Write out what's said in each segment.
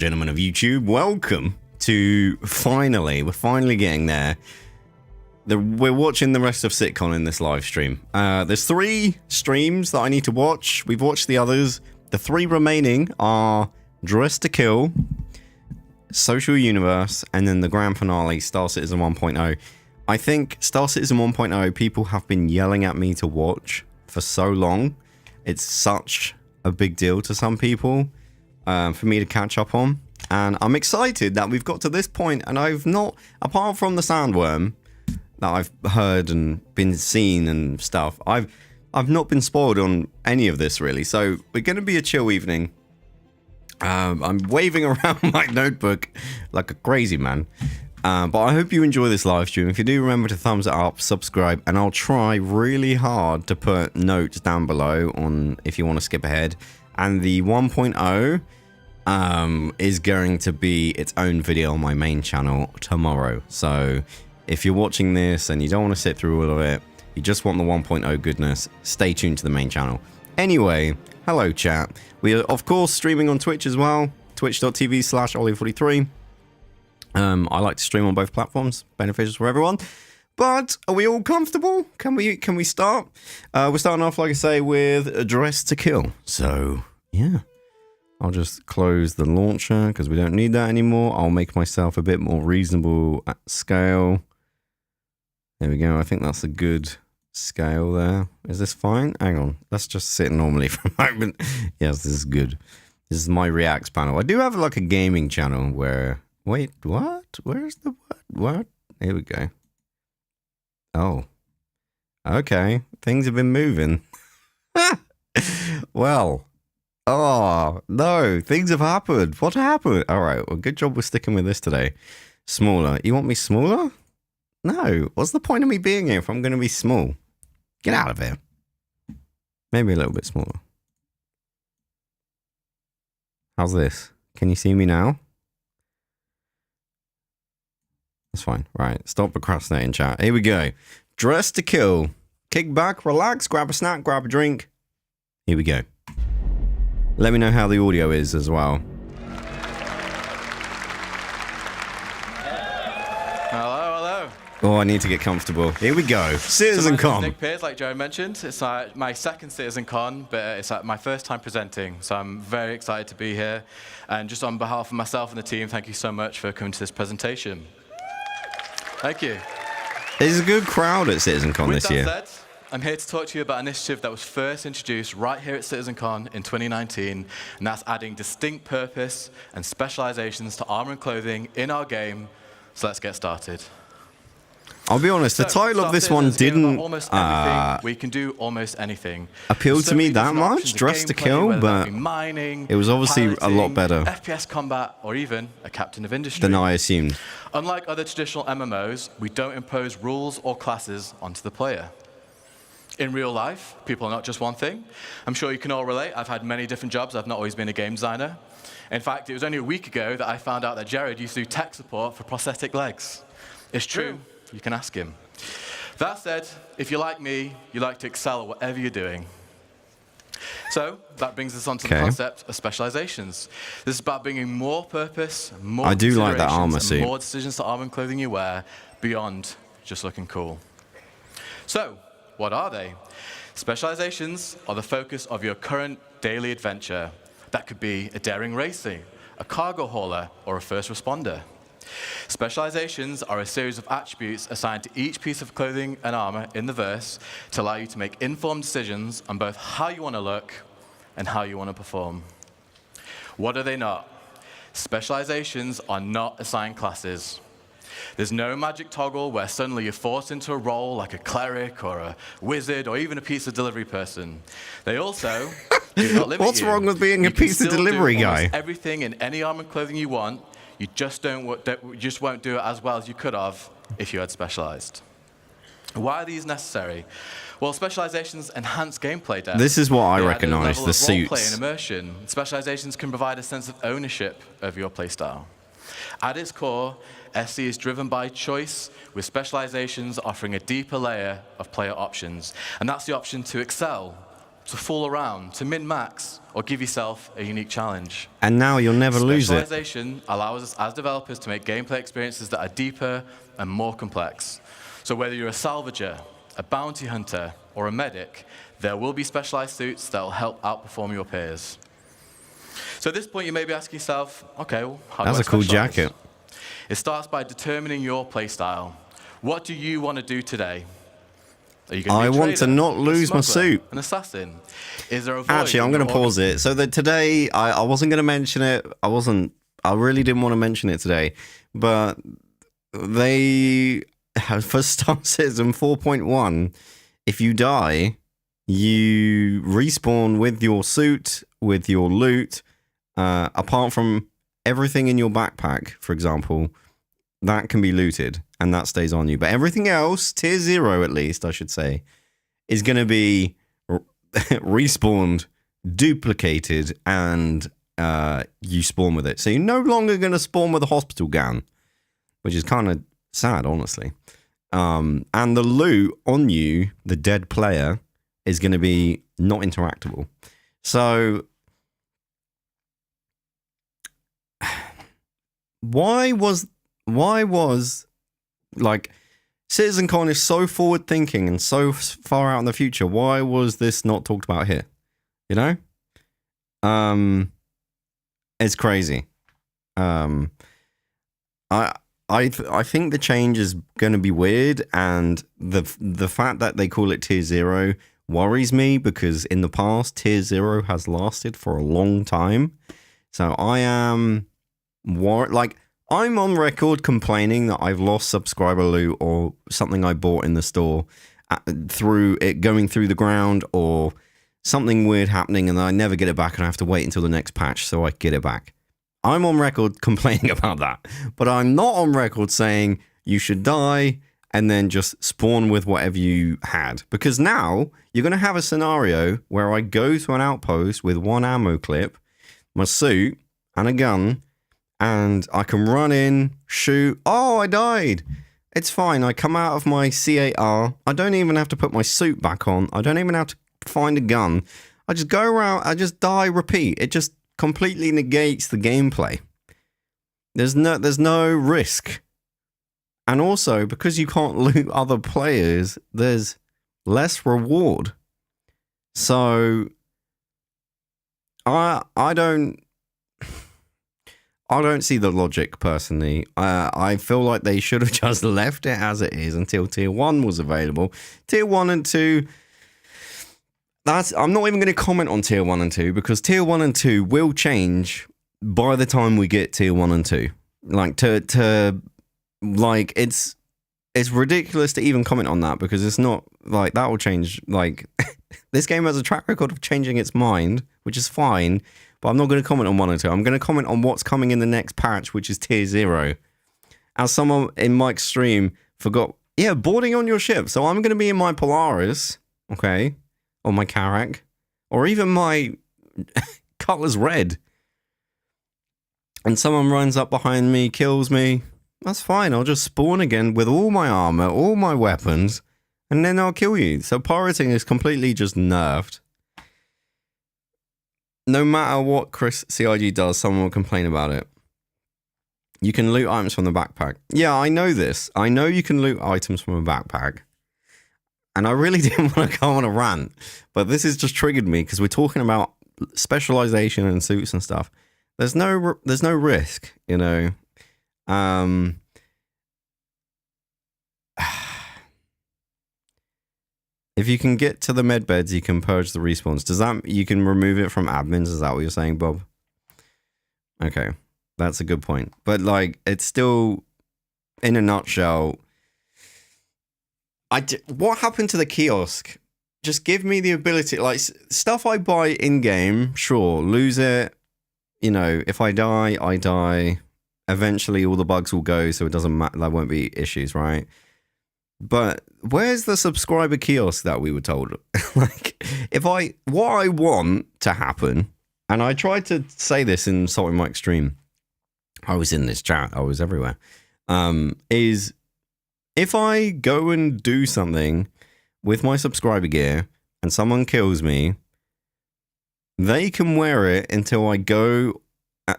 Gentlemen of YouTube, welcome to we're finally getting there. We're watching the rest of Sitcon in this live stream. There's 3 streams that I need to watch. We've watched the others. The 3 remaining are Dress to Kill, Social Universe, and then the grand finale, Star Citizen 1.0. I think Star Citizen 1.0, people have been yelling at me to watch for so long. It's such a big deal to some people. For me to catch up on, and I'm excited that we've got to this point, and I've not, apart from the sandworm that I've heard and been seen and stuff, I've not been spoiled on any of this really. So we're going to be a chill evening. I'm waving around my notebook like a crazy man, but I hope you enjoy this live stream. If you do, remember to thumbs it up, subscribe, and I'll try really hard to put notes down below on if you want to skip ahead. And the 1.0 is going to be its own video on my main channel tomorrow. So if you're watching this and you don't want to sit through all of it, you just want the 1.0 goodness, stay tuned to the main channel. Anyway, hello chat. We are of course streaming on Twitch as well, twitch.tv/Olli43. I like to stream on both platforms, beneficial for everyone. But are we all comfortable? Can we start? We're starting off, like I say, with Dress to Kill. So yeah. I'll just close the launcher because we don't need that anymore. I'll make myself a bit more reasonable at scale. There we go. I think that's a good scale there. Is this fine? Hang on. Let's just sit normally for a moment. Yes, this is good. This is my Reacts panel. I do have like a gaming channel where... Wait, what? Where's the what? What? Here we go. Oh. Okay. Things have been moving. Well... Oh, no, things have happened. What happened? All right, well, good job we're sticking with this today. Smaller. You want me smaller? No. What's the point of me being here if I'm going to be small? Get out of here. Maybe a little bit smaller. How's this? Can you see me now? That's fine. Right, stop procrastinating, chat. Here we go. Dress to Kill. Kick back, relax, grab a snack, grab a drink. Here we go. Let me know how the audio is as well. Hello. Oh, I need to get comfortable. Here we go. Citizen Con. Nick Pierce, like Joe mentioned. It's my second Citizen Con, but it's my first time presenting, so I'm very excited to be here. And just on behalf of myself and the team, thank you so much for coming to this presentation. Thank you. There's a good crowd at Citizen Con this year. Said, I'm here to talk to you about an initiative that was first introduced right here at CitizenCon in 2019, and that's adding distinct purpose and specializations to armor and clothing in our game. So let's get started. I'll be honest, the title of this one didn't we can do almost anything. Appeal to me that much, Dress to Kill, but mining, it was obviously a lot better FPS combat, or even a captain of industry than I assumed. Unlike other traditional MMOs, we don't impose rules or classes onto the player. In real life, people are not just one thing. I'm sure you can all relate. I've had many different jobs. I've not always been a game designer. In fact, it was only a week ago that I found out that Jared used to do tech support for prosthetic legs. It's true. You can ask him. That said, if you're like me, you like to excel at whatever you're doing. So that brings us on to the concept of specializations. This is about bringing more purpose, more I do like that armor suit. More decisions to armor and clothing you wear beyond just looking cool. So, what are they? Specializations are the focus of your current daily adventure. That could be a daring racing, a cargo hauler, or a first responder. Specializations are a series of attributes assigned to each piece of clothing and armor in the verse to allow you to make informed decisions on both how you want to look and how you want to perform. What are they not? Specializations are not assigned classes. There's no magic toggle where suddenly you're forced into a role like a cleric or a wizard or even a pizza delivery person. They also do not limit What's you. wrong with being a pizza delivery guy? Everything in any armor and clothing you want, you just won't do it as well as you could have if you had specialized. Why are these necessary? Well, specializations enhance gameplay depth. This is what I recognize, the suits. Role-play and immersion. Specializations can provide a sense of ownership of your playstyle. At its core, SC is driven by choice, with specializations offering a deeper layer of player options. And that's the option to excel, to fool around, to min-max, or give yourself a unique challenge. And now you'll never lose it. Specialization allows us as developers to make gameplay experiences that are deeper and more complex. So whether you're a salvager, a bounty hunter, or a medic, there will be specialized suits that will help outperform your peers. So at this point, you may be asking yourself, okay, well, how do I That's a cool specialize? jacket. It starts by determining your playstyle. What do you want to do today? Are you going to be a I want to trader, not a lose my smuggler, suit. an assassin? Is there a void Actually, I'm in going your to pause it. So that today, I wasn't going to mention it. I really didn't want to mention it today. But they, for Star Citizen 4.1, if you die, you respawn with your suit, with your loot, apart from everything in your backpack, for example, that can be looted and that stays on you. But everything else, tier 0 at least, I should say, is going to be respawned, duplicated, and you spawn with it. So you're no longer going to spawn with a hospital gown, which is kind of sad, honestly. And the loot on you, the dead player, is going to be not interactable. So why was like CitizenCon is so forward thinking and so far out in the future? Why was this not talked about here? You know, it's crazy. I think the change is going to be weird, and the fact that they call it tier 0 worries me, because in the past tier 0 has lasted for a long time. So I am I'm on record complaining that I've lost subscriber loot or something I bought in the store through it going through the ground, or something weird happening and I never get it back and I have to wait until the next patch so I get it back. I'm on record complaining about that, but I'm not on record saying you should die and then just spawn with whatever you had. Because now you're going to have a scenario where I go to an outpost with one ammo clip, my suit, and a gun, and I can run in, shoot. Oh, I died. It's fine. I come out of my C8R. I don't even have to put my suit back on. I don't even have to find a gun. I just go around. I just die, repeat. It just completely negates the gameplay. There's no risk. And also, because you can't loot other players, there's less reward. So I don't see the logic, personally. I feel like they should have just left it as it is until tier 1 was available. Tier 1 and 2, I'm not even going to comment on tier 1 and 2, because tier 1 and 2 will change by the time we get tier 1 and 2. Like, it's ridiculous to even comment on that, because it's not like that will change. Like, this game has a track record of changing its mind, which is fine. But I'm not going to comment on 1 and 2. I'm going to comment on what's coming in the next patch, which is tier 0. As someone in Mike's stream forgot, boarding on your ship. So I'm going to be in my Polaris, okay, or my Karak, or even my Cutlass Red. And someone runs up behind me, kills me. That's fine. I'll just spawn again with all my armor, all my weapons, and then I'll kill you. So pirating is completely just nerfed. No matter what Chris CIG does, someone will complain about it. You can loot items from the backpack. Yeah, I know this. I know you can loot items from a backpack. And I really didn't want to go on a rant. But this has just triggered me, because we're talking about specialization and suits and stuff. There's no risk, you know. If you can get to the med beds, you can purge the respawns. Does that, you can remove it from admins? Is that what you're saying, Bob? Okay, that's a good point. But like, it's still, in a nutshell, what happened to the kiosk? Just give me the ability, like, stuff I buy in game, sure, lose it. You know, if I die, I die. Eventually all the bugs will go, so it doesn't matter, there won't be issues, right? But where's the subscriber kiosk that we were told? Like, what I want to happen, and I tried to say this in Salty Mike stream, I was in this chat, I was everywhere, is if I go and do something with my subscriber gear and someone kills me, they can wear it until I go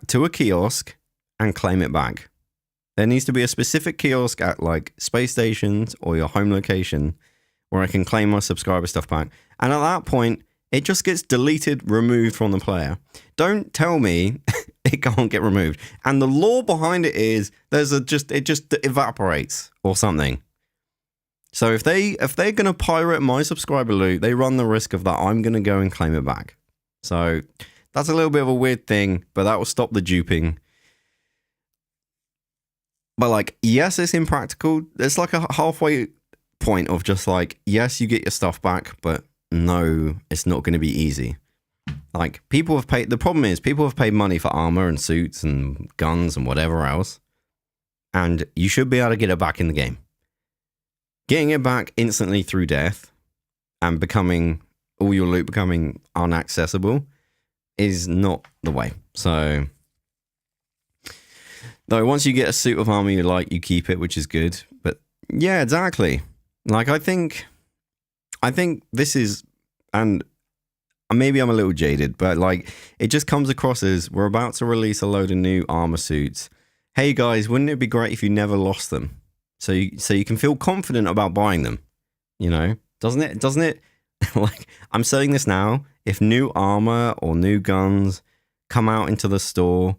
to a kiosk and claim it back. There needs to be a specific kiosk at like space stations or your home location where I can claim my subscriber stuff back. And at that point, it just gets deleted, removed from the player. Don't tell me it can't get removed. And the law behind it is it just evaporates or something. So if they're gonna pirate my subscriber loot, they run the risk of that I'm gonna go and claim it back. So that's a little bit of a weird thing, but that will stop the duping. But like, yes, it's impractical. It's like a halfway point of just like, yes, you get your stuff back, but no, it's not going to be easy. Like, people have paid. The problem is, people have paid money for armor and suits and guns and whatever else, and you should be able to get it back in the game. Getting it back instantly through death and becoming all your loot becoming unaccessible is not the way. So, though, once you get a suit of armor you like, you keep it, which is good. But yeah, exactly. Like, I think this is, and maybe I'm a little jaded, but like, it just comes across as we're about to release a load of new armor suits. Hey guys, wouldn't it be great if you never lost them? So you can feel confident about buying them, you know? Doesn't it? Like, I'm saying this now, if new armor or new guns come out into the store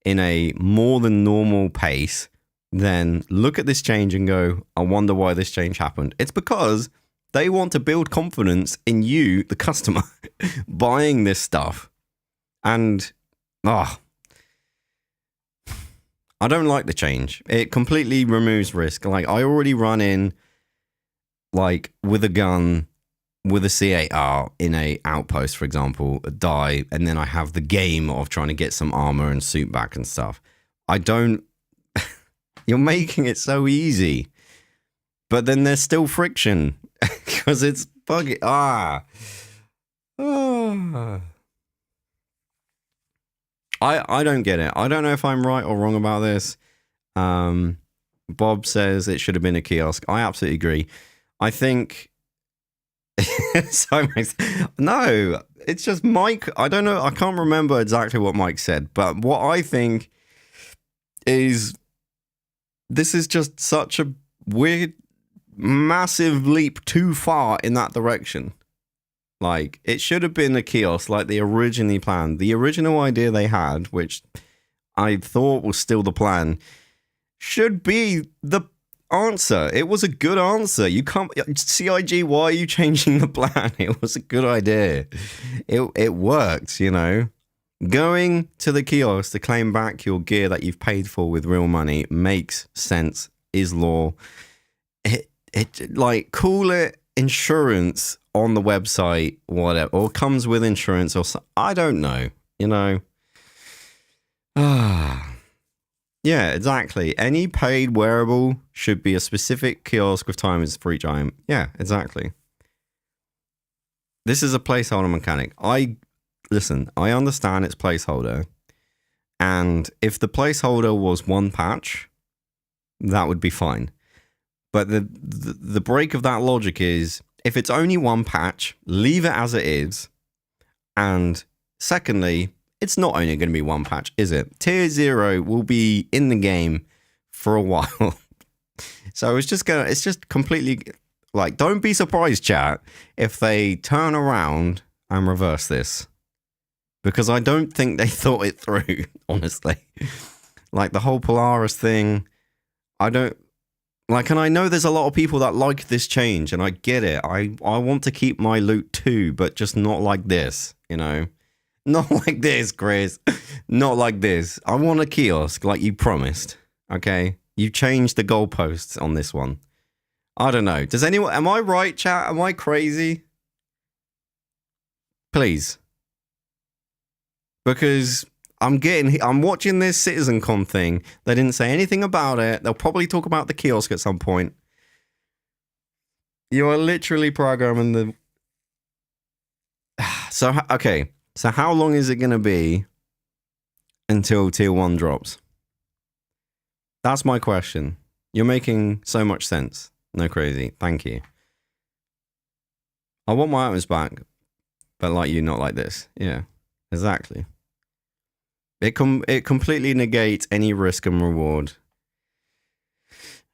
in a more than normal pace, then look at this change and go, I wonder why this change happened. It's because they want to build confidence in you, the customer, buying this stuff. And, I don't like the change. It completely removes risk. Like, I already run in, like, with a gun, with a C8R in a outpost, for example, die, and then I have the game of trying to get some armor and suit back and stuff. I don't... You're making it so easy. But then there's still friction. Because it's buggy. I don't get it. I don't know if I'm right or wrong about this. Bob says it should have been a kiosk. I absolutely agree. I think... No, it's just Mike. I don't know. I can't remember exactly what Mike said. But what I think is... This is just such a weird, massive leap too far in that direction. Like, it should have been a kiosk like they originally planned. The original idea they had, which I thought was still the plan, should be the answer. It was a good answer. You can't... CIG, why are you changing the plan? It was a good idea. It worked, you know? Going to the kiosk to claim back your gear that you've paid for with real money makes sense, is law. It like, call it insurance on the website, whatever, or comes with insurance, or I don't know, you know. Yeah, exactly. Any paid wearable should be a specific kiosk with timers for each item. Yeah, exactly. This is a placeholder mechanic. Listen, I understand it's placeholder, and if the placeholder was one patch, that would be fine. But the break of that logic is, if it's only one patch, leave it as it is. And secondly, it's not only going to be one patch, is it? Tier 0 will be in the game for a while. So it's just completely, like, don't be surprised, chat, if they turn around and reverse this. Because I don't think they thought it through, honestly. Like, the whole Polaris thing, I don't... Like, and I know there's a lot of people that like this change, and I get it. I want to keep my loot too, but just not like this, you know? Not like this, Chris. Not like this. I want a kiosk, like you promised, okay? You changed the goalposts on this one. I don't know. Does anyone... Am I right, chat? Am I crazy? Please. Because I'm watching this CitizenCon thing. They didn't say anything about it. They'll probably talk about the kiosk at some point. You are literally programming the... So, okay. So how long is it going to be until Tier 1 drops? That's my question. You're making so much sense. No crazy. Thank you. I want my items back. But like you, not like this. Yeah. Exactly. It completely negates any risk and reward.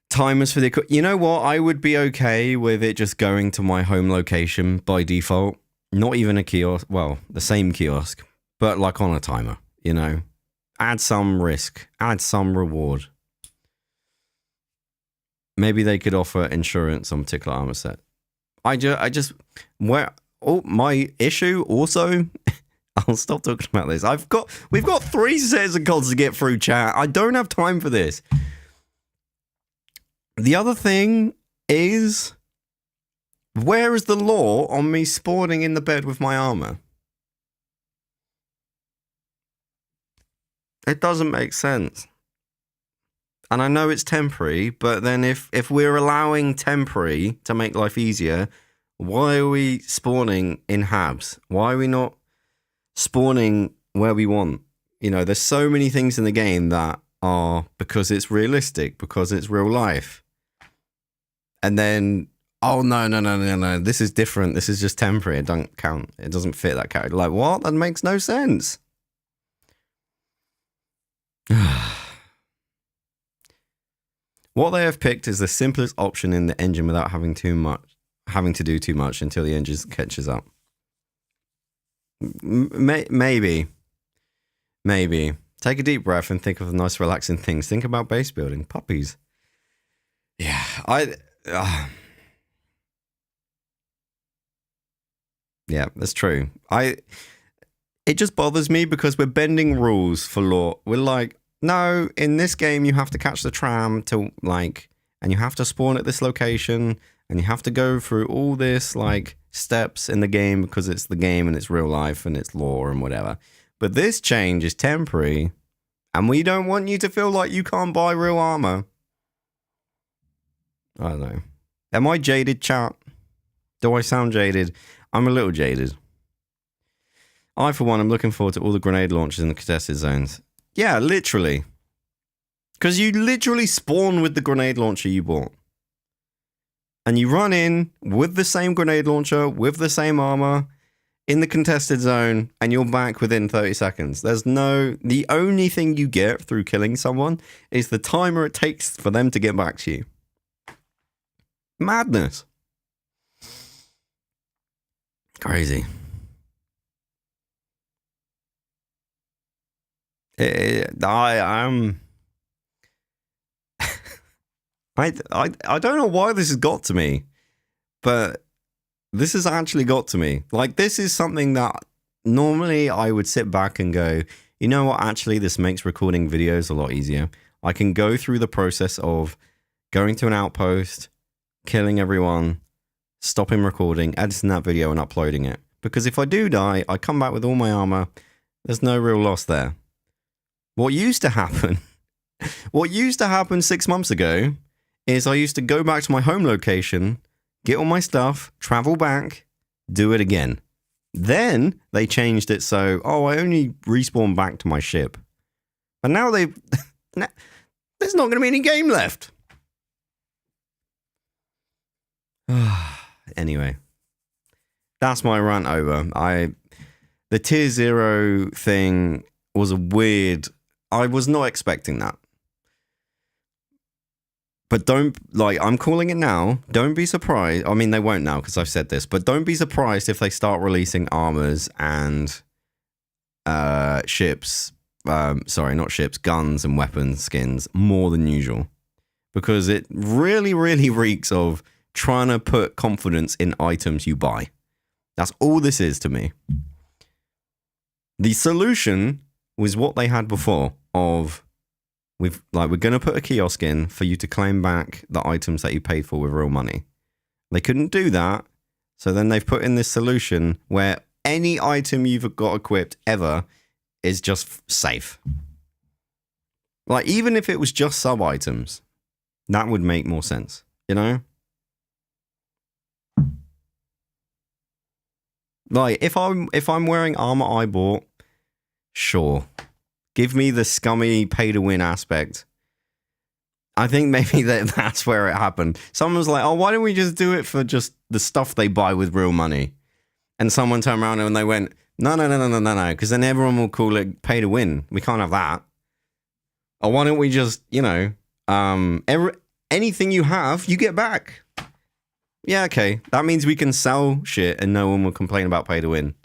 Timers for the... You know what? I would be okay with it just going to my home location by default. Not even a kiosk. Well, the same kiosk, but like on a timer, you know? Add some risk. Add some reward. Maybe they could offer insurance on a particular armor set. My issue also... I'll stop talking about this. We've got 3 sets of cards to get through, chat. I don't have time for this. The other thing is, where is the law on me spawning in the bed with my armor? It doesn't make sense. And I know it's temporary, but then if we're allowing temporary to make life easier, why are we spawning in habs? Why are we not spawning where we want? You know, there's so many things in the game that are because it's realistic, because it's real life. And then, oh, no, this is different. This is just temporary. It doesn't count. It doesn't fit that character. Like, what? That makes no sense. What they have picked is the simplest option in the engine without having to do too much until the engine catches up. Maybe. Take a deep breath and think of the nice relaxing things. Think about base building. Puppies. Yeah, yeah, that's true. It just bothers me because we're bending rules for law. We're like, no, in this game you have to catch the tram to and you have to spawn at this location and you have to go through all this steps in the game because it's the game and it's real life and it's law and whatever. But this change is temporary and we don't want you to feel like you can't buy real armor. I don't know. Am I jaded, chat? Do I sound jaded? I'm a little jaded. I, for one, am looking forward to all the grenade launches in the contested zones. Yeah, literally. Because you literally spawn with the grenade launcher you bought. And you run in with the same grenade launcher, with the same armor, in the contested zone, and you're back within 30 seconds. The only thing you get through killing someone is the timer it takes for them to get back to you. Madness. Crazy. I don't know why this has got to me, but this has actually got to me. This is something that normally I would sit back and go, you know what, actually this makes recording videos a lot easier. I can go through the process of going to an outpost, killing everyone, stopping recording, editing that video and uploading it. Because if I do die, I come back with all my armor. There's no real loss there. What used to happen 6 months ago is I used to go back to my home location, get all my stuff, travel back, do it again. Then they changed it so, I only respawn back to my ship. But now there's not going to be any game left. Anyway, that's my rant over. The tier 0 thing was a weird... I was not expecting that. But I'm calling it now. Don't be surprised. I mean, they won't now because I've said this, but don't be surprised if they start releasing armors and ships. Sorry, not ships, guns and weapons skins more than usual. Because it really, really reeks of trying to put confidence in items you buy. That's all this is to me. The solution was what they had before of we're going to put a kiosk in for you to claim back the items that you paid for with real money. They couldn't do that. So then they've put in this solution where any item you've got equipped ever is just safe. Even if it was just sub items, that would make more sense, you know? If I'm wearing armor I bought, sure. Give me the scummy pay to win aspect. I think maybe that's where it happened. Someone was like, why don't we just do it for just the stuff they buy with real money? And someone turned around and they went, No, because then everyone will call it pay to win. We can't have that. Or why don't we just, you know, anything you have, you get back. Yeah, okay. That means we can sell shit and no one will complain about pay to win.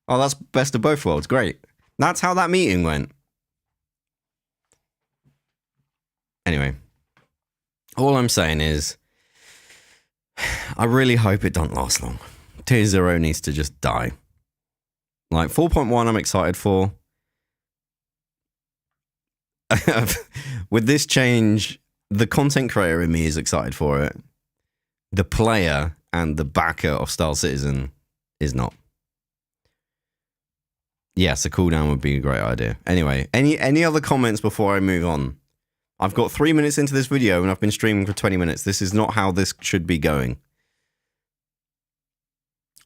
Oh, that's best of both worlds. Great. That's how that meeting went. Anyway, all I'm saying is, I really hope it doesn't last long. Tier 0 needs to just die. Like, 4.1 I'm excited for. With this change, the content creator in me is excited for it. The player and the backer of Star Citizen is not. Yes, a cooldown would be a great idea. Anyway, any other comments before I move on? I've got 3 minutes into this video and I've been streaming for 20 minutes. This is not how this should be going.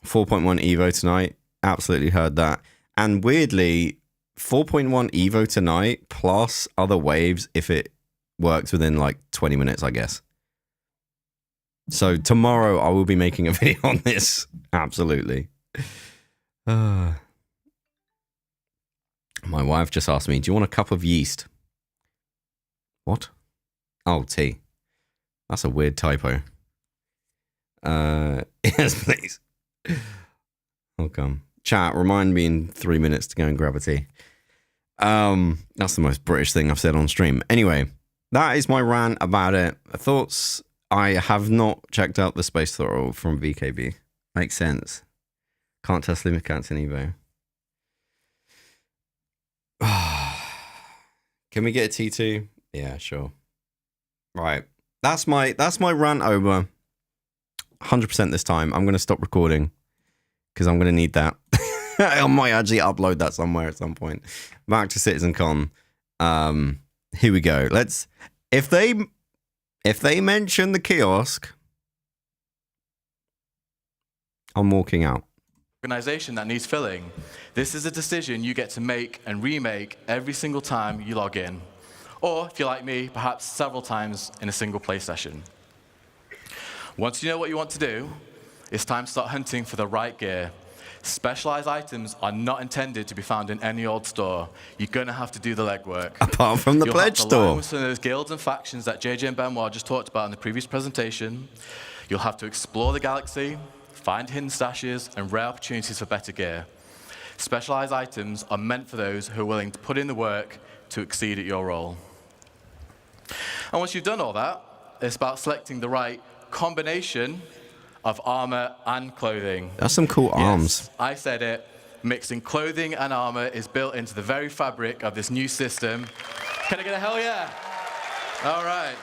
4.1 Evo tonight. Absolutely heard that. And weirdly, 4.1 Evo tonight plus other waves if it works within like 20 minutes, I guess. So tomorrow I will be making a video on this. Absolutely. My wife just asked me, do you want a cup of yeast? What? Oh, tea. That's a weird typo. Yes, please. Welcome. Chat, remind me in 3 minutes to go and grab a tea. That's the most British thing I've said on stream. Anyway, that is my rant about it. Thoughts? I have not checked out the space throttle from VKB. Makes sense. Can't test limit counts in Evo. Can we get a T2? Yeah, sure. Right. That's my rant over. 100% this time. I'm going to stop recording because I'm going to need that. I might actually upload that somewhere at some point. Back to CitizenCon. Here we go. Let's. If they mention the kiosk, I'm walking out. Organization that needs filling. This is a decision you get to make and remake every single time you log in. Or, if you're like me, perhaps several times in a single play session. Once you know what you want to do, it's time to start hunting for the right gear. Specialized items are not intended to be found in any old store. You're going to have to do the legwork. Apart from the pledge store. You'll have to with some of those guilds and factions that JJ and Benoit just talked about in the previous presentation. You'll have to explore the galaxy, find hidden stashes, and rare opportunities for better gear. Specialized items are meant for those who are willing to put in the work to exceed at your role. And once you've done all that, it's about selecting the right combination of armor and clothing. That's some cool arms. Yes, I said it. Mixing clothing and armor is built into the very fabric of this new system. Can I get a hell yeah? All right.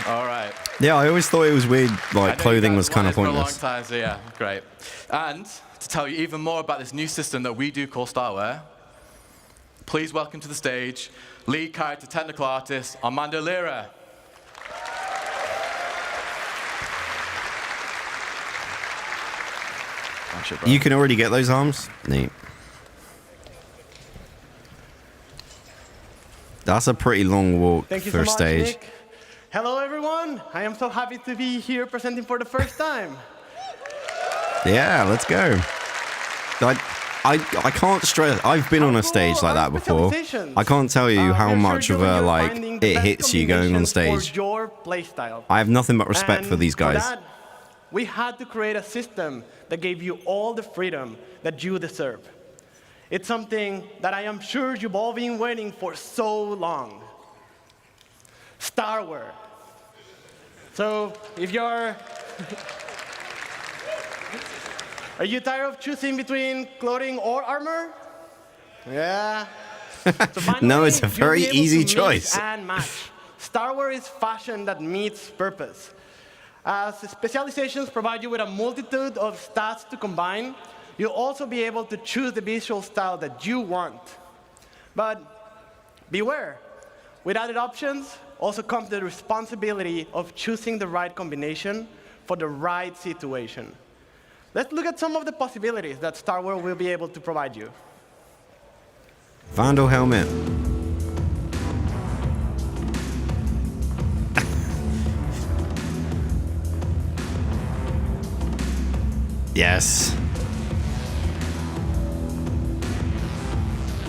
All right. Yeah, I always thought it was weird, like clothing was kind of pointless. For a long time, so yeah, great. And to tell you even more about this new system that we do call Starware, please welcome to the stage lead character technical artist Armando Lira. You can already get those arms? Neat. That's a pretty long walk for a stage. Nick. Hello, everyone. I am so happy to be here presenting for the first time. Yeah, let's go. I can't stress. I've been on a stage like that before. I can't tell you how much of a like it hits you going on stage. I have nothing but respect for these guys. For that, we had to create a system that gave you all the freedom that you deserve. It's something that I am sure you've all been waiting for so long. Starware. So if you're... Are you tired of choosing between clothing or armor? Yeah. So no, it's a very easy choice. And match. Starware is fashion that meets purpose. As specializations provide you with a multitude of stats to combine, you'll also be able to choose the visual style that you want. But beware, with added options also comes the responsibility of choosing the right combination for the right situation. Let's look at some of the possibilities that Starware will be able to provide you. Vandal helmet. Yes.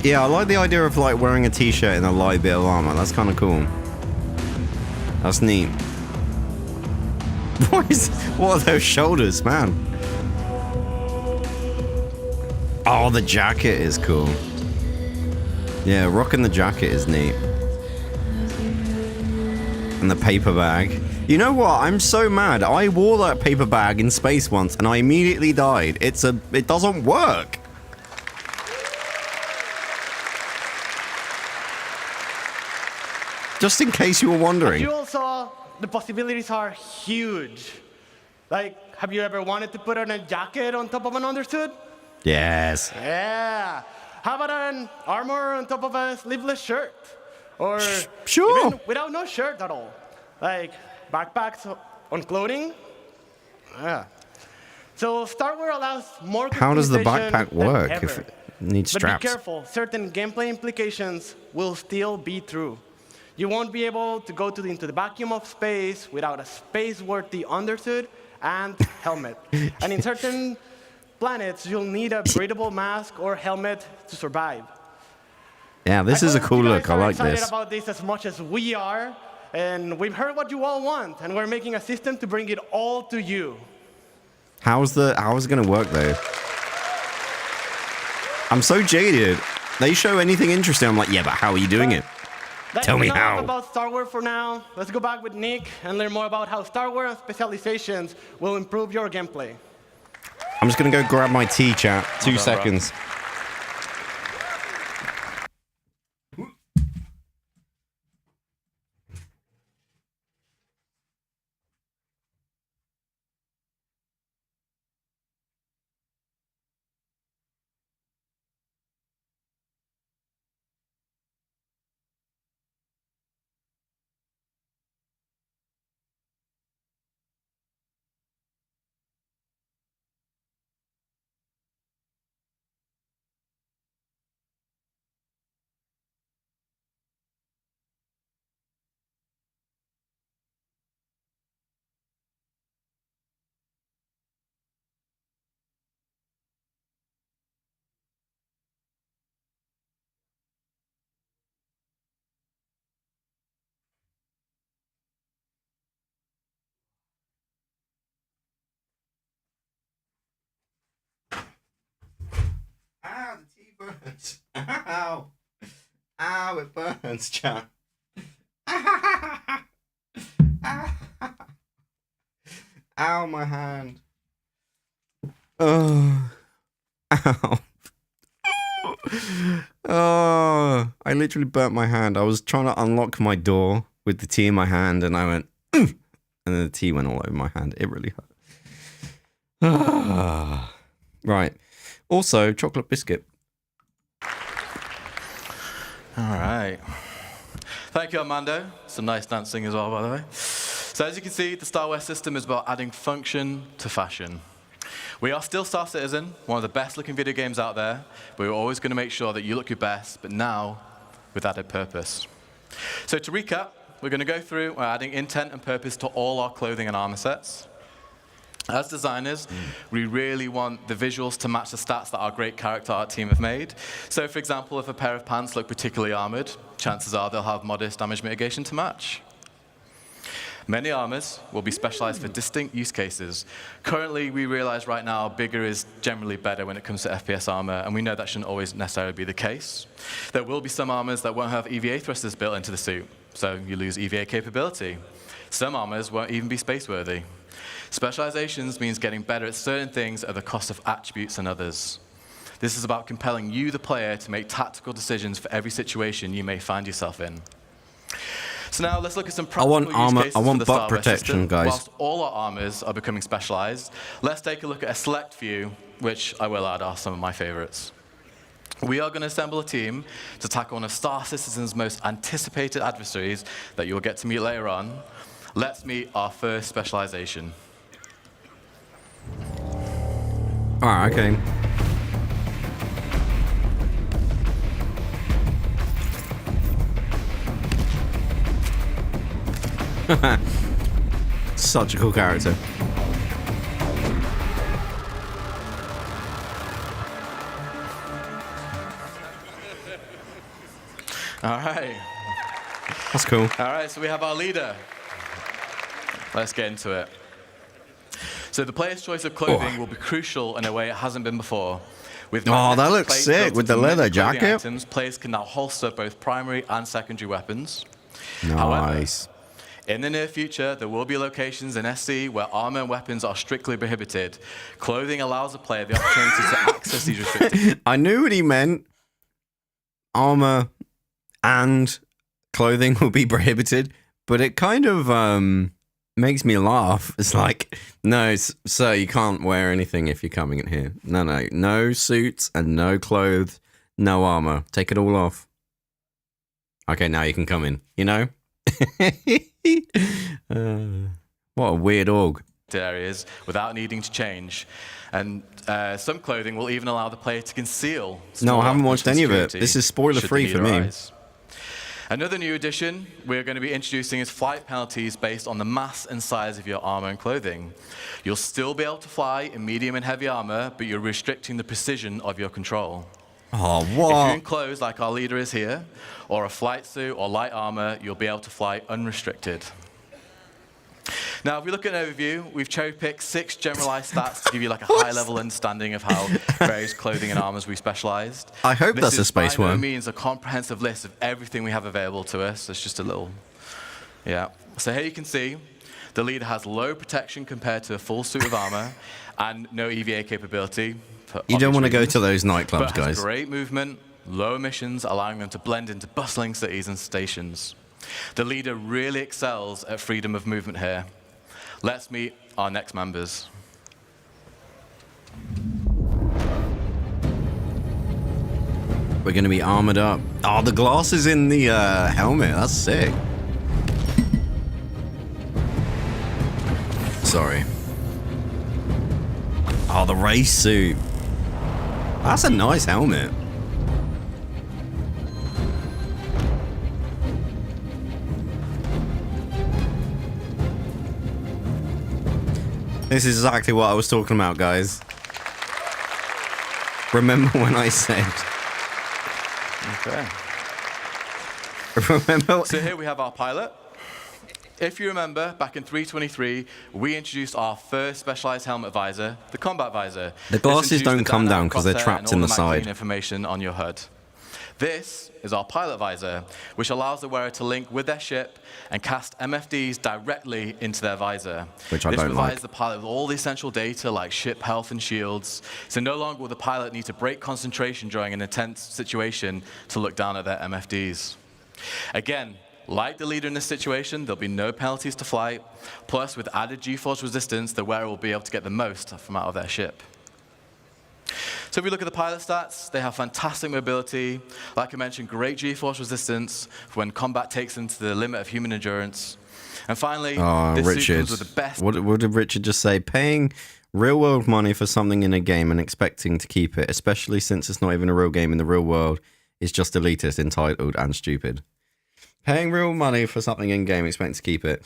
Yeah, I like the idea of like wearing a t-shirt and a light bit of armor. That's kind of cool. That's neat. What are those shoulders, man? Oh, the jacket is cool. Yeah, rocking the jacket is neat. And the paper bag. You know what? I'm so mad. I wore that paper bag in space once and I immediately died. It doesn't work. Just in case you were wondering. As you all saw, the possibilities are huge. Like, have you ever wanted to put on a jacket on top of an undersuit? Yes. Yeah. How about an armor on top of a sleeveless shirt? Or sure. even without no shirt at all. Like backpacks on clothing. Yeah. So Starware allows more customization. How does the backpack work than if ever. it needs straps? But be careful, certain gameplay implications will still be true. You won't be able to go into the vacuum of space without a space-worthy undersuit and helmet. And in certain planets, you'll need a breathable mask or helmet to survive. Yeah, this is a cool look. I like We're excited this. about this as much as we are, and we've heard what you all want, and we're making a system to bring it all to you. How is it going to work though? I'm so jaded. They show anything interesting, I'm like, yeah, but how are you doing it? Tell me how. Enough about Starware for now. Let's go back with Nick and learn more about how Starware and specializations will improve your gameplay. I'm just going to go grab my tea, chat. 2 seconds. Ow, the tea burns. Ow. Ow, it burns, chat. Ow, my hand. Oh. Ow. Oh, I literally burnt my hand. I was trying to unlock my door with the tea in my hand and I went, and then the tea went all over my hand. It really hurt. Right. Also, chocolate biscuit. All right. Thank you, Armando. Some nice dancing as well, by the way. So as you can see, the Starware system is about adding function to fashion. We are still Star Citizen, one of the best looking video games out there, but we're always going to make sure that you look your best, but now with added purpose. So to recap, we're going to go through adding intent and purpose to all our clothing and armor sets. As designers, we really want the visuals to match the stats that our great character art team have made. So for example, if a pair of pants look particularly armored, chances are they'll have modest damage mitigation to match. Many armors will be specialized for distinct use cases. Currently, we realize right now bigger is generally better when it comes to FPS armor, and we know that shouldn't always necessarily be the case. There will be some armors that won't have EVA thrusters built into the suit, so you lose EVA capability. Some armors won't even be space-worthy. Specializations means getting better at certain things at the cost of attributes and others. This is about compelling you, the player, to make tactical decisions for every situation you may find yourself in. So now let's look at some practical use cases for the butt Starware protection, system. guys. Whilst all our armors are becoming specialized, let's take a look at a select few, which I will add are some of my favorites. We are going to assemble a team to tackle one of Star Citizen's most anticipated adversaries that you'll get to meet later on. Let's meet our first specialization. Alright, okay. Such a cool character. All right. That's cool. All right, so we have our leader. Let's get into it. So the player's choice of clothing will be crucial in a way it hasn't been before. With that looks sick with the leather jacket. Items, players can now holster both primary and secondary weapons. Nice. However, in the near future, there will be locations in SC where armor and weapons are strictly prohibited. Clothing allows the player the opportunity to access these restrictions. I knew what he meant. Armor and clothing will be prohibited, but it kind of makes me laugh. It's like, no, sir, you can't wear anything if you're coming in here. No suits and no clothes, no armor. Take it all off. Okay, now you can come in, you know? What a weird org. Areas without needing to change. And some clothing will even allow the player to conceal. No, I haven't watched any of it. This is spoiler-free for me. Arise. Another new addition we're going to be introducing is flight penalties based on the mass and size of your armor and clothing. You'll still be able to fly in medium and heavy armor, but you're restricting the precision of your control. Oh, what? If you're in clothes like our leader is here, or a flight suit or light armor, you'll be able to fly unrestricted. Now, if we look at an overview, we've cherry-picked 6 generalized stats to give you like a high-level understanding of how various clothing and armors we specialized. I hope that's a space by no worm. means a comprehensive list of everything we have available to us. It's just a little, yeah. So here you can see the leader has low protection compared to a full suit of armor and no EVA capability. You don't want to go to those nightclubs, but has guys. great movement, low emissions, allowing them to blend into bustling cities and stations. The leader really excels at freedom of movement here. Let's meet our next members. We're going to be armored up. Oh, the glasses in the helmet. That's sick. Sorry. Oh, the race suit. That's a nice helmet. This is exactly what I was talking about, guys. Remember when I said... Okay. Remember... So here we have our pilot. If you remember, back in 3.23, we introduced our first specialized helmet visor, the combat visor. The glasses don't come down because they're trapped in the side. Information on your HUD. This is our pilot visor, which allows the wearer to link with their ship and cast MFDs directly into their visor. Which I don't like. This provides the pilot with all the essential data like ship health and shields, so no longer will the pilot need to break concentration during an intense situation to look down at their MFDs. Again, like the leader in this situation, there'll be no penalties to flight, plus with added G-force resistance, the wearer will be able to get the most from out of their ship. So if we look at the pilot stats, they have fantastic mobility. Like I mentioned, great G-force resistance for when combat takes them to the limit of human endurance. And finally, this suit comes with the best... What did Richard just say? Paying real-world money for something in a game and expecting to keep it, especially since it's not even a real game in the real world, is just elitist, entitled, and stupid. Paying real money for something in-game, expecting to keep it.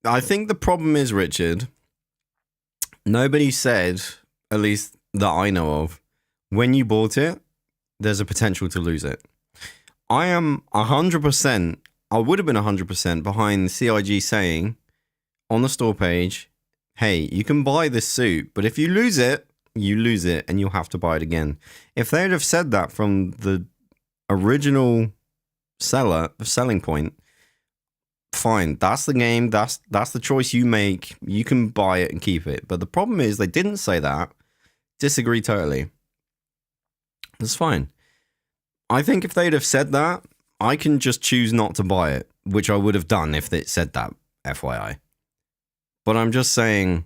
I think the problem is, Richard, nobody said, at least that I know of, when you bought it, there's a potential to lose it. I am 100%, I would have been 100% behind CIG saying on the store page, hey, you can buy this suit, but if you lose it and you'll have to buy it again. If they'd have said that from the original selling point, fine, that's the game, that's the choice you make, you can buy it and keep it. But the problem is they didn't say that. Disagree totally. That's fine. I think if they'd have said that, I can just choose not to buy it, which I would have done if it said that, FYI. But I'm just saying,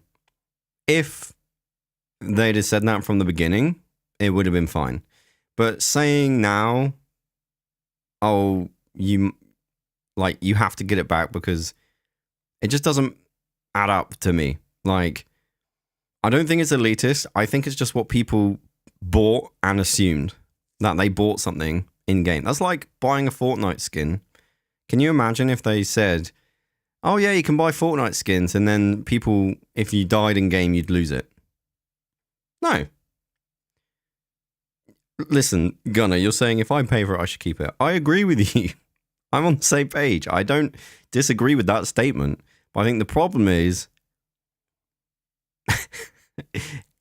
if they'd have said that from the beginning, it would have been fine. But saying now, oh, you have to get it back because it just doesn't add up to me. Like, I don't think it's elitist. I think it's just what people bought and assumed that they bought something in game. That's like buying a Fortnite skin. Can you imagine if they said, oh yeah, you can buy Fortnite skins, and then people, if you died in game, you'd lose it? No. Listen, Gunnar, you're saying if I pay for it, I should keep it. I agree with you. I'm on the same page. I don't disagree with that statement. But I think the problem is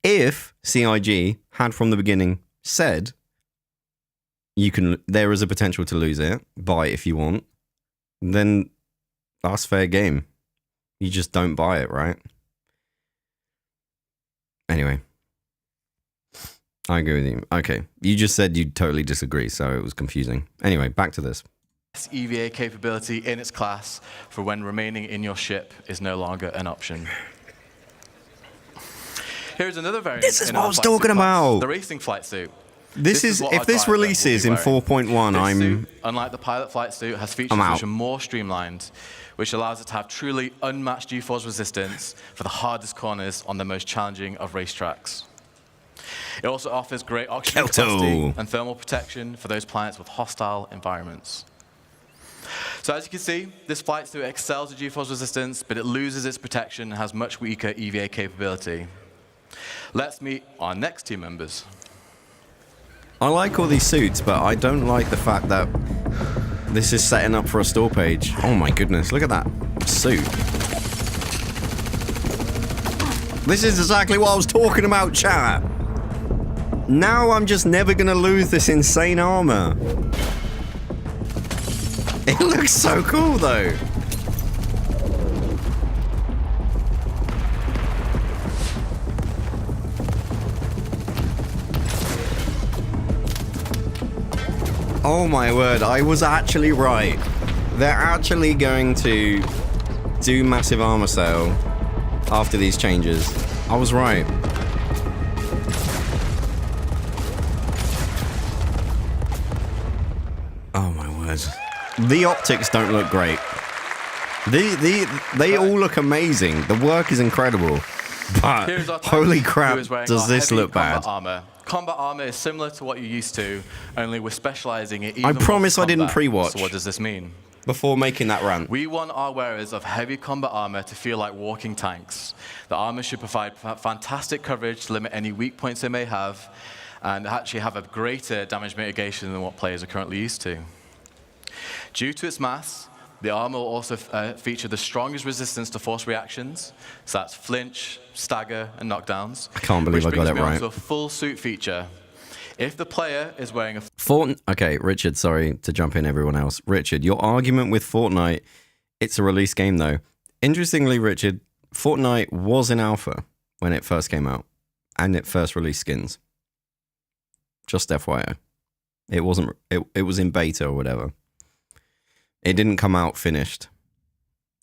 if CIG had from the beginning said there is a potential to lose it, buy it if you want, then that's fair game. You just don't buy it, right? Anyway. I agree with you. Okay. You just said you totally disagree, so it was confusing. Anyway, back to this. EVA capability in its class for when remaining in your ship is no longer an option. Here's another variant. This is what I was talking about. The racing flight suit. This is if this releases in 4.1, I'm... Unlike the pilot flight suit, has features which are more streamlined, which allows it to have truly unmatched G-force resistance for the hardest corners on the most challenging of racetracks. It also offers great oxygen capacity and thermal protection for those planets with hostile environments. So as you can see, this flight suit excels at G-force resistance, but it loses its protection and has much weaker EVA capability. Let's meet our next team members. I like all these suits, but I don't like the fact that this is setting up for a store page. Oh my goodness, look at that suit. This is exactly what I was talking about, chat. Now I'm just never gonna lose this insane armor. It looks so cool though. Oh my word, I was actually right. They're actually going to do massive armor sale after these changes. I was right. Oh my word. The optics don't look great. They all look amazing. The work is incredible. But holy crap, does this look bad. Combat armor is similar to what you're used to, only we're specializing it even I promise I didn't combat. pre-watch. So what does this mean? Before making that rant. We want our wearers of heavy combat armor to feel like walking tanks. The armor should provide fantastic coverage to limit any weak points they may have, and actually have a greater damage mitigation than what players are currently used to. Due to its mass, the armor will also feature the strongest resistance to force reactions, so that's flinch, stagger, and knockdowns. I can't believe I got it right. To a full suit feature. If the player is wearing a okay, Richard, sorry to jump in everyone else. Richard, your argument with Fortnite, it's a release game though. Interestingly, Richard, Fortnite was in alpha when it first came out, and it first released skins. Just FYI. It wasn't, it was in beta or whatever. It didn't come out finished.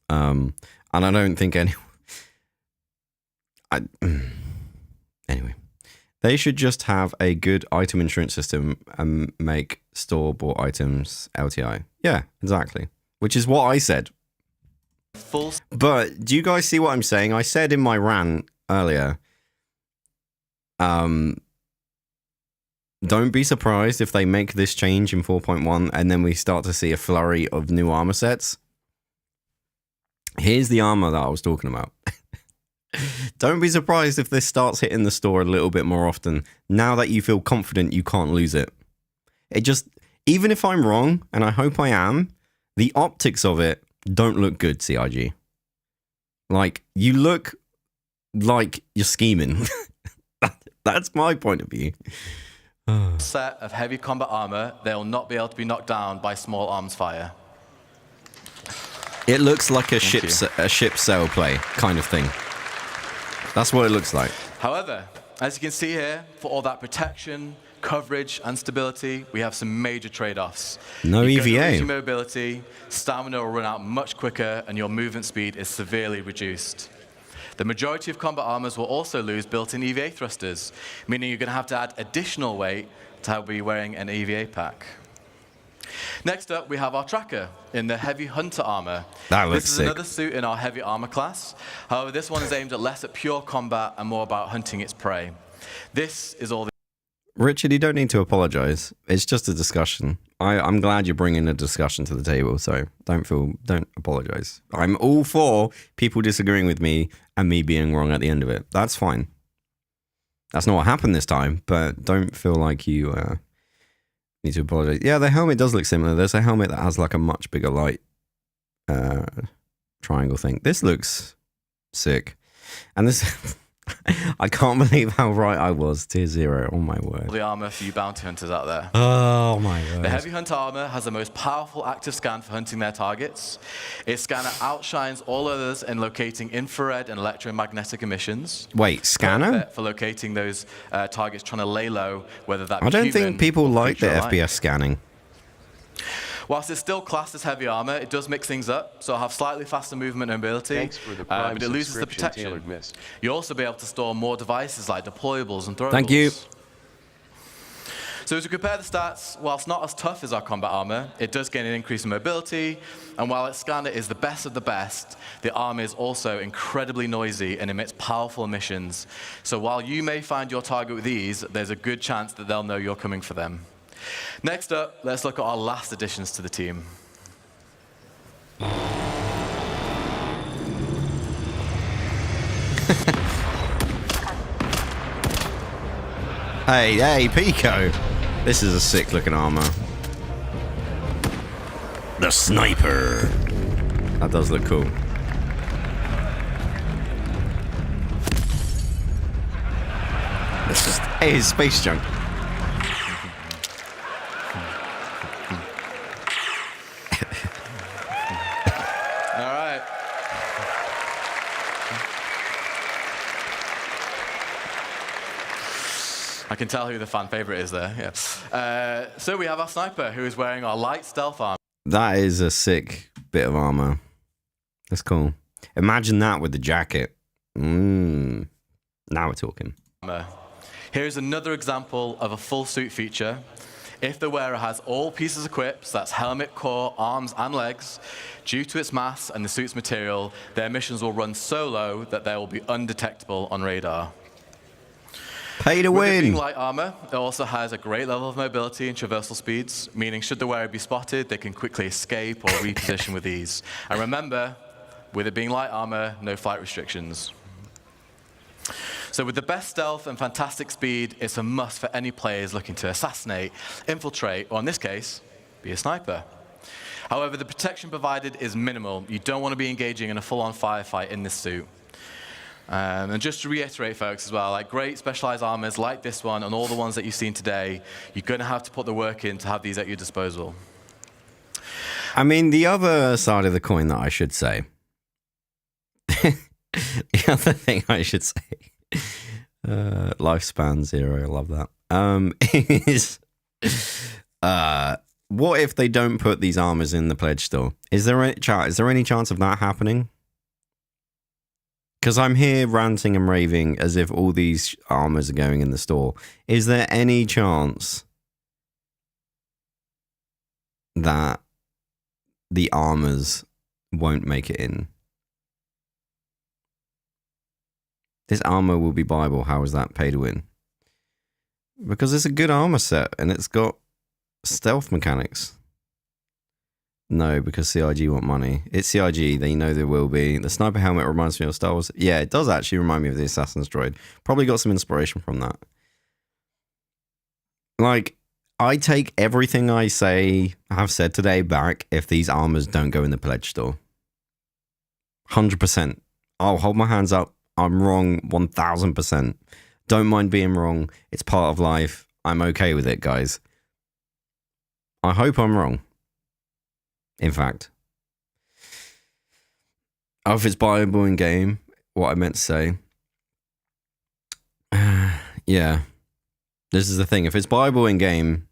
And I don't think anyone... Anyway. They should just have a good item insurance system and make store-bought items LTI. Yeah, exactly. Which is what I said. But do you guys see what I'm saying? I said in my rant earlier, don't be surprised if they make this change in 4.1 and then we start to see a flurry of new armor sets. Here's the armor that I was talking about. Don't be surprised if this starts hitting the store a little bit more often now that you feel confident you can't lose it. It just, even if I'm wrong, and I hope I am, the optics of it don't look good, CIG. Like, you look like you're scheming. That's my point of view. Set of heavy combat armor, they'll not be able to be knocked down by small arms fire. It looks like a ship sail play kind of thing. That's what it looks like. However, as you can see here, for all that protection, coverage, and stability, we have some major trade-offs. No EVA. Your mobility, stamina will run out much quicker, and your movement speed is severely reduced. The majority of combat armors will also lose built-in EVA thrusters, meaning you're going to have to add additional weight to be wearing an EVA pack. Next up, we have our tracker in the heavy hunter armor. That looks sick. This is another suit in our heavy armor class. However, this one is aimed at less at pure combat and more about hunting its prey. This is all. Richard, you don't need to apologize. It's just a discussion. I'm glad you're bringing a discussion to the table, so don't apologize. I'm all for people disagreeing with me and me being wrong at the end of it. That's fine. That's not what happened this time, but don't feel like you Need to apologize. Yeah, the helmet does look similar. There's a helmet that has like a much bigger light triangle thing. This looks sick. And this, I can't believe how right I was. Tier 0, oh my word. The armor for you bounty hunters out there. Oh my word. The Heavy Hunter armor has the most powerful active scan for hunting their targets. Its scanner outshines all others in locating infrared and electromagnetic emissions. Wait, scanner? Perfect for locating those targets trying to lay low, whether that be I don't human think people or like the creature alike. FPS scanning. Whilst it's still classed as heavy armor, it does mix things up, so it'll have slightly faster movement and mobility, but it loses the protection. You'll also be able to store more devices like deployables and throwables. Thank you. So to compare the stats, whilst not as tough as our combat armor, it does gain an increase in mobility, and while its scanner is the best of the best, the armor is also incredibly noisy and emits powerful emissions. So while you may find your target with these, there's a good chance that they'll know you're coming for them. Next up, let's look at our last additions to the team. Hey, Pico. This is a sick looking armor. The sniper. That does look cool. It's just, hey, it's space junk. All right. I can tell who the fan favorite is there, yeah. So we have our sniper, who is wearing our light stealth armor. That is a sick bit of armor. That's cool. Imagine that with the jacket. Now we're talking. Here is another example of a full suit feature. If the wearer has all pieces equipped, so that's helmet, core, arms, and legs, due to its mass and the suit's material, their missions will run so low that they will be undetectable on radar. Pay to With it win. being light armor, it also has a great level of mobility and traversal speeds, meaning should the wearer be spotted, they can quickly escape or reposition with ease. And remember, with it being light armor, no flight restrictions. So with the best stealth and fantastic speed, it's a must for any players looking to assassinate, infiltrate, or in this case, be a sniper. However, the protection provided is minimal. You don't want to be engaging in a full-on firefight in this suit. And just to reiterate, folks, as well, like great specialized armors like this one and all the ones that you've seen today, you're going to have to put the work in to have these at your disposal. I mean, the other side of the coin that I should say, the other thing I should say, lifespan 0, I love that, is what if they don't put these armors in the pledge store? Is there any chance of that happening? Because I'm here ranting and raving as if all these armors are going in the store. Is there any chance that the armors won't make it in? This armor will be buyable. How is that pay to win? Because it's a good armor set and it's got stealth mechanics. No, because CIG want money. It's CIG, they know there will be. The sniper helmet reminds me of Star Wars. Yeah, it does actually remind me of the Assassin's Droid. Probably got some inspiration from that. Like, I take everything I have said today back if these armors don't go in the pledge store. 100%. I'll hold my hands up. I'm wrong 1000%. Don't mind being wrong. It's part of life. I'm okay with it, guys. I hope I'm wrong. In fact, if it's buyable in game, what I meant to say, yeah, this is the thing. If it's buyable in game,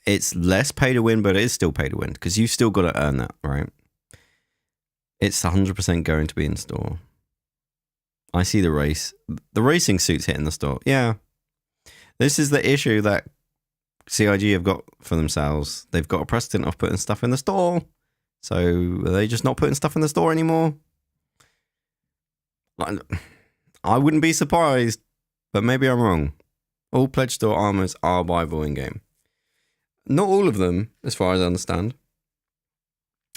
it's less pay to win, but it is still pay to win because you've still got to earn that, right? It's 100% going to be in store. I see the racing suits hitting the store. Yeah, this is the issue that CIG have got for themselves. They've got a precedent of putting stuff in the store. So are they just not putting stuff in the store anymore? I wouldn't be surprised, but maybe I'm wrong. All pledge store armors are buyable in game. Not all of them, as far as I understand.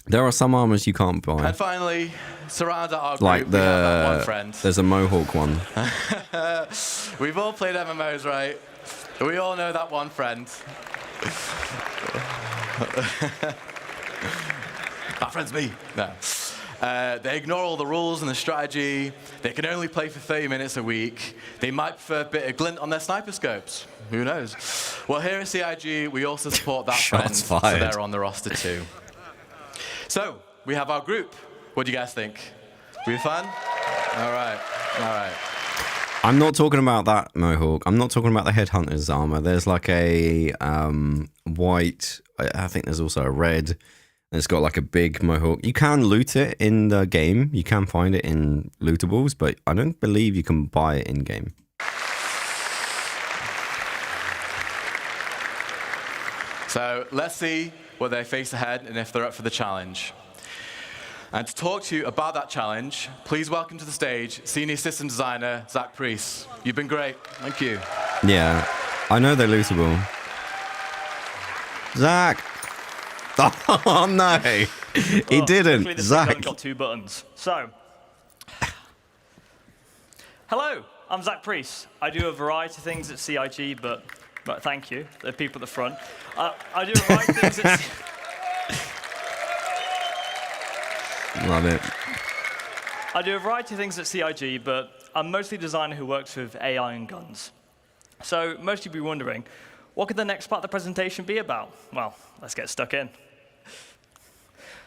There are some armors you can't buy. And finally, surround our group, like we have that one friend. There's a Mohawk one. We've all played MMOs, right? We all know that one friend. My friend's me. No. They ignore all the rules and the strategy. They can only play for 30 minutes a week. They might prefer a bit of glint on their sniper scopes. Who knows? Well, here at CIG, we also support that friend, Shots so fired. they're on the roster too. So, we have our group. What do you guys think? We fun? All right, all right. I'm not talking about that Mohawk. I'm not talking about the Headhunter's armor. There's like a white, I think there's also a red, and it's got like a big Mohawk. You can loot it in the game. You can find it in lootables, but I don't believe you can buy it in game. So let's see what they face ahead and if they're up for the challenge. And to talk to you about that challenge, please welcome to the stage Senior System Designer, Zach Priest. You've been great. Thank you. Yeah, I know they're lootable. Zach! Oh no! He didn't. Luckily, this Zach! thing got 2 buttons. So, hello, I'm Zach Priest. I do a variety of things at CIG, but thank you, the people at the front. I do a variety of things at Love it. I do a variety of things at CIG, but I'm mostly a designer who works with AI and guns. So most of you will be wondering, what could the next part of the presentation be about? Well, let's get stuck in.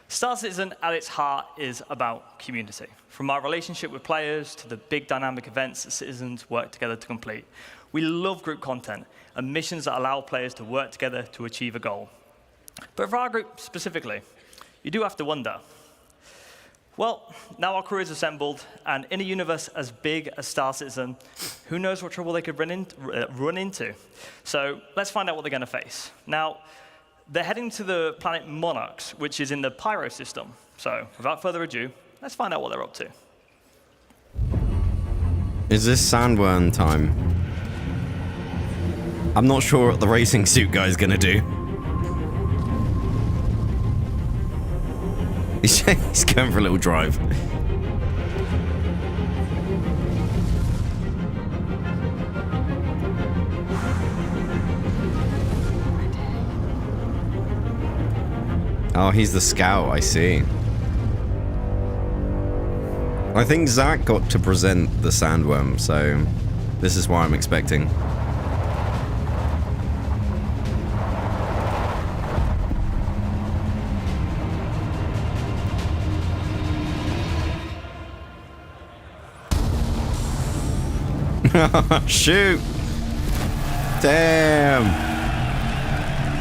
Star Citizen, at its heart, is about community. From our relationship with players to the big dynamic events that citizens work together to complete. We love group content and missions that allow players to work together to achieve a goal. But for our group specifically, you do have to wonder, well, now our crew is assembled, and in a universe as big as Star Citizen, who knows what trouble they could run into. So let's find out what they're going to face. Now, they're heading to the planet Monarchs, which is in the Pyro system. So without further ado, let's find out what they're up to. Is this sandworm time? I'm not sure what the racing suit guy's gonna do. He's going for a little drive. Oh, he's the scout, I see. I think Zach got to present the sandworm, so this is what I'm expecting. Shoot! Damn!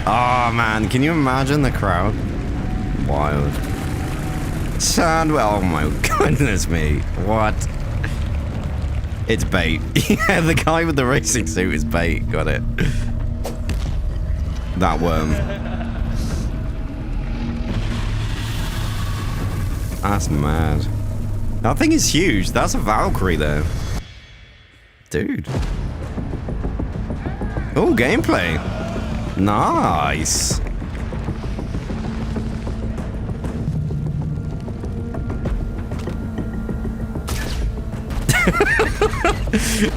Oh man, can you imagine the crowd? Wild. Sandwell, oh my goodness me. What? It's bait. Yeah, the guy with the racing suit is bait. Got it. That worm. That's mad. That thing is huge. That's a Valkyrie there. Dude. Oh, gameplay. Nice.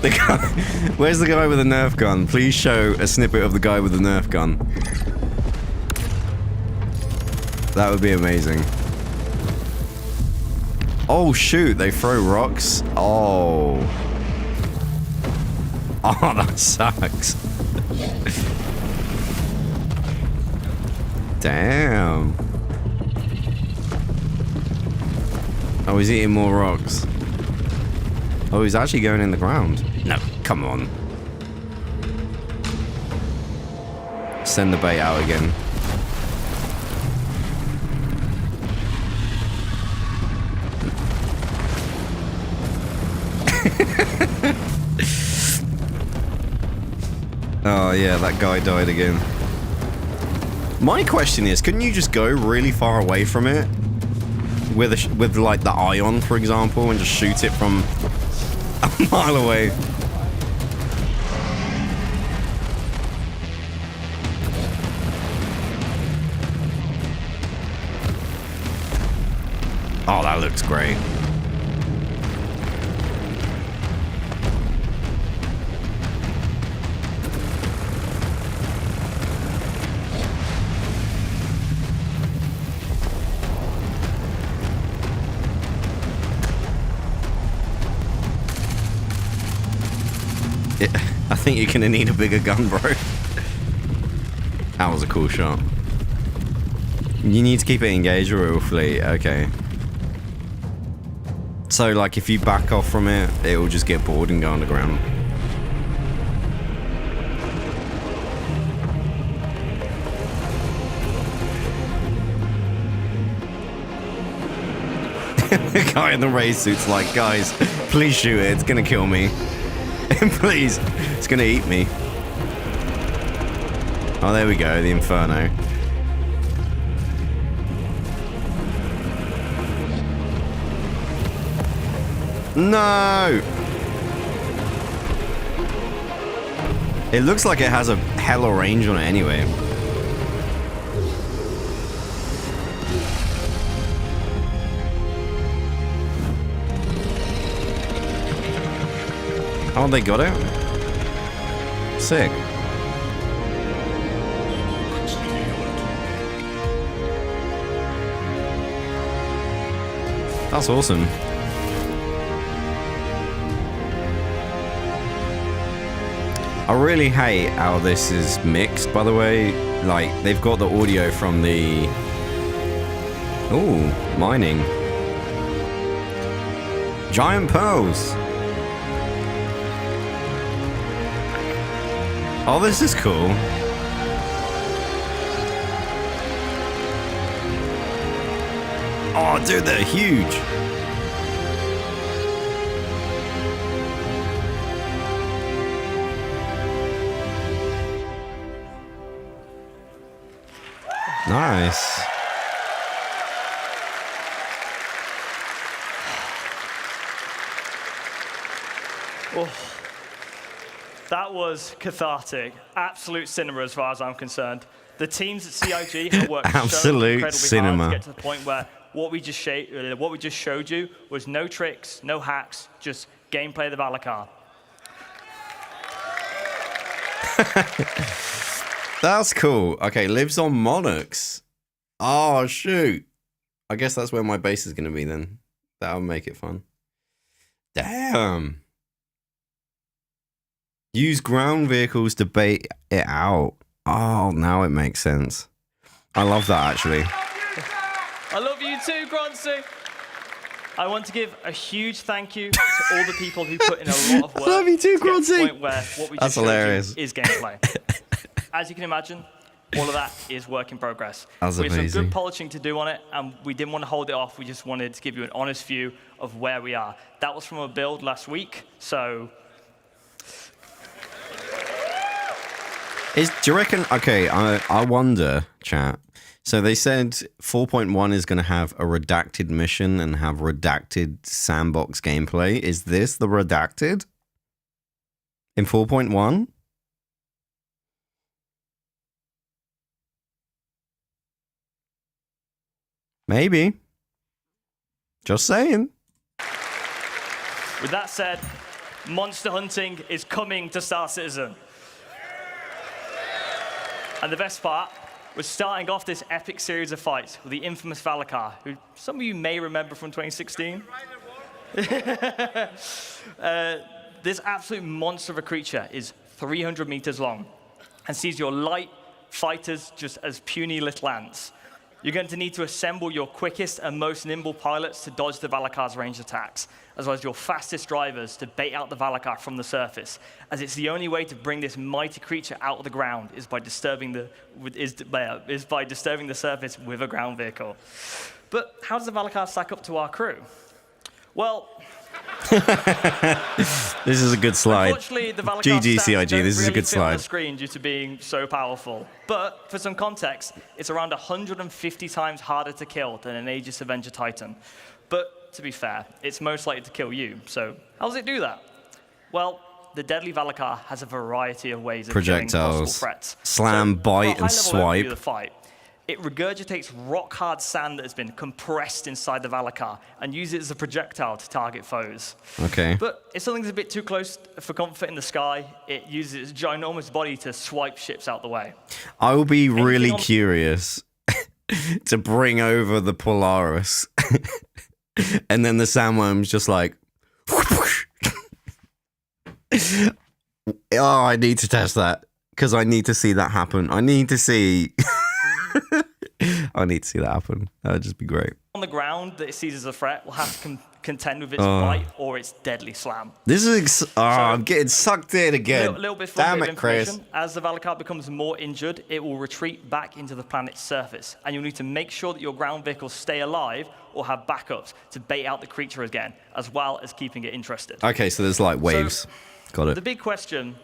The guy, where's the guy with the Nerf gun? Please show a snippet of the guy with the Nerf gun. That would be amazing. Oh shoot, they throw rocks. Oh. Oh, that sucks. Damn. Oh, he's eating more rocks. Oh, he's actually going in the ground. No, come on. Send the bait out again. Oh yeah, that guy died again. My question is, couldn't you just go really far away from it? With like the ion, for example, and just shoot it from a mile away. Oh, that looks great. I think you're gonna need a bigger gun, bro. That was a cool shot. You need to keep it engaged or it will flee. Okay. So, like, if you back off from it, it will just get bored and go underground. The guy in the race suit's like, guys, please shoot it. It's gonna kill me. Please. It's gonna eat me. Oh, there we go. The Inferno. No! It looks like it has a hella range on it anyway. Oh, they got it? Sick. That's awesome. I really hate how this is mixed, by the way. Like, they've got the audio from the... Ooh, mining. Giant pearls. Oh, this is cool. Oh, dude, they're huge. Nice. Oh, that was cathartic. Absolute cinema as far as I'm concerned. The teams at CIG have worked so incredibly cinema. hard to get to the point where what we just showed you was no tricks, no hacks, just gameplay of the Valakar. That's cool. Okay, lives on Monarchs. Oh, shoot. I guess that's where my base is going to be then. That'll make it fun. Damn. Use ground vehicles to bait it out. Oh, now it makes sense. I love that, actually. I love you too, Groncy. I want to give a huge thank you to all the people who put in a lot of work. I love you too, to get to the Groncy. point where what we That's just showed hilarious. you is gameplay. As you can imagine, all of that is work in progress. That's We have some amazing. good polishing to do on it, and we didn't want to hold it off. We just wanted to give you an honest view of where we are. That was from a build last week, so... Do you reckon... Okay, I wonder, chat. So they said 4.1 is going to have a redacted mission and have redacted sandbox gameplay. Is this the redacted? In 4.1? Maybe. Just saying. With that said, monster hunting is coming to Star Citizen. And the best part was starting off this epic series of fights with the infamous Valakar, who some of you may remember from 2016. This absolute monster of a creature is 300 meters long and sees your light fighters just as puny little ants. You're going to need to assemble your quickest and most nimble pilots to dodge the Valakar's ranged attacks, as well as your fastest drivers to bait out the Valakar from the surface, as it's the only way to bring this mighty creature out of the ground is by disturbing the surface with a ground vehicle. But how does the Valakar stack up to our crew? Well, This is a good slide. unfortunately, the Valakar GG stats CIG, don't this is a really good fit on the slide. screen due to being so powerful. But for some context, it's around 150 times harder to kill than an Aegis Avenger Titan. But to be fair, it's most likely to kill you. So how does it do that? Well, the deadly Valakar has a variety of ways of killing possible Projectiles. threats. Slam, So, bite, for a and high-level overview swipe. of the fight, it regurgitates rock-hard sand that has been compressed inside the Valakar and uses it as a projectile to target foes. Okay. But if something's a bit too close for comfort in the sky, it uses its ginormous body to swipe ships out the way. I will be really on- curious to bring over the Polaris. And then the sandworm's just like... Oh, I need to test that because I need to see that happen. I need to see. I need to see that happen. That would just be great. On the ground that it sees as a threat will have to contend with its bite or its deadly slam. This is. I'm getting sucked in again. A little bit fun Damn bit it, of Chris. information. As the Valakar becomes more injured, it will retreat back into the planet's surface, and you'll need to make sure that your ground vehicles stay alive or have backups to bait out the creature again, as well as keeping it interested. Okay, so there's like waves. Got it. The big question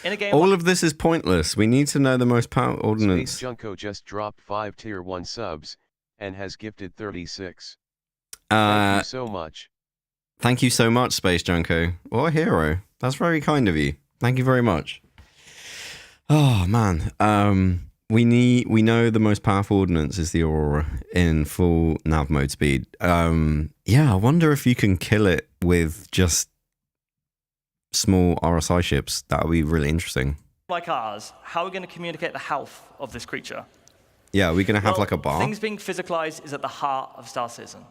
in a game. All of this is pointless. We need to know the most powerful ordnance. Space Junko just dropped 5 tier 1 subs and has gifted 36. Thank you so much. Thank you so much, Space Junko. What a hero. That's very kind of you. Thank you very much. Oh man. We know the most powerful ordnance is the Aurora in full nav mode speed. Yeah, I wonder if you can kill it with just small RSI ships. That would be really interesting. Like ours, how are we going to communicate the health of this creature? Yeah, are we going to have like a bar? Things being physicalized is at the heart of Star Citizen.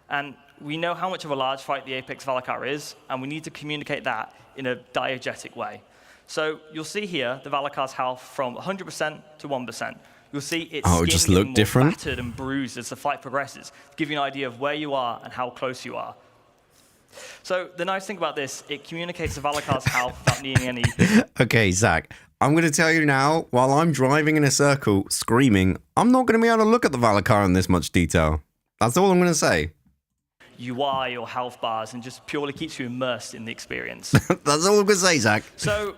And we know how much of a large fight the Apex Valakar is, and we need to communicate that in a diegetic way. So you'll see here the Valakar's health from 100% to 1%. You'll see its skin just getting look more different? battered and bruised as the fight progresses, to give you an idea of where you are and how close you are. So the nice thing about this, it communicates the Valakar's health without needing any... Okay, Zach, I'm going to tell you now, while I'm driving in a circle, screaming, I'm not going to be able to look at the Valakar in this much detail. That's all I'm going to say. UI or health bars, and just purely keeps you immersed in the experience. That's all I'm going to say, Zach. So,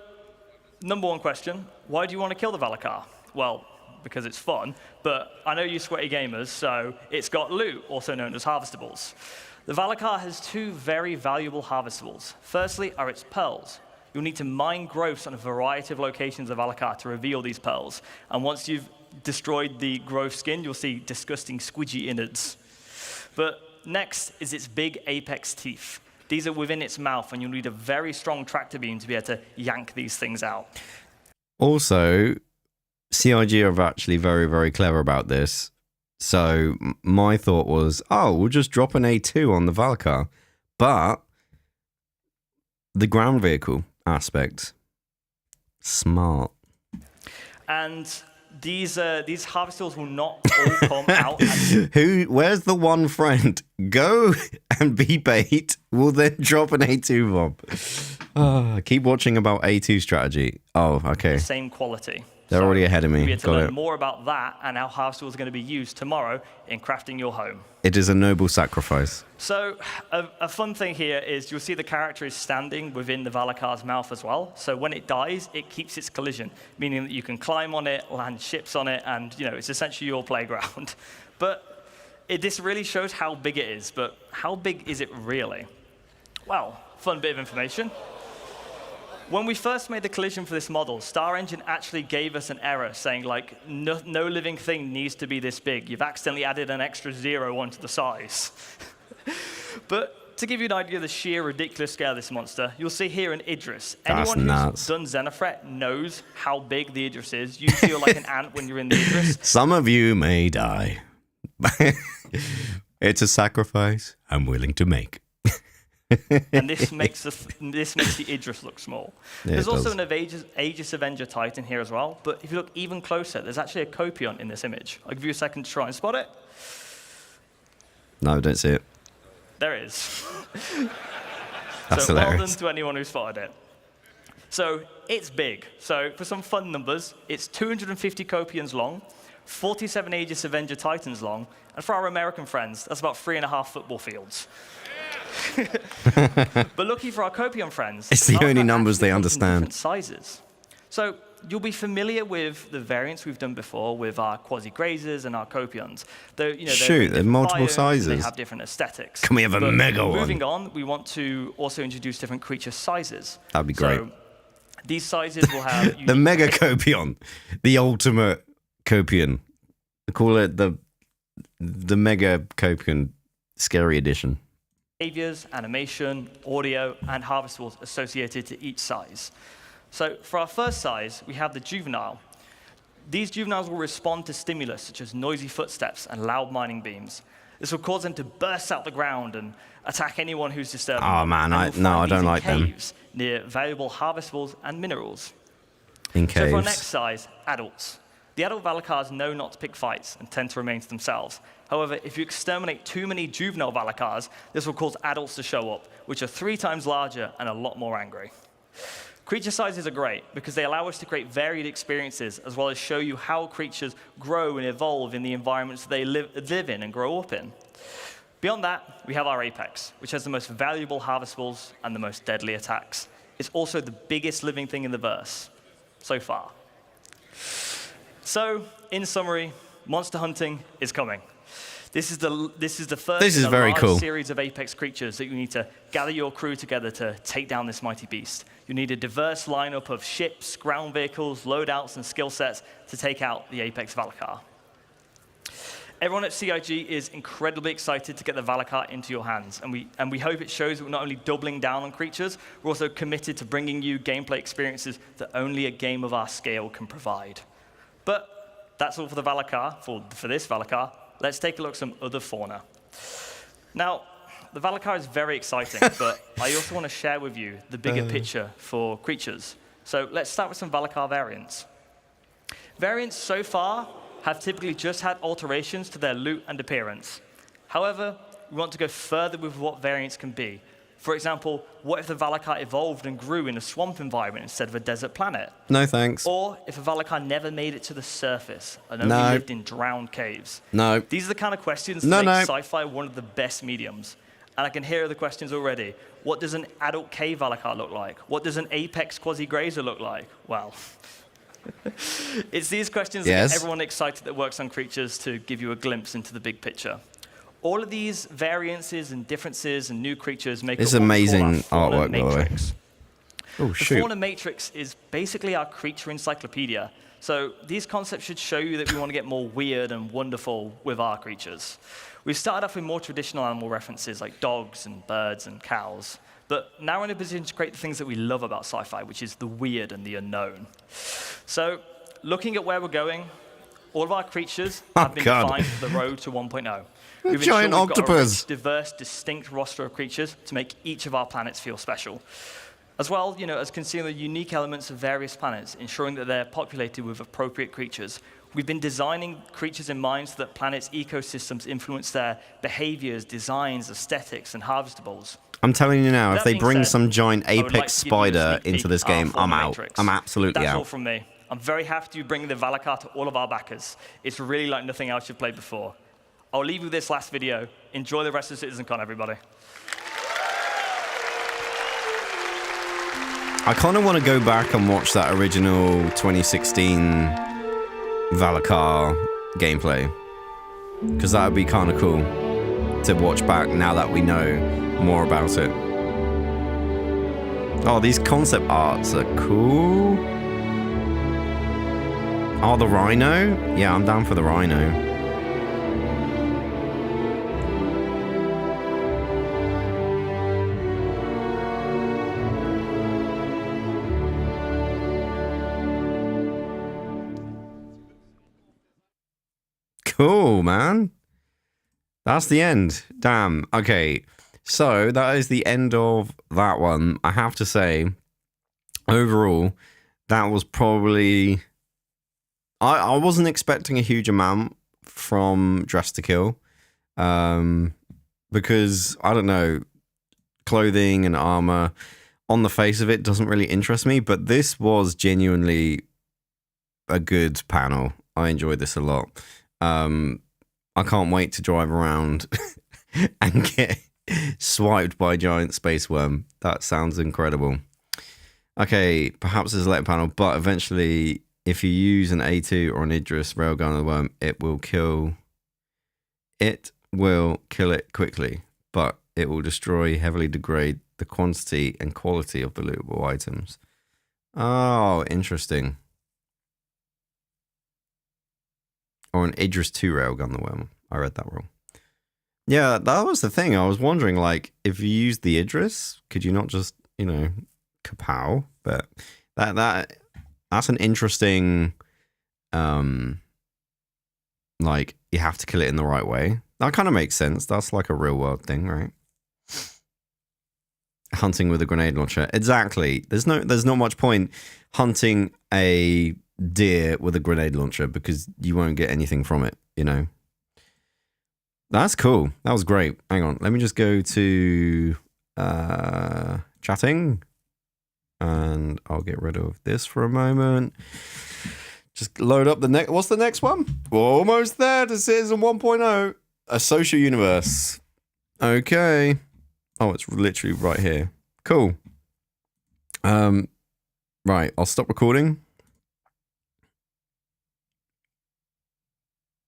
number one question, why do you want to kill the Valakar? Well, because it's fun, but I know you sweaty gamers, so it's got loot, also known as harvestables. The Valakar has 2 very valuable harvestables. Firstly are its pearls. You'll need to mine growths on a variety of locations of Valakar to reveal these pearls. And once you've destroyed the growth skin, you'll see disgusting squidgy innards. But next is its big apex teeth. These are within its mouth, and you'll need a very strong tractor beam to be able to yank these things out. Also, CIG are actually very, very clever about this. So my thought was, oh, we'll just drop an A2 on the Valakar. But the ground vehicle aspect, smart. And these harvestals will not all come out. Where's the one friend? Go and be bait. We'll then drop an A2 bomb. Keep watching about A2 strategy. Oh, okay. Same quality. They're already ahead of me. We had to Got learn it. more about that and how harvestals are going to be used tomorrow in crafting your home. It is a noble sacrifice. So a fun thing here is you'll see the character is standing within the Valakar's mouth as well. So when it dies, it keeps its collision, meaning that you can climb on it, land ships on it, and it's essentially your playground. But this really shows how big it is. But how big is it really? Well, fun bit of information. When we first made the collision for this model, Star Engine actually gave us an error saying, like, no living thing needs to be this big. You've accidentally added an extra 0 onto the size. But to give you an idea of the sheer ridiculous scale of this monster, you'll see here an Idris. That's Anyone nuts. who's done Xenothreat knows how big the Idris is. You feel like an ant when you're in the Idris. Some of you may die. It's a sacrifice I'm willing to make. And this makes the Idris look small. Yeah, there's also does. an Aegis Avenger Titan here as well, but if you look even closer, there's actually a Copion in this image. I'll give you a second to try and spot it. No, I don't see it. There it is. That's so well done hilarious. to anyone who spotted it. So it's big. So for some fun numbers, it's 250 Copions long, 47 Aegis Avenger Titans long, and for our American friends, that's about 3.5 football fields. But lucky for our Copion friends, It's the our only pack numbers actually they comes in understand. different sizes. So you'll be familiar with the variants we've done before with our Quasi-Grazers and our Copions. They're in Shoot, they're different multiple biomes, sizes. They have different aesthetics. Can we have a But mega one? Moving on, we want to also introduce different creature sizes. That'd be great. So these sizes will have The unique Mega Copion. The ultimate Copion. Call it the Mega Copion Scary Edition. behaviors, animation, audio, and harvestables associated to each size. So for our first size, we have the juvenile. These juveniles will respond to stimulus such as noisy footsteps and loud mining beams. This will cause them to burst out the ground and attack anyone who's disturbing Oh them. man, And I you'll find don't these in like them. caves near valuable harvestables and minerals. In So for our caves. next size, adults. The adult Valakars know not to pick fights and tend to remain to themselves. However, if you exterminate too many juvenile Valakars, this will cause adults to show up, which are 3 times larger and a lot more angry. Creature sizes are great because they allow us to create varied experiences as well as show you how creatures grow and evolve in the environments they live in and grow up in. Beyond that, we have our apex, which has the most valuable harvestables and the most deadly attacks. It's also the biggest living thing in the verse, so far. So, in summary, monster hunting is coming. This is the first This is in a very large cool. series of apex creatures that you need to gather your crew together to take down this mighty beast. You need a diverse lineup of ships, ground vehicles, loadouts, and skill sets to take out the apex Valakar. Everyone at CIG is incredibly excited to get the Valakar into your hands, and we hope it shows that we're not only doubling down on creatures, we're also committed to bringing you gameplay experiences that only a game of our scale can provide. But that's all for the Valakar, for this Valakar. Let's take a look at some other fauna. Now, the Valakar is very exciting, but I also want to share with you the bigger picture for creatures. So let's start with some Valakar variants. Variants so far have typically just had alterations to their loot and appearance. However, we want to go further with what variants can be. For example, what if the Valakar evolved and grew in a swamp environment instead of a desert planet? No thanks. Or if a Valakar never made it to the surface and only No. lived in drowned caves? No. These are the kind of questions No, that make no. sci-fi one of the best mediums. And I can hear the questions already. What does an adult cave Valakar look like? What does an apex quasi-grazer look like? Well, it's these questions that Yes. get everyone excited that works on creatures to give you a glimpse into the big picture. All of these variances and differences and new creatures make It's up what we call amazing our fauna artwork, by the way. matrix. Oh, The shoot. fauna matrix is basically our creature encyclopedia. So these concepts should show you that we want to get more weird and wonderful with our creatures. We've started off with more traditional animal references like dogs and birds and cows. But now we're in a position to create the things that we love about sci-fi, which is the weird and the unknown. So looking at where we're going, all of our creatures have been God. defined for the road to 1.0. We've ensured giant we've got a octopus. rich, diverse, distinct roster of creatures to make each of our planets feel special. As well, as considering the unique elements of various planets, ensuring that they're populated with appropriate creatures. We've been designing creatures in mind so that planets' ecosystems influence their behaviors, designs, aesthetics, and harvestables. I'm telling you now, if That they being bring said, some giant I would like apex to give you a spider sneak into peek this at our game, I'm fauna out. matrix. I'm absolutely That's out. all from me. I'm very happy to be bringing the Valakar to all of our backers. It's really like nothing else you've played before. I'll leave you with this last video. Enjoy the rest of CitizenCon, everybody. I kind of want to go back and watch that original 2016 Valakar gameplay. Because that would be kind of cool to watch back now that we know more about it. Oh, these concept arts are cool. Oh, the rhino? Yeah, I'm down for the rhino. Cool, man. That's the end. Damn. Okay. So that is the end of that one. I have to say, overall, that was probably... I wasn't expecting a huge amount from Dress to Kill. Because, I don't know, clothing and armor on the face of it doesn't really interest me. But this was genuinely a good panel. I enjoyed this a lot. I can't wait to drive around and get swiped by a giant space worm. That sounds incredible. Okay, perhaps there's a later panel, but eventually, if you use an A2 or an Idris railgun of the worm, it will kill it quickly, but it will heavily degrade the quantity and quality of the lootable items. Oh, interesting. Or an Idris 2 railgun the worm. I read that wrong. Yeah, that was the thing. I was wondering, like, if you used the Idris, could you not just, kapow? But that's an interesting, like, you have to kill it in the right way. That kind of makes sense. That's like a real world thing, right? Hunting with a grenade launcher. Exactly. There's not much point hunting a deer with a grenade launcher because you won't get anything from it, you know. That's cool. That was great. Hang on. Let me just go to chatting. And I'll get rid of this for a moment. Just load up the next. What's the next one? We're almost there to Citizen 1.0. A social universe. Okay. Oh, it's literally right here. Cool. Right. I'll stop recording.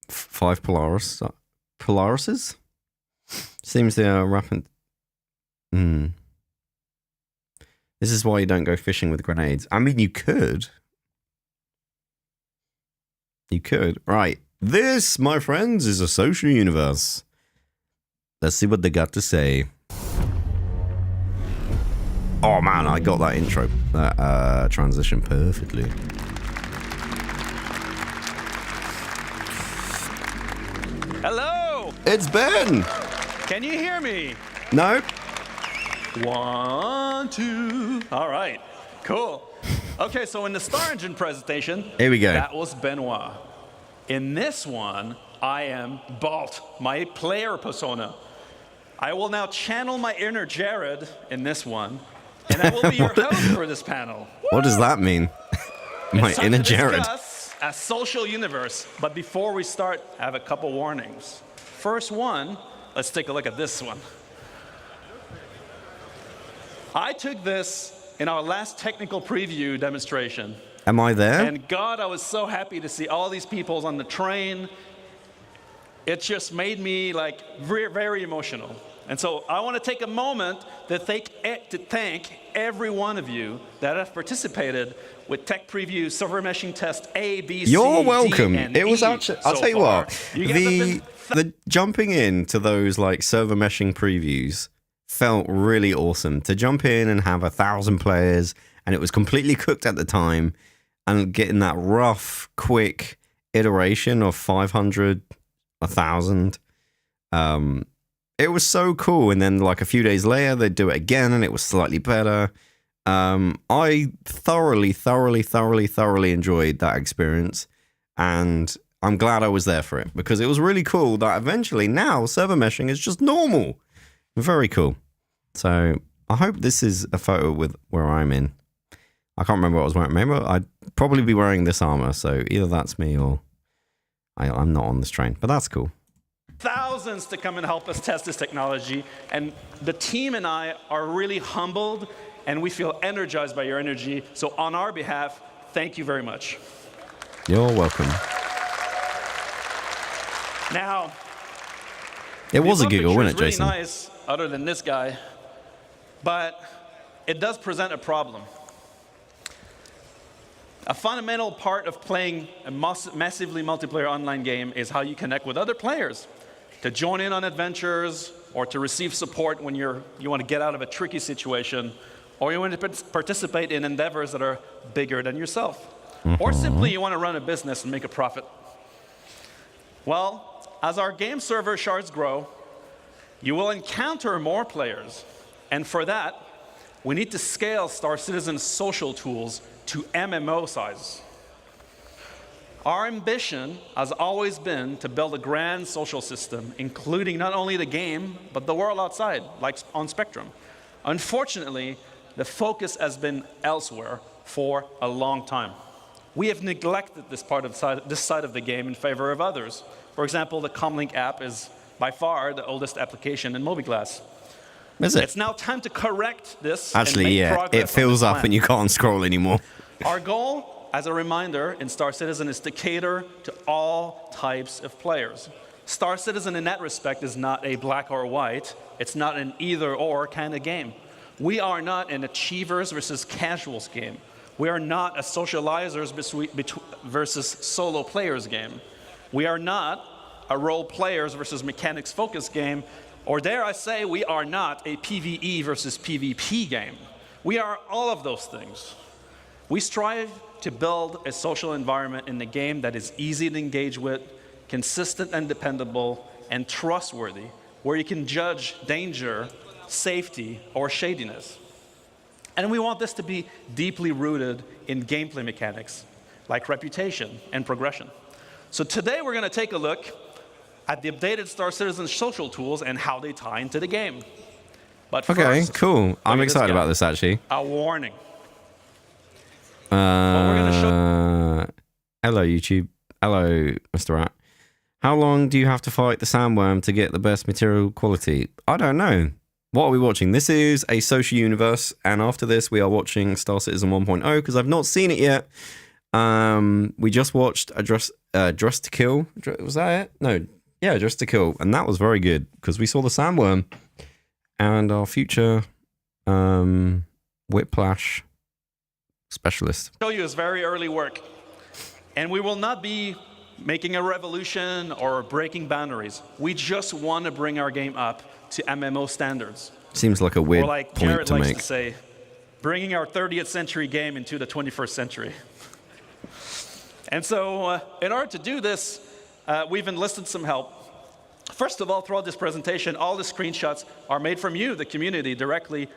5 Polarises? Seems they are rapid. This is why you don't go fishing with grenades. I mean, you could. You could. Right. This, my friends, is a social universe. Let's see what they got to say. Oh, man, I got that intro, that transition perfectly. Hello! It's Ben! Can you hear me? No? 1, 2. All right, cool. Okay, so in the Star Engine presentation, here we go. That was Benoit. In this one, I am Balt, my player persona. I will now channel my inner Jared in this one, and I will be your host for this panel. What does that mean? My inner Jared. Discuss a social universe, but before we start, I have a couple warnings. First one, let's take a look at this one. I took this in our last technical preview demonstration. Am I there? And God, I was so happy to see all these people on the train. It just made me like very, very emotional. And so I want to take a moment to thank every one of you that have participated with Tech Preview Server Meshing Test A, B, C, You're welcome. D, and it was E actually, I'll so tell you far. what, You the jumping into those like server meshing previews felt really awesome. To jump in and have 1,000 players, and it was completely cooked at the time, and getting that rough, quick iteration of 500, 1,000. It was so cool. And then like a few days later, they'd do it again, and it was slightly better. I thoroughly enjoyed that experience, and I'm glad I was there for it, because it was really cool that eventually now server meshing is just normal. Very cool. So I hope this is a photo with where I'm in. I can't remember what I was wearing. Maybe I'd probably be wearing this armor, so either that's me or I'm not on this train, but that's cool. Thousands to come and help us test this technology, and the team and I are really humbled, and we feel energized by your energy. So on our behalf, thank you very much. You're welcome. Now, it was a giggle, wasn't it, really Jason? Nice, other than this guy, but it does present a problem. A fundamental part of playing a massively multiplayer online game is how you connect with other players, to join in on adventures, or to receive support when you want to get out of a tricky situation, or you want to participate in endeavors that are bigger than yourself, or simply you want to run a business and make a profit. Well, as our game server shards grow, you will encounter more players, and for that, we need to scale Star Citizen's social tools to MMO size. Our ambition has always been to build a grand social system, including not only the game, but the world outside, like on Spectrum. Unfortunately, the focus has been elsewhere for a long time. We have neglected this side of the game in favor of others. For example, the Comlink app is by far the oldest application in Mobiglass. Is it? It's now time to correct this. Actually, and make yeah, progress it fills on this up plan. and you can't scroll anymore. Our goal, as a reminder, in Star Citizen is to cater to all types of players. Star Citizen in that respect is not a black or white. It's not an either-or kind of game. We are not an achievers versus casuals game. We are not a socializers versus solo players game. We are not a role players versus mechanics focused game. Or dare I say, we are not a PvE versus PvP game. We are all of those things. We strive to build a social environment in the game that is easy to engage with, consistent and dependable, and trustworthy, where you can judge danger, safety, or shadiness. And we want this to be deeply rooted in gameplay mechanics, like reputation and progression. So today we're going to take a look at the updated Star Citizen social tools and how they tie into the game. But first, cool. I'm excited about this, actually. A warning. What we're going to show. Hello, YouTube. Hello, Mr. Rat. How long do you have to fight the sandworm to get the best material quality? I don't know. What are we watching? This is a social universe, and after this, we are watching Star Citizen 1.0 because I've not seen it yet. We just watched Dress to Kill. Was that it? No. Yeah, Dress to Kill, and that was very good because we saw the sandworm and our future Whiplash specialist. Show you is very early work, and we will not be making a revolution or breaking boundaries. We just want to bring our game up to MMO standards. Seems like a weird or like point Garrett to likes make. to say, bringing our 30th century game into the 21st century. And so, in order to do this, we've enlisted some help. First of all, throughout this presentation, all the screenshots are made from you, the community, directly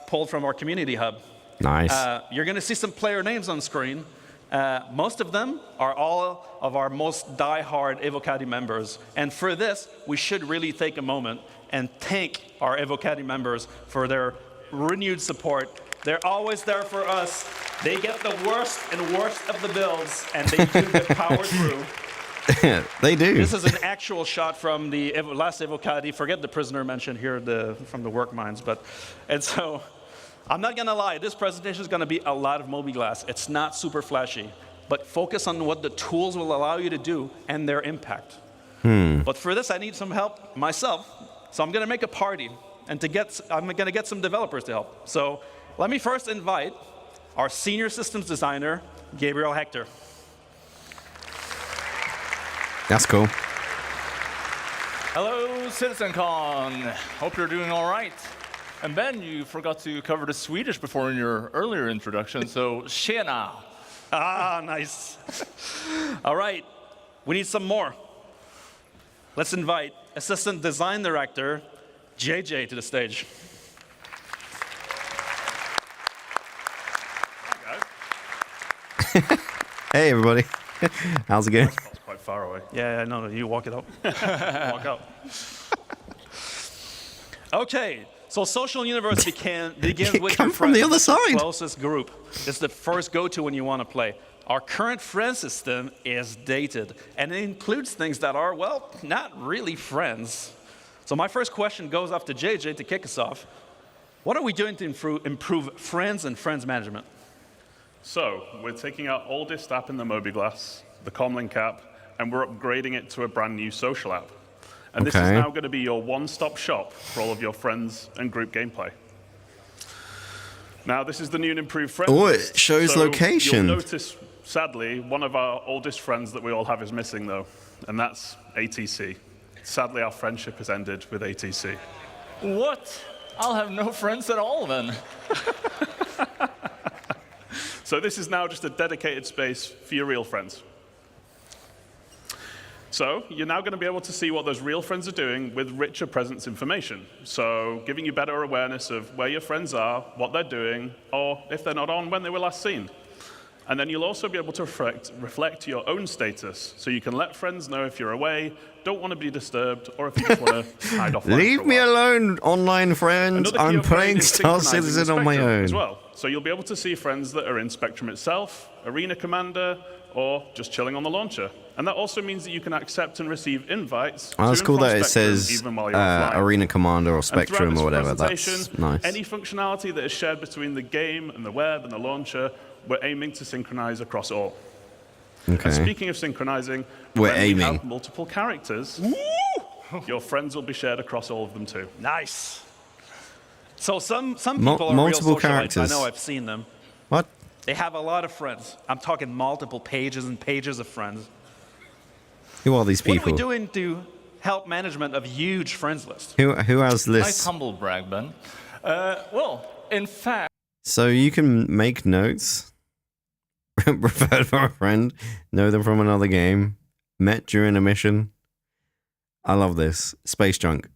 pulled from our community hub. Nice. You're going to see some player names on screen. Most of them are all of our most die-hard Evocati members. And for this, we should really take a moment and thank our Evocati members for their renewed support. They're always there for us. They get the worst and worst of the builds, and they do get powered through. They do. This is an actual shot from the last Evocati. Forget the prisoner mentioned here from the work mines. And so, I'm not going to lie. This presentation is going to be a lot of mobiGlas. It's not super flashy. But focus on what the tools will allow you to do and their impact. But for this, I need some help myself. So I'm going to make a party. And I'm going to get some developers to help. So let me first invite our senior systems designer, Gabriel Hector. That's cool. Hello, CitizenCon. Hope you're doing all right. And Ben, you forgot to cover the Swedish before in your earlier introduction, so tjena. Ah, nice. All right, we need some more. Let's invite Assistant Design Director, JJ, to the stage. Hey, everybody. How's it going? That's quite far away. Yeah, no, you walk it out. Walk out. Okay, so Social Universe begins with Come your from the friends, other side. closest group. It's the first go-to when you want to play. Our current friend system is dated, and it includes things that are, well, not really friends. So my first question goes off to JJ to kick us off. What are we doing to improve friends and friends management? So, we're taking our oldest app in the mobiGlas, the Comlink app, and we're upgrading it to a brand new social app. And this is Okay. now going to be your one-stop shop for all of your friends and group gameplay. Now, this is the new and improved friends Oh, it list. shows So location. You'll notice, sadly, one of our oldest friends that we all have is missing, though, and that's ATC. Sadly, our friendship has ended with ATC. What? I'll have no friends at all then. So this is now just a dedicated space for your real friends. So you're now going to be able to see what those real friends are doing with richer presence information. So giving you better awareness of where your friends are, what they're doing, or if they're not on, when they were last seen. And then you'll also be able to reflect your own status. So you can let friends know if you're away, don't want to be disturbed, or if you just want to hide offline. Leave for a me while. alone, online friends. Another key I'm upgrade playing is Star synchronizing Citizen the on my Spectrum own. as well. So you'll be able to see friends that are in Spectrum itself, Arena Commander, or just chilling on the launcher. And that also means that you can accept and receive invites. Oh, that's to cool and from that it Spectrum says even while you're offline. Arena Commander or And throughout Spectrum this or whatever. That's presentation, nice. Any functionality that is shared between the game and the web and the launcher, we're aiming to synchronize across all. And Okay. speaking of synchronizing, We're when we aiming. have multiple characters, your friends will be shared across all of them too. Nice. So some people are multiple real socialites. characters. I know, I've seen them. What? They have a lot of friends. I'm talking multiple pages and pages of friends. Who are these What are people? we doing to help management of huge friends list? Who has Nice lists? humble brag, Ben. Well, in fact, So you can make notes, refer to a friend, know them from another game, met during a mission, I love this. Space Junk.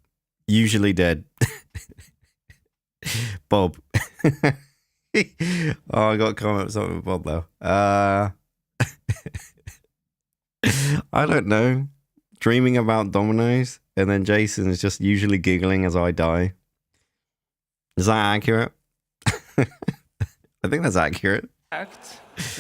Usually dead. Bob. Oh, I got to comment something with Bob though. I don't know. Dreaming about dominoes, and then Jason is just usually giggling as I die. Is that accurate? I think that's accurate.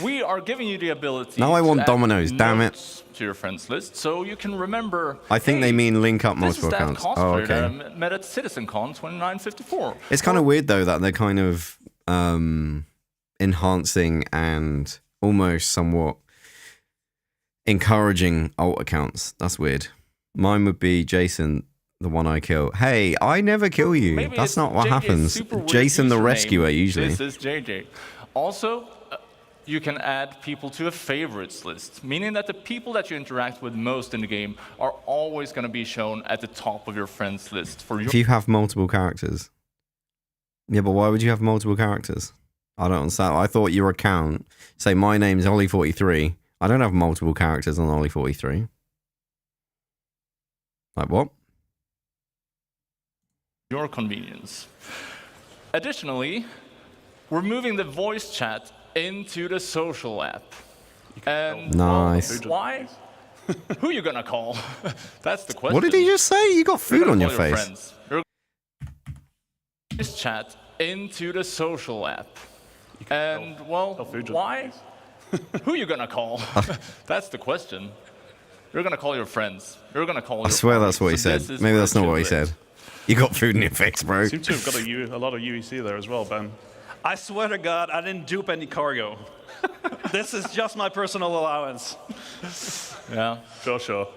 We are giving you the ability. Now I want to dominoes, add damn it. notes to your friends list, so you can remember. I think they mean link up multiple this is accounts. That Oh, cosplayer okay. that I met at CitizenCon 2954. It's kind of weird though that they're kind of enhancing and almost somewhat encouraging alt accounts. That's weird. Mine would be Jason, the one I kill. Hey, I never kill you. Maybe That's it's not what JJ's happens. super weird Jason the username. rescuer usually. This is JJ. Also, you can add people to a favorites list, meaning that the people that you interact with most in the game are always going to be shown at the top of your friends list. For your If you have multiple characters. Yeah, but why would you have multiple characters? I don't understand. I thought your account, say my name's Olli43. I don't have multiple characters on Olli43. Like what? your convenience. Additionally, we're moving the voice chat into the social app. And Nice. well, why? Who you gonna call? That's the question. What did he just say? You got You're food gonna on your call face. friends. You're voice chat into the social app. And well, why? Who you gonna call? That's the question. You're gonna call your friends. You're gonna call. I swear that's what he said. Maybe that's not what he said. You got food in your face, bro. Seem to have got a lot of UEC there as well, Ben. I swear to God, I didn't dupe any cargo. This is just my personal allowance. Yeah. Sure.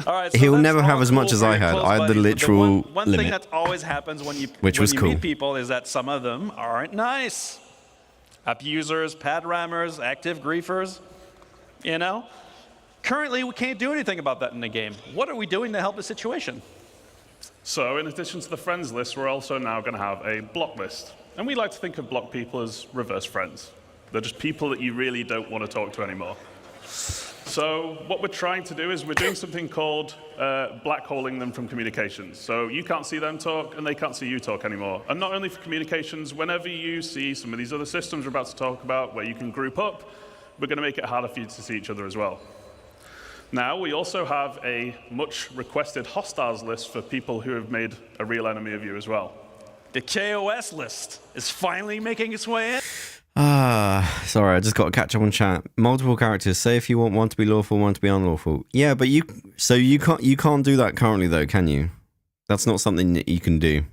All right, so He'll that's never all have as much cool as for I your had. close I had the buddies, but literal one thing limit. that always happens when you Which was cool. meet people is that some of them aren't nice. Abusers, pad rammers, active griefers, you know? Currently, we can't do anything about that in the game. What are we doing to help the situation? So in addition to the friends list, we're also now going to have a block list. And we like to think of block people as reverse friends. They're just people that you really don't want to talk to anymore. So what we're trying to do is we're doing something called black holing them from communications. So you can't see them talk, and they can't see you talk anymore. And not only for communications, whenever you see some of these other systems we're about to talk about where you can group up, we're going to make it harder for you to see each other as well. Now, we also have a much requested hostiles list for people who have made a real enemy of you as well. The KOS list is finally making its way in. Sorry, I just got to catch up on chat. Multiple characters. Say if you want one to be lawful, one to be unlawful. Yeah, but you can't do that currently though, can you? That's not something that you can do,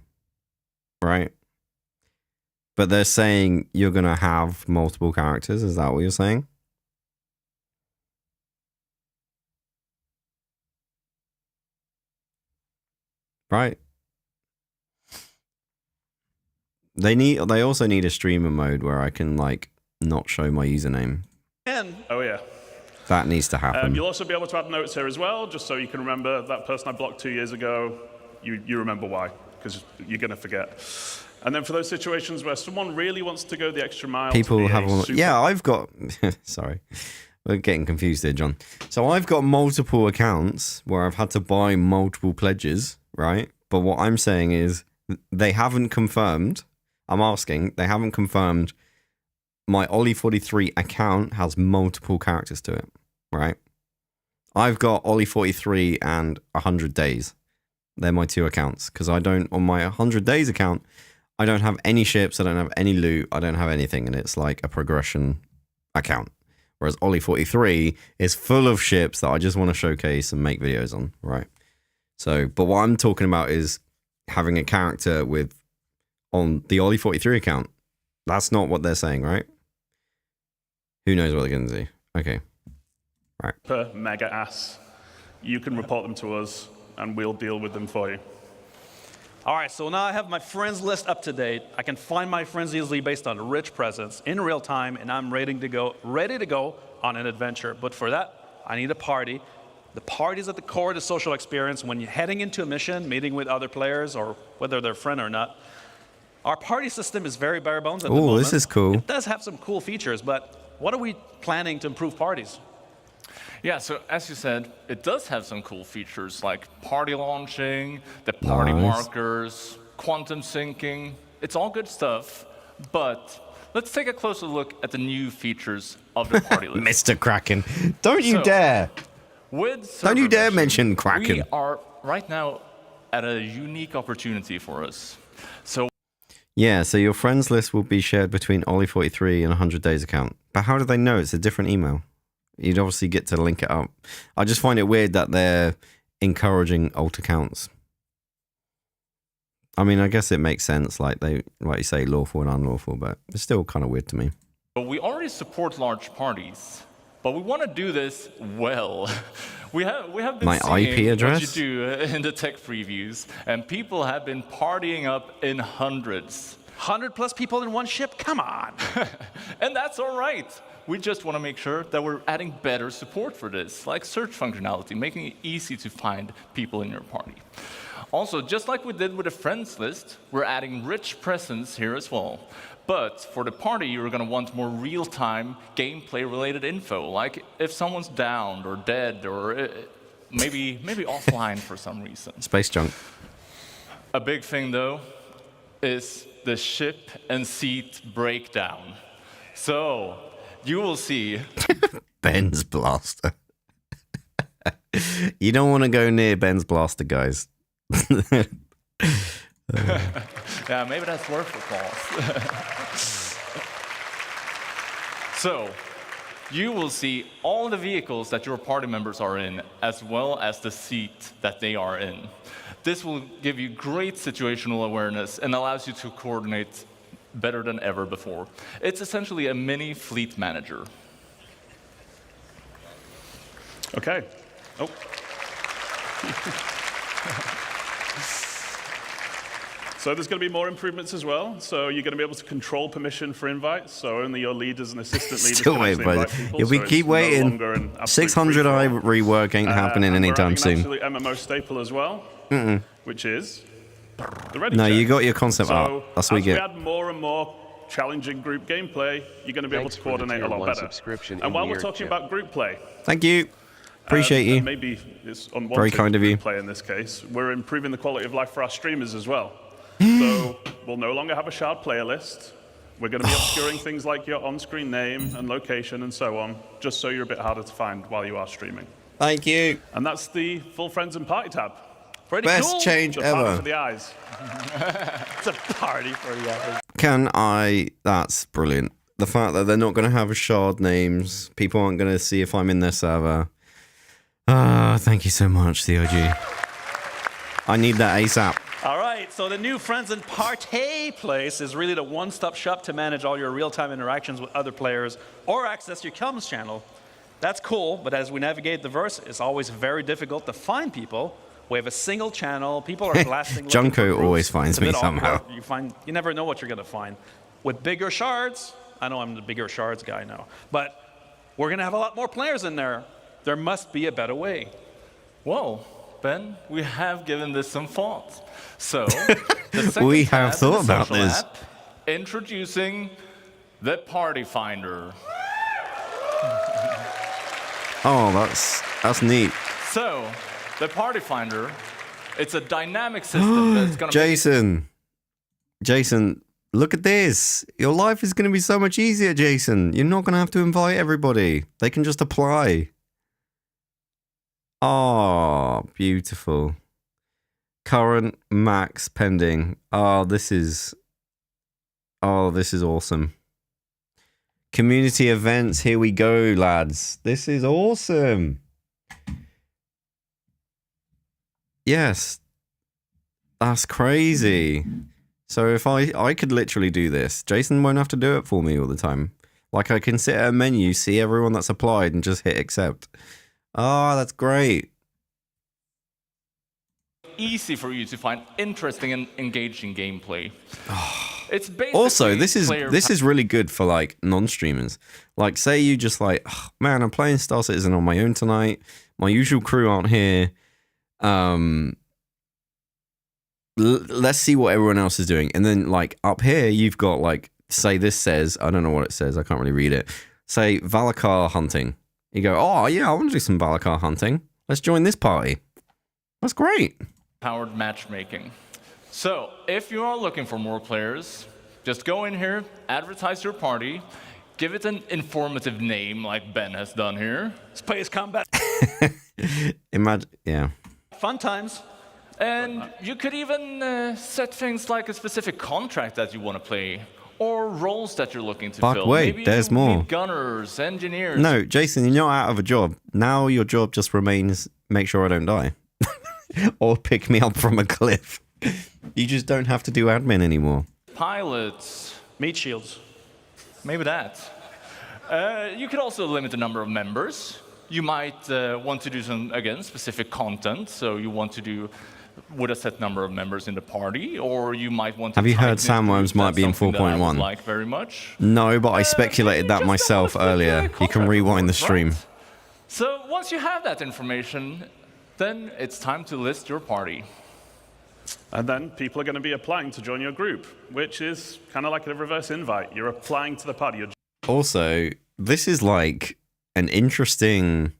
right? But they're saying you're gonna have multiple characters. Is that what you're saying? Right. They also need a streamer mode where I can like not show my username. Oh yeah. That needs to happen. You'll also be able to add notes here as well, just so you can remember that person I blocked 2 years ago. You remember why, because you're going to forget. And then for those situations where someone really wants to go the extra mile, People have one. Yeah, I've got. Sorry, we're getting confused here, John. So I've got multiple accounts where I've had to buy multiple pledges, right? But what I'm saying is they haven't confirmed. I'm asking. They haven't confirmed my Olli43 account has multiple characters to it, right? I've got Olli43 and 100 days. They're my two accounts because I don't, on my 100 days account, I don't have any ships, I don't have any loot, I don't have anything, and it's like a progression account. Whereas Olli43 is full of ships that I just want to showcase and make videos on, right? So, but what I'm talking about is having a character with, on the Olli43 account. That's not what they're saying, right? Who knows what they're going to do? Okay. Right. Per mega ass. You can report them to us, and we'll deal with them for you. All right, so now I have my friends list up to date. I can find my friends easily based on rich presence in real time, and I'm ready to go on an adventure. But for that, I need a party. The party is at the core of the social experience. When you're heading into a mission, meeting with other players, or whether they're a friend or not, our party system is very bare bones at the moment. Oh, this is cool. It does have some cool features, but what are we planning to improve parties? Yeah, so as you said, it does have some cool features like party launching, the party markers, quantum syncing. It's all good stuff, but let's take a closer look at the new features of the party list. Mr. Kraken, don't you dare. Don't you dare mention Kraken. We are right now at a unique opportunity for us. So yeah, so your friends list will be shared between Olli43 and 100 Days account. But how do they know? It's a different email. You'd obviously get to link it up. I just find it weird that they're encouraging alt accounts. I mean, I guess it makes sense, like you say, lawful and unlawful, but it's still kind of weird to me. we already support large parties, but we want to do this well. We have been my seeing IP address? what you do in the tech previews, and people have been partying up in hundreds. 100+ people in one ship? Come on. And that's all right. We just want to make sure that we're adding better support for this, like search functionality, making it easy to find people in your party. Also, just like we did with the friends list, we're adding rich presence here as well. But for the party, you're going to want more real-time gameplay-related info, like if someone's downed or dead or maybe offline for some reason. Space junk. A big thing, though, is the ship and seat breakdown. So you will see Ben's blaster. You don't want to go near Ben's blaster, guys. Yeah, maybe that's worth the pause. So, you will see all the vehicles that your party members are in, as well as the seat that they are in. This will give you great situational awareness and allows you to coordinate better than ever before. It's essentially a mini fleet manager. Okay. Oh. So there's going to be more improvements as well. So you're going to be able to control permission for invites. So only your leaders and assistant leaders Still can wait, actually but invite people. if we so keep waiting, 600i rework ain't happening anytime soon. We're adding MMO staple as well, which is the ready No, check. you got your concept art. So That's what we as we get. add more and more challenging group gameplay, you're going to be able Thanks to for the coordinate a tier lot 1 better. subscription And in while the we're air talking chip. about group play, Thank you. Appreciate you. and maybe it's unwanted Very kind of you. group play in this case, we're improving the quality of life for our streamers as well. So we'll no longer have a shard player list. We're going to be obscuring things like your on-screen name and location and so on, just so you're a bit harder to find while you are streaming. Thank you. And that's the full friends and party tab. Pretty Best cool. change It's a party ever. for the eyes. It's a party for the others. That's brilliant. The fact that they're not going to have shard names, people aren't going to see if I'm in their server. Thank you so much, COG. I need that ASAP. All right, so the new Friends and Party place is really the one-stop shop to manage all your real-time interactions with other players or access your comms channel. That's cool, but as we navigate the verse, it's always very difficult to find people. We have a single channel. People are blasting. Junko always finds me somehow. You never know what you're going to find. With bigger shards, I know I'm the bigger shards guy now, but we're going to have a lot more players in there. There must be a better way. Whoa, Ben, we have given this some thought. So, the second We have tab in the thought about social this. app, introducing the Party Finder. Oh, that's neat. So, the Party Finder, it's a dynamic system that's going to Jason, look at this. Your life is going to be so much easier, Jason. You're not going to have to invite everybody. They can just apply. Oh, beautiful. Current, max, pending. Oh, this is awesome. Community events, here we go, lads. This is awesome. Yes. That's crazy. So if I could literally do this, Jason won't have to do it for me all the time. Like I can sit at a menu, see everyone that's applied and just hit accept. Oh, that's great. easy for you to find interesting and engaging gameplay. It's basically Also, this is really good for like non-streamers. Like, say you just like, oh, man, I'm playing Star Citizen on my own tonight. My usual crew aren't here. Let's see what everyone else is doing. And then like up here, you've got like, say this says, I don't know what it says. I can't really read it. Say Valakar hunting. You go, oh, yeah, I want to do some Balakar hunting. Let's join this party. That's great. Powered matchmaking. So, if you are looking for more players, just go in here, advertise your party, give it an informative name like Ben has done here. Space combat. Imagine, yeah. Fun times. And you could even set things like a specific contract that you want to play, or roles that you're looking to fill. Wait, Maybe there's you more. need gunners, engineers. No, Jason, you're not out of a job. Now your job just remains make sure I don't die. Or pick me up from a cliff. You just don't have to do admin anymore. Pilots. Meat shields. Maybe that. You could also limit the number of members. You might want to do some, again, specific content. So you want to do with a set number of members in the party, or you might want to... Have you heard Sandworms might be in 4.1? Like very much. No, but I speculated that myself earlier. You can rewind the stream. Right? So once you have that information, then it's time to list your party. And then people are going to be applying to join your group, which is kind of like a reverse invite. You're applying to the party. Also, this is like an interesting...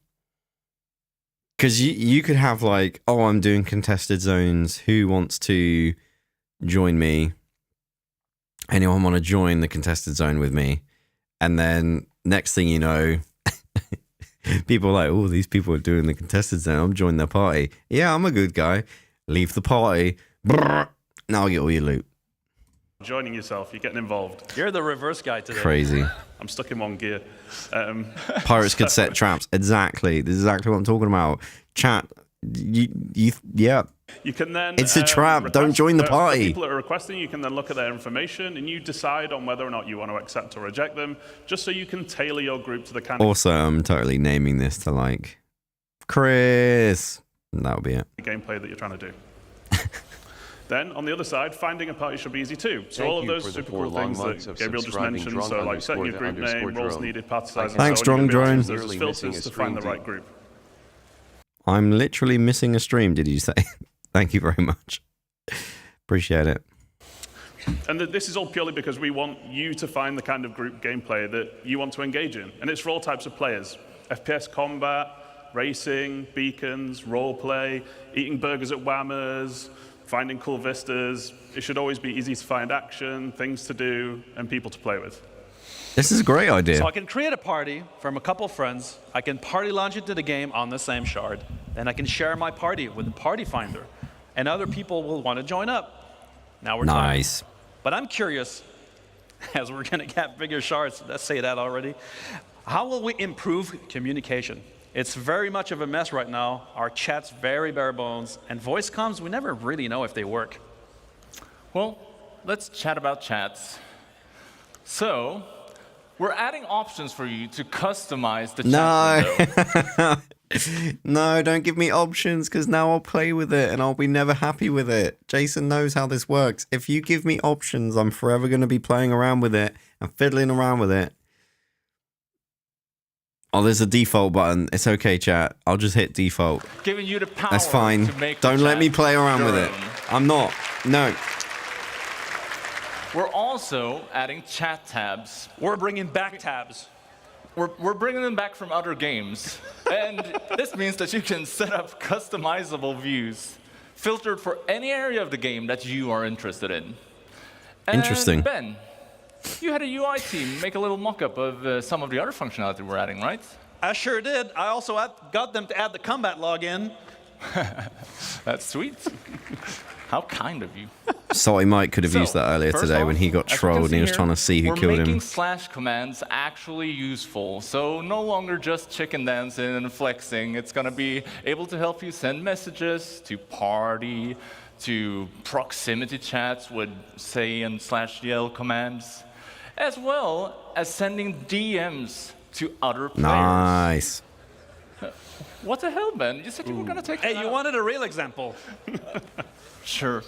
Because you could have like, oh, I'm doing contested zones. Who wants to join me? Anyone want to join the contested zone with me? And then next thing you know, people are like, oh, these people are doing the contested zone. I'm joining their party. Yeah, I'm a good guy. Leave the party. Brrr. Now I'll get all your loot. Joining yourself, you're getting involved. You're the reverse guy today. Crazy. I'm stuck in one gear. Pirates could set traps. Exactly. This is exactly what I'm talking about. Chat. Yeah. You can then... It's a trap. Don't join the party. The people that are requesting, you can then look at their information and you decide on whether or not you want to accept or reject them, just so you can tailor your group to the kind Also, I'm totally naming this to like Chris. And that'll be it. of gameplay that you're trying to do. Then, on the other side, finding a party should be easy too. So Thank all of you those for the super 4 cool long things months that of Gabriel just subscribing mentioned, drunk so like setting your group underscore name, roles drone. needed, party size, and Thanks, so on, Drone you're gonna be able to Drone. use those as Literally filters missing a to find the stream right group. I'm literally missing a stream, did you say? Thank you very much. Appreciate it. And this is all purely because we want you to find the kind of group gameplay that you want to engage in. And it's for all types of players. FPS combat, racing, beacons, roleplay, eating burgers at Whammers, finding cool vistas. It should always be easy to find action, things to do, and people to play with. This is a great idea. So I can create a party from a couple friends. I can party launch it to the game on the same shard. Then I can share my party with the party finder. And other people will want to join up. Now we're Nice. talking. But I'm curious, as we're going to get bigger shards, let's say that already, how will we improve communication? It's very much of a mess right now. Our chat's very bare bones. And voice comms, we never really know if they work. Well, let's chat about chats. So, we're adding options for you to customize the chat window. No, don't give me options, because now I'll play with it and I'll be never happy with it. Jason knows how this works. If you give me options, I'm forever going to be playing around with it and fiddling around with it. Oh, there's a default button. It's okay, chat. I'll just hit default. Giving you the power That's fine. to make Don't the let chat me play around with your it. own. I'm not. No. We're also adding chat tabs. We're bringing back tabs. We're bringing them back from other games. And this means that you can set up customizable views, filtered for any area of the game that you are interested in. And Interesting. Ben, you had a UI team make a little mock-up of some of the other functionality we're adding, right? I sure did. I also got them to add the combat login. That's sweet. How kind of you. Sorry, Mike could have So, used that earlier first today off, when he got as you can trolled and he see was here, trying to see who killed We're him. making slash commands actually useful. So no longer just chicken dancing and flexing. It's going to be able to help you send messages to party, to proximity chats with say and /yell commands, as well as sending DMs to other players. Nice. What the hell, Ben? You said you were going to take Hey, that you out. wanted a real example. Sure.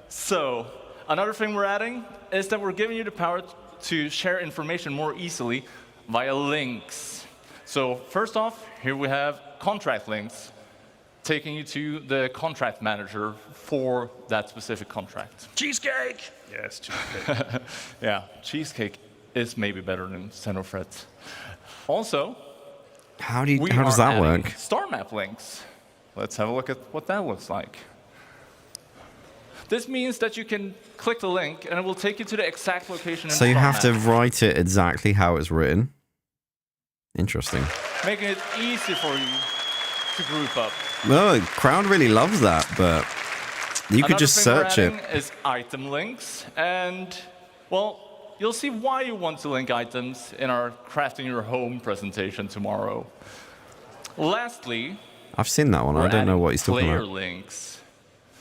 So, another thing we're adding is that we're giving you the power to share information more easily via links. So, first off, here we have contract links, taking you to the contract manager for that specific contract. Cheesecake! Yes, cheesecake. Yeah, cheesecake is maybe better than center threads. Also, How does that work? Star map links. Let's have a look at what that looks like. This means that you can click the link and it will take you to the exact location. So you have to write it exactly how it's written. Interesting. Making it easy for you to group up. No, the crowd really loves that, but you could just search it. Is item links, and well, you'll see why you want to link items in our Crafting Your Home presentation tomorrow. Lastly, I've seen that one. I don't know what he's talking player about. links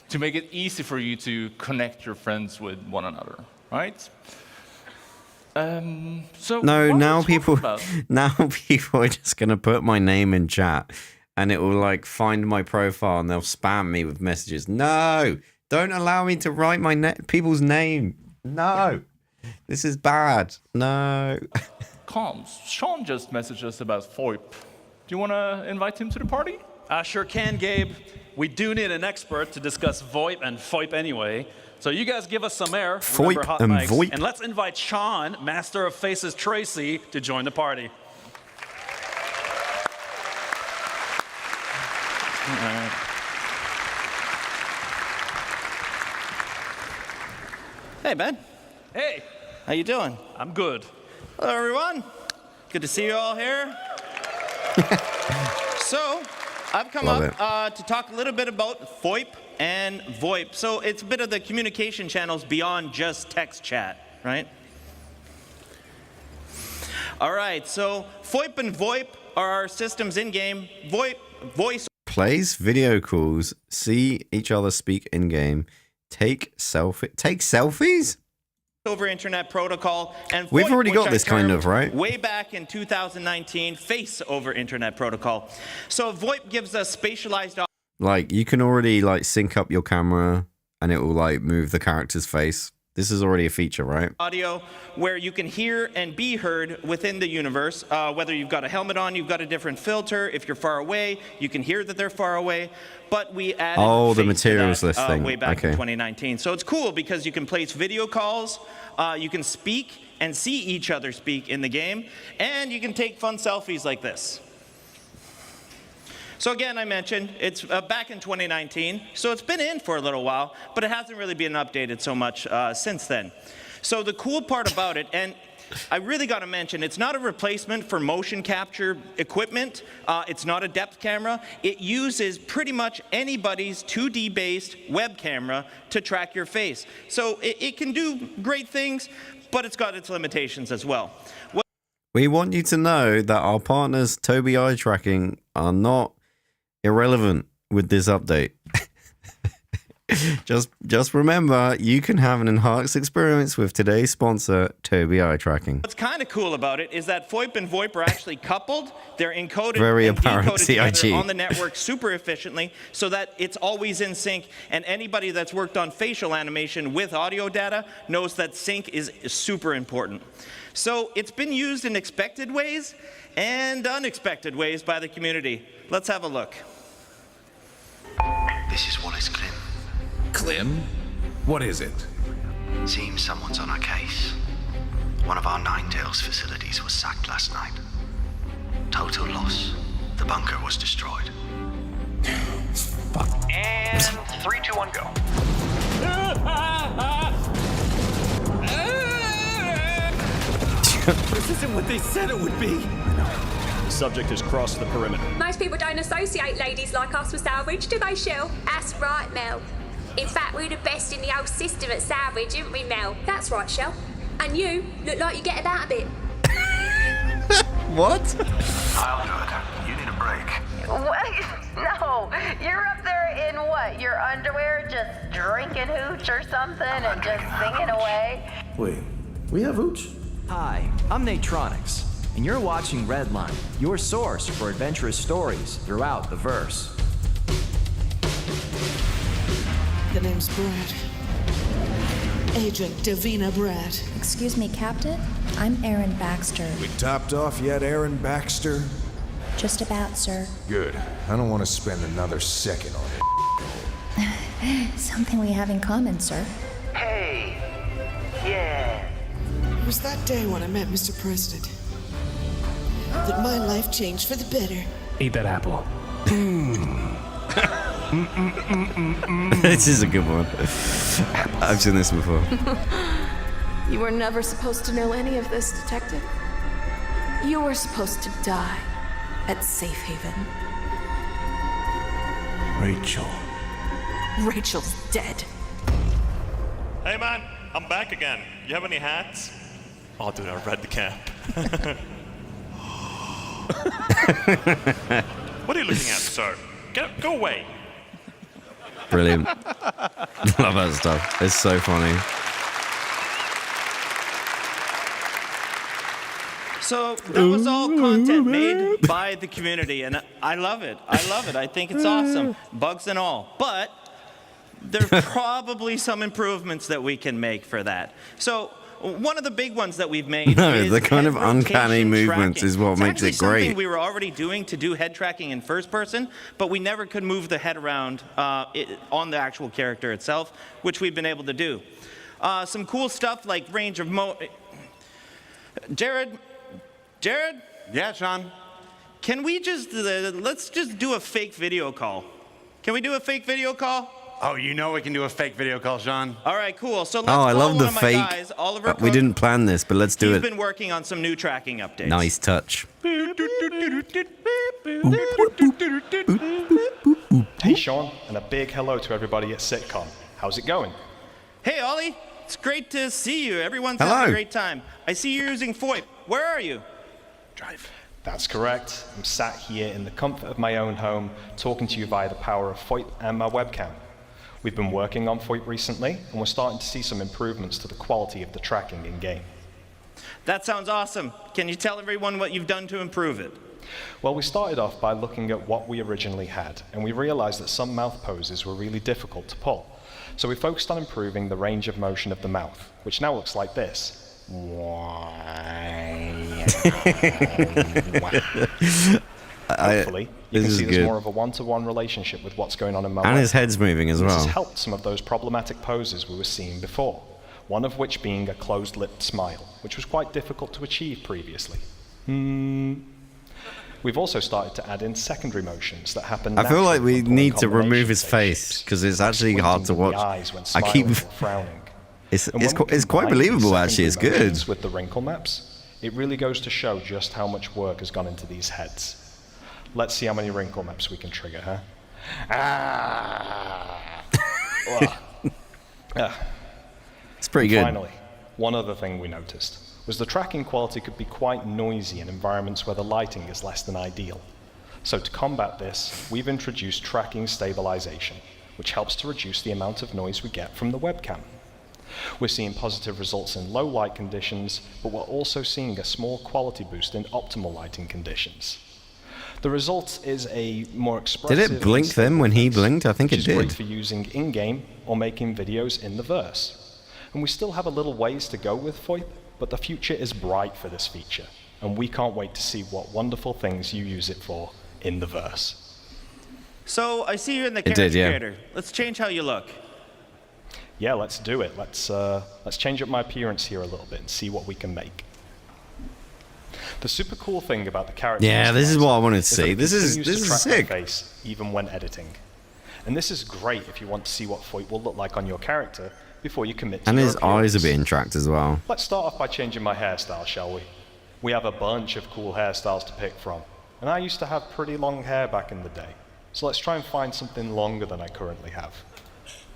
to make it easy for you to connect your friends with one another, right? So No, now what we're people talking about- are just gonna put my name in chat, and it will like find my profile and they'll spam me with messages. No, don't allow me to write my people's name. No, this is bad. No. Comms. Sean just messaged us about VoIP. Do you want to invite him to the party? I sure can, Gabe. We do need an expert to discuss VoIP and FOIP anyway. So you guys give us some air. FOIP Remember, hot and mics. VoIP. And let's invite Sean, Master of Faces Tracy, to join the party. Hey, Ben. Hey, How you doing? I'm good. Hello, everyone. Good to see you all here. So, I've come Love up to talk a little bit about FOIP and VoIP. So, it's a bit of the communication channels beyond just text chat, right? All right, so FOIP and VoIP are our systems in-game. VoIP, voice Plays video calls, see each other speak in game, take selfies. over internet protocol, and We've VoIP, already got which I this kind of, termed right? way back in 2019, face over internet protocol. So VoIP gives us spatialized Like you can already like sync up your camera and it will like move the character's face. This is already a feature, right? audio where you can hear and be heard within the universe. Whether you've got a helmet on, you've got a different filter. If you're far away, you can hear that they're far away. But we added the face to materials that, list thing. way back Okay. in 2019. So it's cool because you can place video calls, you can speak and see each other speak in the game, and you can take fun selfies like this. So again, I mentioned, it's back in 2019, so it's been in for a little while, but it hasn't really been updated so much since then. So the cool part about it, and I really got to mention, it's not a replacement for motion capture equipment. It's not a depth camera. It uses pretty much anybody's 2D-based web camera to track your face. So it can do great things, but it's got its limitations as well. We want you to know that our partners Tobii Eye Tracking are not irrelevant with this update. Just remember, you can have an enhanced experience with today's sponsor, Tobii Eye Tracking. What's kind of cool about it is that FOIP and VoIP are actually coupled. They're encoded Very and apparent decoded together CIG. on the network super efficiently so that it's always in sync. And anybody that's worked on facial animation with audio data knows that sync is super important. So it's been used in expected ways and unexpected ways by the community. Let's have a look. This is Wallace Klim. Klim? What is it? Seems someone's on our case. One of our Ninedales facilities was sacked last night. Total loss. The bunker was destroyed. Fuck. And 3, 2, 1, go. This isn't what they said it would be. The subject has crossed the perimeter. Most people don't associate ladies like us with Salvage, do they, Shell? That's right, Mel. In fact, we're the best in the whole system at Salvage, aren't we, Mel? That's right, Shell. And you look like you get about a bit. What? I'll do it. You need a break. What? No, you're up there in what? Your underwear just drinking hooch or something and just singing away? Wait, we have hooch? Hi, I'm Natronics, and you're watching Redline, your source for adventurous stories throughout the verse. The name's Brad. Agent Davina Brad. Excuse me, Captain? I'm Aaron Baxter. We topped off yet, Aaron Baxter? Just about, sir. Good. I don't want to spend another second on it. Something we have in common, sir. Hey, yeah. was that day when I met Mr. President that my life changed for the better. Eat that apple. This is a good one. I've seen this before. You were never supposed to know any of this, Detective. You were supposed to die at Safe Haven. Rachel. Rachel's dead. Hey man, I'm back again. You have any hats? Oh dude, I read the cap. What are you looking at, sir? Go away. Brilliant. Love that stuff. It's so funny. So that was all content made by the community, and I love it. I love it. I think it's awesome, bugs and all. But there's probably some improvements that we can make for that. So one of the big ones that we've made is the kind of uncanny movements tracking. is what It's makes it actually great. something we were already doing to do head tracking in first person, but we never could move the head around on the actual character itself, which we've been able to do. Some cool stuff like range of Jared? Yeah, Sean? Can we just, let's just do a fake video call. Can we do a fake video call? Oh, you know we can do a fake video call, Sean. All right, cool. So let's Oh, I call love one the of my fake. guys, Oliver We Cook. didn't plan this, but let's do He's it. been working on some new tracking updates. Nice touch. Hey, Sean, and a big hello to everybody at Sitcom. How's it going? Hey, Ollie. It's great to see you. Everyone's Hello. having a great time. I see you're using FOIP. Where are you? Drive. That's correct. I'm sat here in the comfort of my own home, talking to you via the power of FOIP and my webcam. We've been working on FOIP recently, and we're starting to see some improvements to the quality of the tracking in-game. That sounds awesome. Can you tell everyone what you've done to improve it? Well, we started off by looking at what we originally had, and we realized that some mouth poses were really difficult to pull. So we focused on improving the range of motion of the mouth, which now looks like this. Hopefully, you can see there's more of a one-to-one relationship with what's going on in my And life. his head's moving as This well. has helped some of those problematic poses we were seeing before, one of which being a closed-lipped smile, which was quite difficult to achieve previously. We've also started to add in secondary motions that happen I feel like we naturally when need to pulling remove his face because it's actually hard to squinting in the watch. eyes when I keep. smiling or frowning. It's And when we quite combine believable these actually. It's secondary good. motions with the wrinkle maps, it really goes to show just how much work has gone into these heads. Let's see how many wrinkle maps we can trigger, huh? It's pretty good. Finally, one other thing we noticed was the tracking quality could be quite noisy in environments where the lighting is less than ideal. So to combat this, we've introduced tracking stabilization, which helps to reduce the amount of noise we get from the webcam. We're seeing positive results in low light conditions, but we're also seeing a small quality boost in optimal lighting conditions. The result is a more expressive... Did it blink then when he blinked? I think it which is great did. for using in-game or making videos in the verse. And we still have a little ways to go with FOIP, but the future is bright for this feature, and we can't wait to see what wonderful things you use it for in the verse. So I see you're in the It character did, yeah. creator. Let's change how you look. Yeah, let's do it. Let's change up my appearance here a little bit and see what we can make. The super cool thing about the character Yeah, this is what I wanted to that see. it This is continues to track my sick. face even when editing. And this is great if you want to see what FOIP will look like on your character before you commit to And your his eyes are appearance. being tracked as well. Let's start off by changing my hairstyle, shall we? We have a bunch of cool hairstyles to pick from, and I used to have pretty long hair back in the day. So let's try and find something longer than I currently have.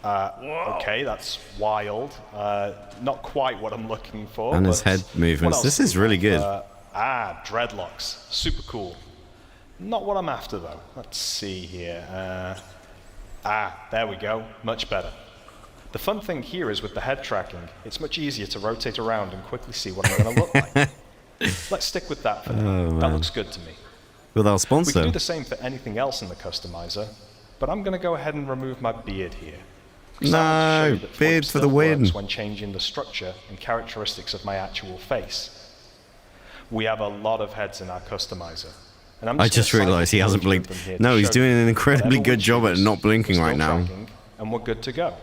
Okay, that's wild. Not quite what I'm looking for. And his but head what movements. else This do is we really have? good. Dreadlocks. Super cool. Not what I'm after, though. Let's see here. There we go. Much better. The fun thing here is with the head tracking, it's much easier to rotate around and quickly see what I'm going to look like. Let's stick with that for now. Oh, That man. looks good to me. With our We sponsor. can do the same for anything else in the customizer, but I'm going to go ahead and remove my beard here. 'Cause I want to show No, you that beard FOIP for the still win. works when changing the structure and characteristics of my actual face. We have a lot of heads in our customizer. And I'm I gonna just cycle realised he through hasn't each of blinked. them here to No, he's show doing you an incredibly whatever good we job at choose, not blinking we're right still now. tracking, and we're good to go.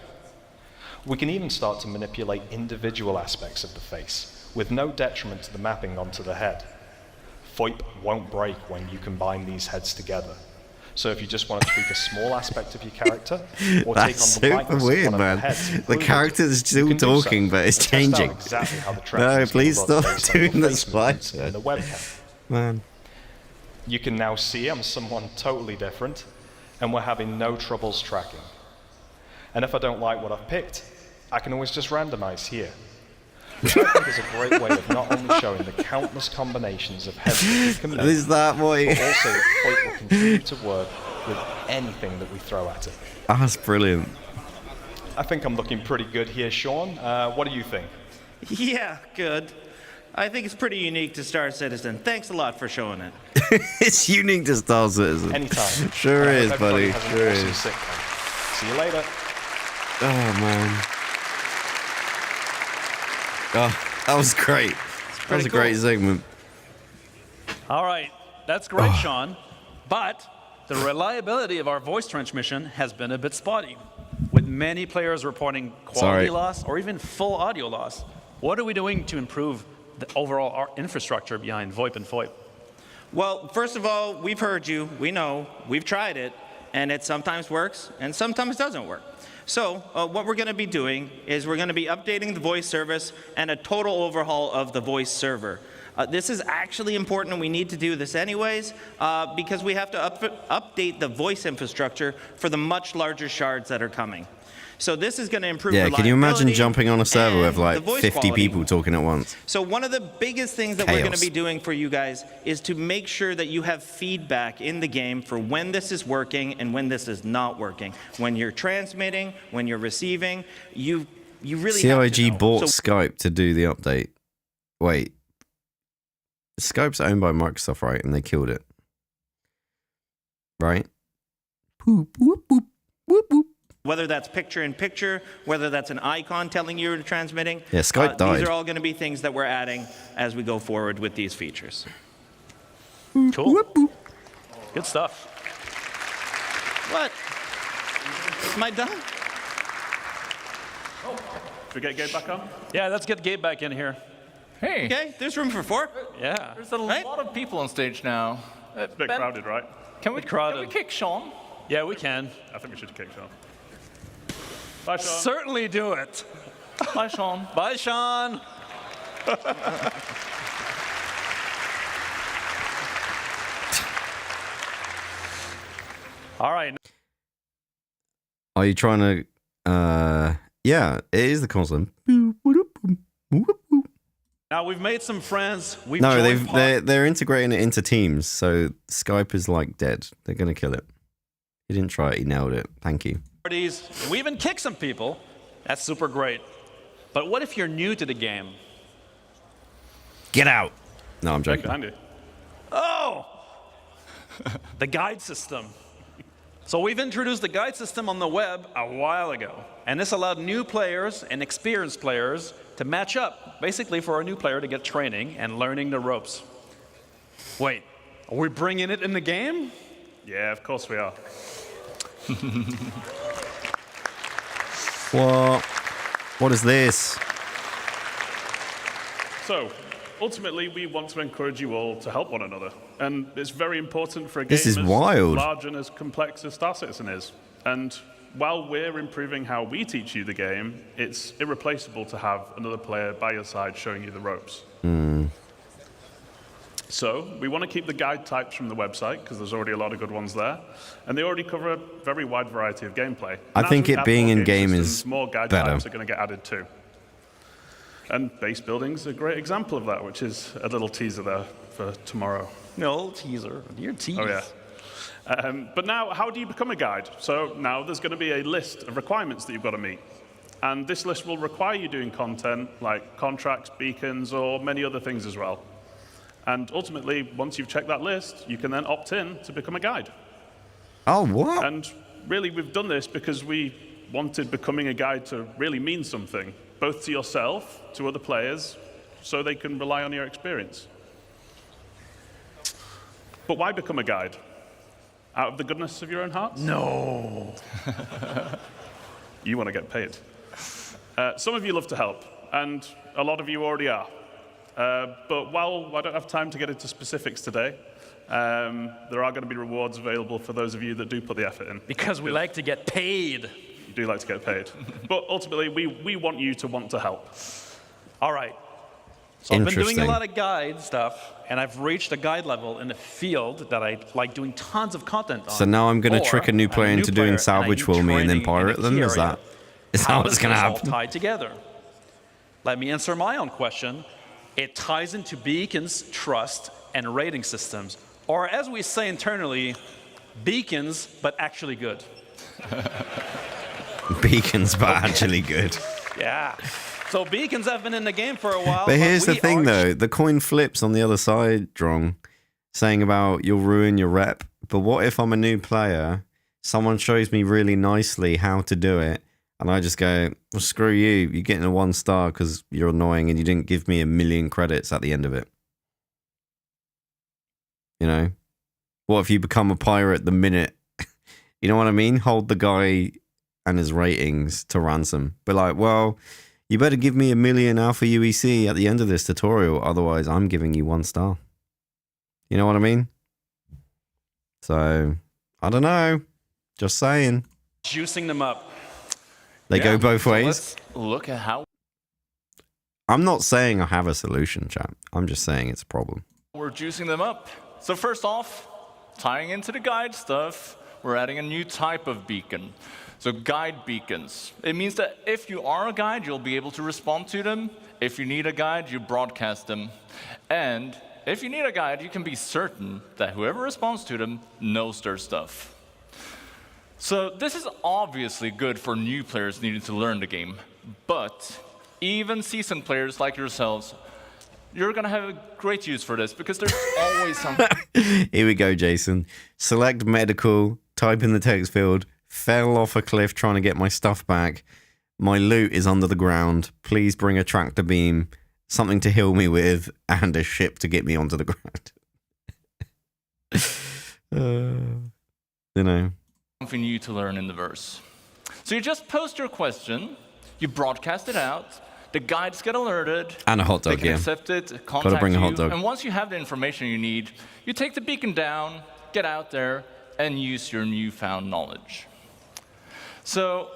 We can even start to manipulate individual aspects of the face, with no detriment to the mapping onto the head. VoIP won't break when you combine these heads together. So if you just want to tweak a small aspect of your character, or take on the likeness of one of the heads, The character's still talking, but it's changing. Exactly how the No, tracking please scheme stop works based on doing your this face movements in the slide. webcam. Man. You can now see I'm someone totally different, and we're having no troubles tracking. And if I don't like what I've picked, I can always just randomize here. Which I think is a great way of not only showing the countless combinations of heads that you can make, Is that boy? but also that VoIP will continue to work with anything that we throw at it. That's brilliant. I think I'm looking pretty good here, Sean. What do you think? Yeah, good. I think it's pretty unique to Star Citizen. Thanks a lot for showing it. It's unique to Star Citizen. Anytime. Sure And I is, hope buddy. everybody has an Sure awesome is. sitcom. See you later. Oh, man. Oh, that was great. That was a great segment. All right, that's great, Sean. But the reliability of our voice transmission has been a bit spotty, with many players reporting quality loss or even full audio loss. What are we doing to improve the overall infrastructure behind VoIP and FOIP? Well, first of all, we've heard you. We know. We've tried it. And it sometimes works and sometimes doesn't work. So what we're going to be doing is we're going to be updating the voice service and a total overhaul of the voice server. This is actually important, and we need to do this anyways, because we have to update the voice infrastructure for the much larger shards that are coming. So this is going to improve Yeah, can you imagine reliability jumping on a server with like the voice 50 quality. people talking at once? So one of the biggest things that we're going to Chaos. be doing for you guys is to make sure that you have feedback in the game for when this is working and when this is not working. When you're transmitting, when you're receiving, you really have to CIG know. bought So Skype to do the update. Wait. Skype's owned by Microsoft, right? And they killed it. Right? Poop, whoop, whoop, whoop, whoop. whether that's picture-in-picture, whether that's an icon telling you you're transmitting. Yeah, Skype died. These are all going to be things that we're adding as we go forward with these features. Cool. Good stuff. What? Am I done? Should we get Gabe back on? Yeah, let's get Gabe back in here. Hey. Okay, there's room for 4. Yeah. There's a lot of people on stage now. It's a bit crowded, right? Can we kick Sean? Yeah, we can. I think we should kick Sean. Bye, Sean. Certainly do it. Bye, Sean. Bye, Sean. All right. Are you trying to? Yeah, it is the console. Now we've made some friends. We've No, joined they're integrating it into Teams, so Skype is like dead. They're gonna kill it. He didn't try it. He nailed it. Thank you. parties. We even kick some people. That's super great. But what if you're new to the game? Get out. No, I'm joking. Behind you. Oh! The guide system. So we've introduced the guide system on the web a while ago. And this allowed new players and experienced players to match up, basically for a new player to get training and learning the ropes. Wait, are we bringing it in the game? Yeah, of course we are. What is this? So, ultimately, we want to encourage you all to help one another. And it's very important for a game This is as wild. large and as complex as Star Citizen is. And while we're improving how we teach you the game, it's irreplaceable to have another player by your side showing you the ropes. So we want to keep the guide types from the website, because there's already a lot of good ones there. And they already cover a very wide variety of gameplay. I And as think we it add being more in-game systems, is more guide better. types are going to get added too. And base building's a great example of that, which is a little teaser there for tomorrow. No teaser. Your tease. Oh, yeah. But now, how do you become a guide? So now there's going to be a list of requirements that you've got to meet. And this list will require you doing content like contracts, beacons, or many other things as well. And ultimately, once you've checked that list, you can then opt in to become a guide. Oh, what? And really, we've done this because we wanted becoming a guide to really mean something, both to yourself, to other players, so they can rely on your experience. But why become a guide? Out of the goodness of your own hearts? No. You want to get paid. Some of you love to help, and a lot of you already are. But while I don't have time to get into specifics today, there are going to be rewards available for those of you that do put the effort in. Because we like to get paid. You do like to get paid. But ultimately, we want you to want to help. All right. So I've been doing a lot of guide stuff, and I've reached a guide level in a field that I like doing tons of content on. So now I'm going to trick a new player into doing salvage for me and then pirate them? Is that what's going to happen? All tied together. Let me answer my own question. It ties into beacons, trust, and rating systems. Or as we say internally, beacons, but actually good. Beacons, but actually good. Yeah. So beacons have been in the game for a while. But here's the thing, though. The coin flips on the other side, Drong, saying about you'll ruin your rep. But what if I'm a new player, someone shows me really nicely how to do it, and I just go, well, screw you. You're getting a 1 star because you're annoying and you didn't give me 1,000,000 credits at the end of it. You know? What if you become a pirate the minute? You know what I mean? Hold the guy and his ratings to ransom. But like, well, you better give me 1,000,000 Alpha UEC at the end of this tutorial. Otherwise, I'm giving you 1 star. You know what I mean? So, I don't know. Just saying. Juicing them up. They go both ways. Let's look at how I'm not saying I have a solution, chap. I'm just saying it's a problem. we're juicing them up. So first off, tying into the guide stuff, we're adding a new type of beacon. So guide beacons. It means that if you are a guide, you'll be able to respond to them. If you need a guide, you broadcast them. And if you need a guide, you can be certain that whoever responds to them knows their stuff. So this is obviously good for new players needing to learn the game. But even seasoned players like yourselves, you're going to have a great use for this because there's always something. Here we go, Jason. Select medical, type in the text field, fell off a cliff trying to get my stuff back. My loot is under the ground. Please bring a tractor beam, something to heal me with, and a ship to get me onto the ground. You know. Something new to learn in the verse. So you just post your question, you broadcast it out, the guides get alerted. And a hot dog, they can yeah. accept it, contact Gotta bring a hot you, dog. and once you have the information you need, you take the beacon down, get out there, and use your newfound knowledge. So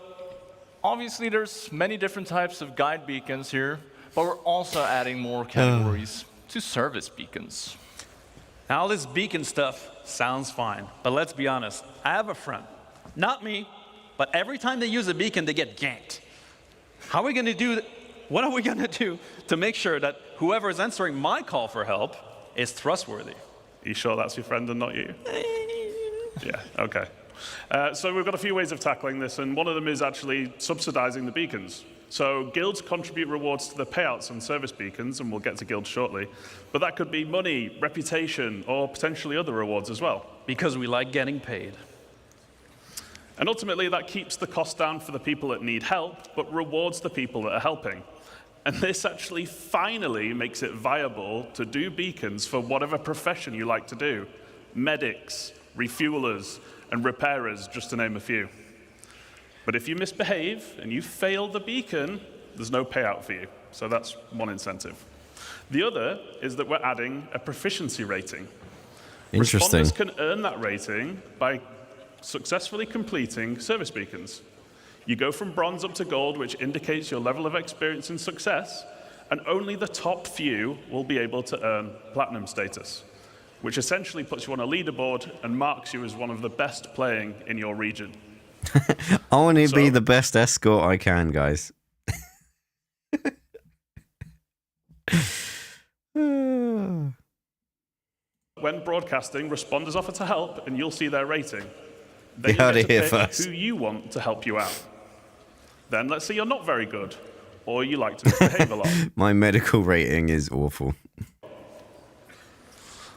obviously there's many different types of guide beacons here, but we're also adding more categories to service beacons. Now all this beacon stuff sounds fine, but let's be honest. I have a friend, not me, but every time they use a beacon, they get ganked. How are we going to do? What are we going to do to make sure that whoever is answering my call for help is trustworthy? Are you sure that's your friend and not you? Yeah, okay. So we've got a few ways of tackling this, and one of them is actually subsidizing the beacons. So guilds contribute rewards to the payouts on service beacons, and we'll get to guilds shortly. But that could be money, reputation, or potentially other rewards as well. Because we like getting paid. And ultimately, that keeps the cost down for the people that need help, but rewards the people that are helping. And this actually finally makes it viable to do beacons for whatever profession you like to do. Medics, refuelers, and repairers, just to name a few. But if you misbehave and you fail the beacon, there's no payout for you. So that's one incentive. The other is that we're adding a proficiency rating. Interesting. Responders can earn that rating by successfully completing service beacons. You go from bronze up to gold, which indicates your level of experience and success, and only the top few will be able to earn platinum status, which essentially puts you on a leaderboard and marks you as one of the best playing in your region. I want to be the best escort I can, guys. When broadcasting, responders offer to help, and you'll see their rating. Then You heard get it to here pick first. who you want to help you out. Then let's say you're not very good, or you like to misbehave a lot. My medical rating is awful.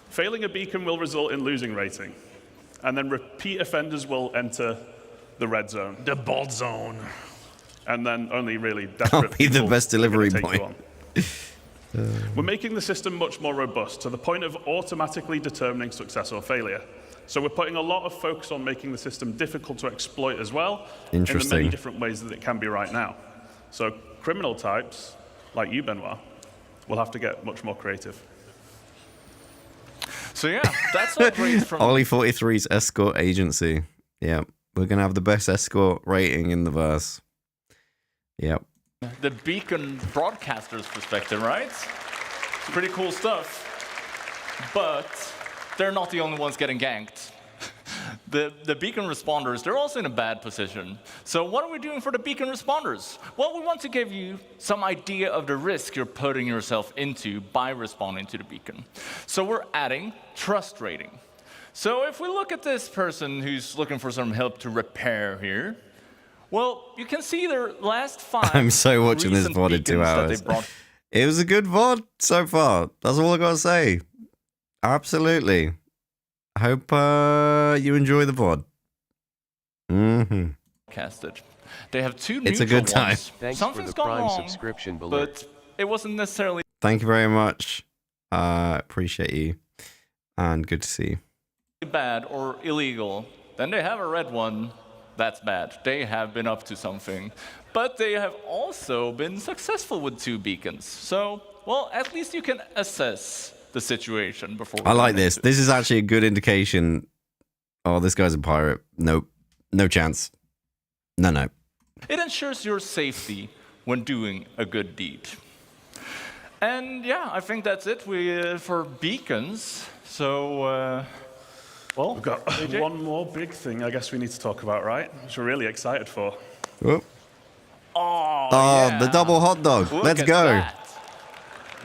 Failing a beacon will result in losing rating, and then repeat offenders will enter the red zone. The bald zone. And then only really I'll desperate be the people best are gonna delivery take boy. you on. We're making the system much more robust to the point of automatically determining success or failure. So we're putting a lot of focus on making the system difficult to exploit as well, in the many Interesting. different ways that it can be right now. So criminal types, like you, Benoit, we'll have to get much more creative. So yeah, that's all great from Olli43's escort agency. Yeah, we're going to have the best escort rating in the verse. Yep. the Beacon broadcaster's perspective, right? Pretty cool stuff. But they're not the only ones getting ganked. The Beacon responders, they're also in a bad position. So what are we doing for the Beacon responders? Well, we want to give you some idea of the risk you're putting yourself into by responding to the Beacon. So we're adding trust rating. So if we look at this person who's looking for some help to repair here, well, you can see their last 5 I'm so watching this VOD in 2 hours. It was a good VOD so far. That's all I got to say. Absolutely. I hope you enjoy the VOD. Mm-hmm. Casted. They have 2 It's a good time. Thanks Something's for the gone Prime wrong, subscription, but it wasn't necessarily Thank you very much. Appreciate you. And good to see you. bad or illegal. Then they have a red one. That's bad. They have been up to something. But they have also been successful with 2 beacons. So, well, at least you can assess the situation before. I like this. This is actually a good indication. Oh, this guy's a pirate. Nope. No chance. No. It ensures your safety when doing a good deed. And yeah, I think that's it for beacons. So, well, we've got one more big thing I guess we need to talk about, right? Which we're really excited for. Oh, yeah. The double hot dog. Look Let's at go.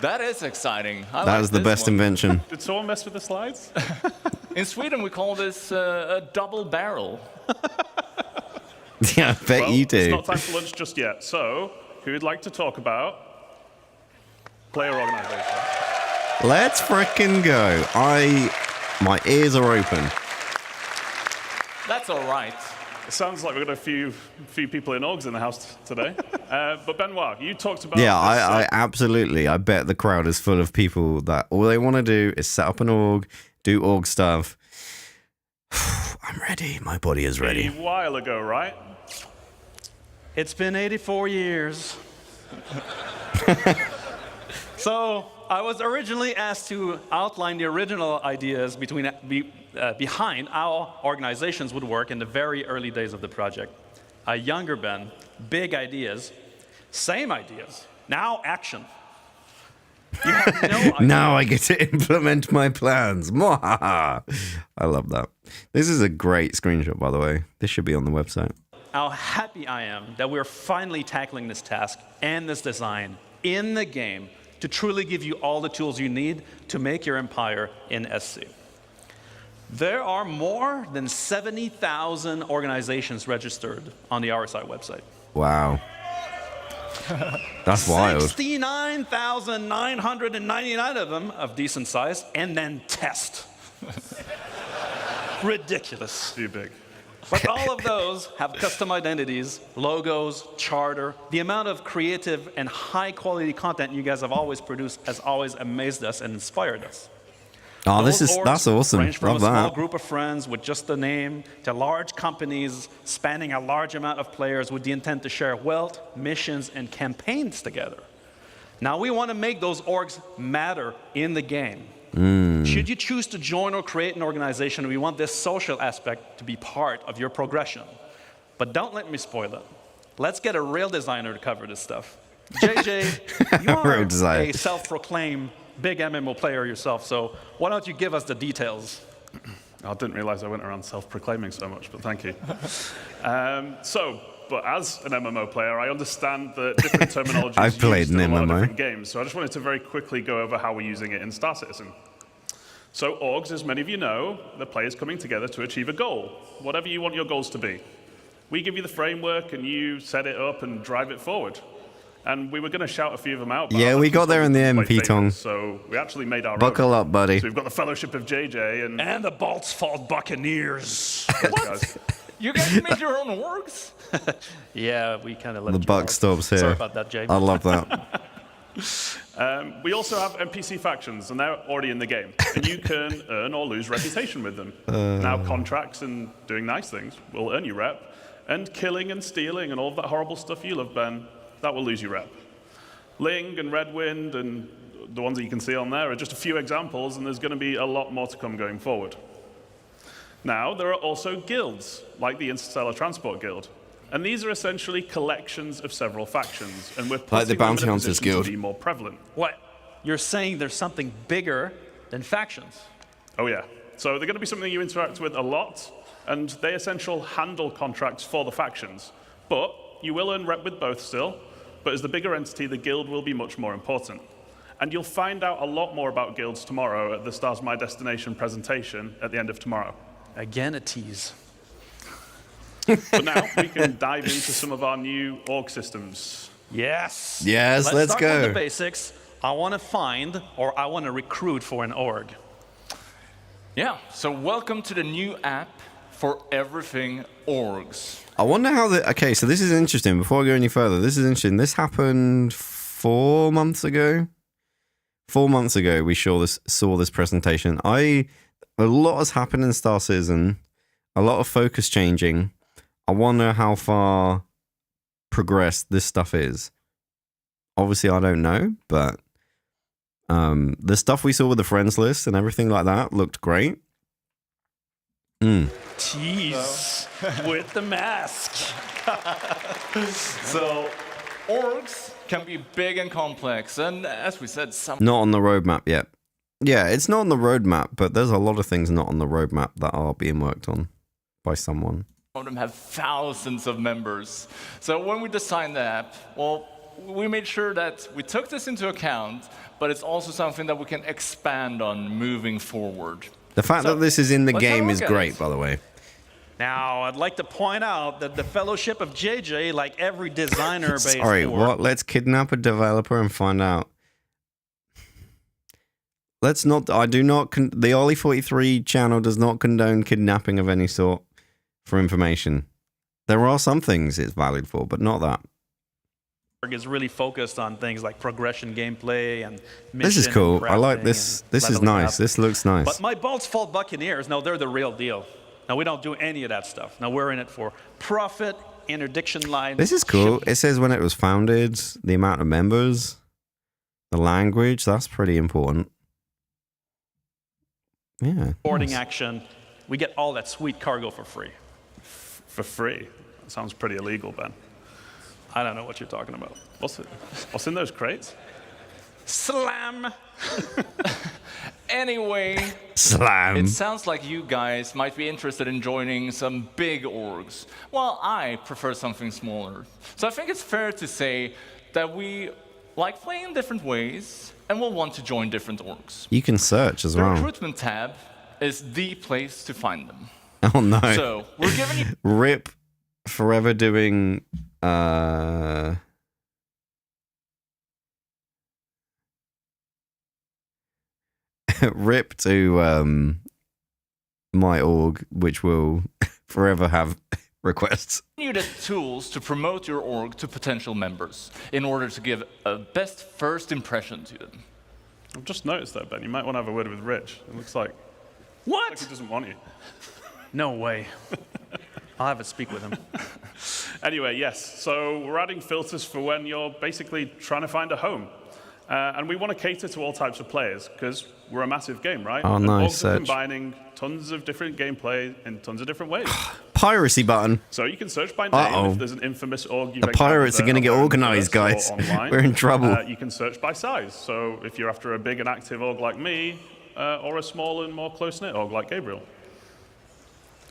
That is exciting. That is the best invention. Did someone mess with the slides? In Sweden, we call this a double barrel. Yeah, I bet you do. It's not time for lunch just yet. So, who would like to talk about player organization? Let's frickin' go. My ears are open. That's all right. It sounds like we've got a few people in orgs in the house today. But Benoit, you talked about... Yeah, I absolutely. I bet the crowd is full of people that all they want to do is set up an org, do org stuff. I'm ready. My body is ready. A while ago, right? It's been 84 years. So I was originally asked to outline the original ideas behind how organizations would work in the very early days of the project. A younger Ben, big ideas, same ideas, now action. You have no idea. Now I get to implement my plans. I love that. This is a great screenshot, by the way. This should be on the website. How happy I am that we're finally tackling this task and this design in the game to truly give you all the tools you need to make your empire in SC. There are more than 70,000 organizations registered on the RSI website. Wow. That's wild. 69,999 of them of decent size, and then test. Ridiculous. Too big. But all of those have custom identities, logos, charter. The amount of creative and high-quality content you guys have always produced has always amazed us and inspired us. Oh, that's awesome. Range from Love a small that. group of friends with just a name to large companies spanning a large amount of players with the intent to share wealth, missions, and campaigns together. Now we want to make those orgs matter in the game. Should you choose to join or create an organization, we want this social aspect to be part of your progression. But don't let me spoil it. Let's get a real designer to cover this stuff. JJ, you are a self-proclaimed big MMO player yourself, so why don't you give us the details? I didn't realize I went around self-proclaiming so much, but thank you. But as an MMO player, I understand that different terminology I've played in an a lot of MMO. different games, so I just wanted to very quickly go over how we're using it in Star Citizen. So orgs, as many of you know, the players coming together to achieve a goal, whatever you want your goals to be. We give you the framework, and you set it up and drive it forward. And we were going to shout a few of them out. Yeah, we got there in the end, P-Tong. So we actually made our Buckle own. up, buddy. So we've got the Fellowship of JJ and the Baltzfall Buccaneers. What? You guys made your own orgs? Yeah, we kind of let The buck stops here. Sorry about that, Jay. I love that. We also have NPC factions, and they're already in the game. And you can earn or lose reputation with them. Now, contracts and doing nice things will earn you rep. And killing and stealing and all of that horrible stuff you love, Ben, that will lose you rep. Ling and Redwind and the ones that you can see on there are just a few examples, and there's going to be a lot more to come going forward. Now, there are also guilds, like the Interstellar Transport Guild. And these are essentially collections of several factions, and we're putting the Bounty them in a Hunters position Guild. to be more prevalent. What? You're saying there's something bigger than factions? Oh yeah. So they're going to be something you interact with a lot, and they essentially handle contracts for the factions. But you will earn rep with both still, but as the bigger entity, the guild will be much more important. And you'll find out a lot more about guilds tomorrow at the Stars My Destination presentation at the end of tomorrow. Again, a tease. But now we can dive into some of our new org systems. Yes. Yes, let's start go. With the basics. I want to find, or I want to recruit for an org. Yeah, so welcome to the new app for everything orgs. I wonder how okay, so this is interesting. Before I go any further, this is interesting. This happened 4 months ago. 4 months ago, we saw this presentation. A lot has happened in Star Citizen. A lot of focus changing. I wonder how far progressed this stuff is. Obviously, I don't know, but the stuff we saw with the friends list and everything like that looked great. Tease with the mask. So, orgs can be big and complex, and as we said, some Not on the roadmap yet. Yeah, it's not on the roadmap, but there's a lot of things not on the roadmap that are being worked on by someone. of them have thousands of members. So when we designed the app, well, we made sure that we took this into account, but it's also something that we can expand on moving forward. The fact that this is in the game is great, by the way. Now, I'd like to point out that the Fellowship of JJ, like every designer-based Sorry, what? Let's kidnap a developer and find out. Let's not. I do not. The Olli43 channel does not condone kidnapping of any sort for information. There are some things it's valid for, but not that. Is really focused on things like progression gameplay and mission. This is cool. I like this. This is nice. This looks nice. But my Bolt's Fault Buccaneers, no, they're the real deal. Now, we don't do any of that stuff. Now, we're in it for profit, interdiction line. This is cool. It says when it was founded, the amount of members, the language. That's pretty important. Yeah. Boarding action. We get all that sweet cargo for free. For free? That sounds pretty illegal, Ben. I don't know what you're talking about. What's in those crates? Slam! Anyway, Slam. It sounds like you guys might be interested in joining some big orgs. Well, I prefer something smaller. So I think it's fair to say that we like playing in different ways and will want to join different orgs. You can search as The well. recruitment tab is the place to find them. Oh no. So we're giving you RIP forever doing RIP to my org, which will forever have requests. you the tools to promote your org to potential members in order to give a best first impression to them. I've just noticed that, Ben. You might want to have a word with Rich. It looks like... What? Like he doesn't want you. No way. I'll have to speak with him. Anyway, yes. So we're adding filters for when you're basically trying to find a home. And we want to cater to all types of players, because we're a massive game, right? Oh, and nice. orgs are combining tons of different gameplay in tons of different ways. Piracy button. So you can search by name if there's an infamous org you've The pirates are going to get organized, guys. We're in trouble. You can search by size. So if you're after a big and active org like me, or a small and more close-knit org like Gabriel.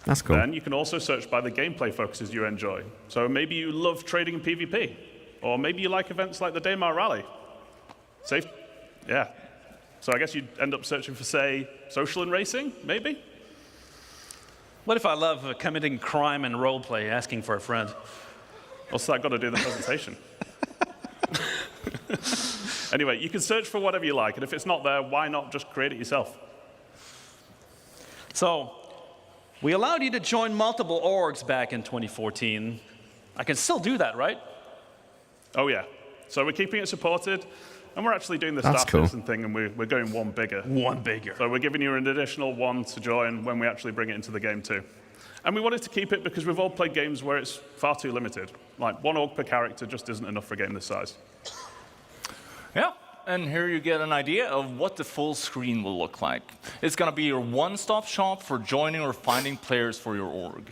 That's cool. Then you can also search by the gameplay focuses you enjoy. So maybe you love trading in PvP, or maybe you like events like the Daymar Rally. Safe? Yeah. So I guess you'd end up searching for, say, social and racing, maybe? What if I love committing crime and roleplay, asking for a friend? What's that got to do with the presentation? Anyway, you can search for whatever you like, and if it's not there, why not just create it yourself? So, we allowed you to join multiple orgs back in 2014. I can still do that, right? Oh, yeah. So we're keeping it supported, and we're actually doing the That's staff cool. citizen thing, and we're going one bigger. One bigger. So we're giving you an additional one to join when we actually bring it into the game, too. And we wanted to keep it because we've all played games where it's far too limited. Like, one org per character just isn't enough for a game this size. Yeah, and here you get an idea of what the full screen will look like. It's going to be your one-stop shop for joining or finding players for your org.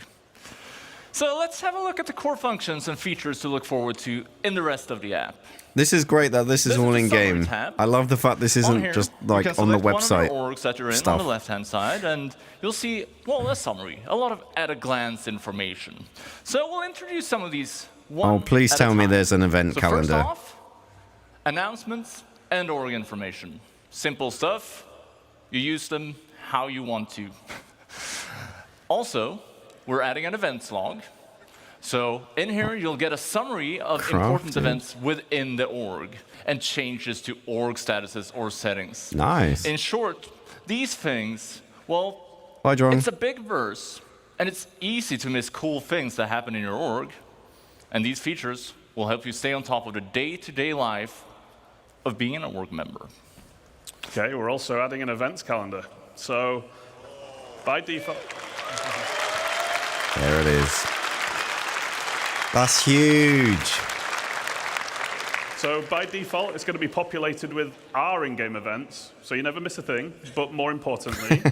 So let's have a look at the core functions and features to look forward to in the rest of the app. This is great that this is all in game. I love the fact this isn't just like on the website one of orgs that you're in stuff. on the left-hand side, and you'll see, well, a summary, a lot of at-a-glance information. So we'll introduce some of these one Oh, please at a tell me time. there's an event So calendar. First off, announcements and org information. Simple stuff. You use them how you want to. Also, we're adding an events log. So in here, you'll get a summary of important events within the org and changes to org statuses or settings. Nice. In short, these things, well, Bye, John. it's a big verse, and it's easy to miss cool things that happen in your org. And these features will help you stay on top of the day-to-day life of being an org member. Okay, we're also adding an events calendar. So by default... There it is. That's huge. So by default, it's going to be populated with our in-game events, so you never miss a thing. But more importantly,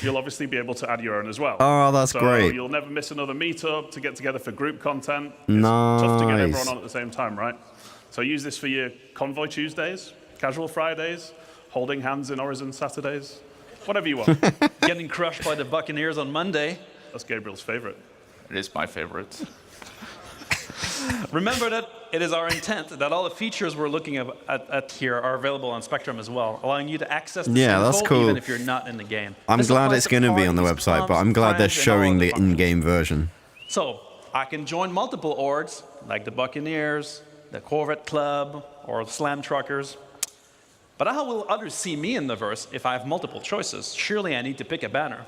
you'll obviously be able to add your own as well. Oh, that's great. So you'll never miss another meetup to get together for group content. It's Nice. tough to get everyone on at the same time, right? So use this for your Convoy Tuesdays, Casual Fridays, holding hands in Horizon Saturdays, whatever you want. Getting crushed by the Buccaneers on Monday. That's Gabriel's favorite. It is my favorite. Remember that it is our intent that all the features we're looking at here are available on Spectrum as well, allowing you to access the same that's code cool. even if you're not in the game. I'm This glad applies it's to going to be on the parties, website, but clubs, I'm glad they're friends, and all showing of the functions. in-game version. So I can join multiple orgs, like the Buccaneers, the Corvette Club, or the Slam Truckers. But how will others see me in the verse if I have multiple choices? Surely I need to pick a banner.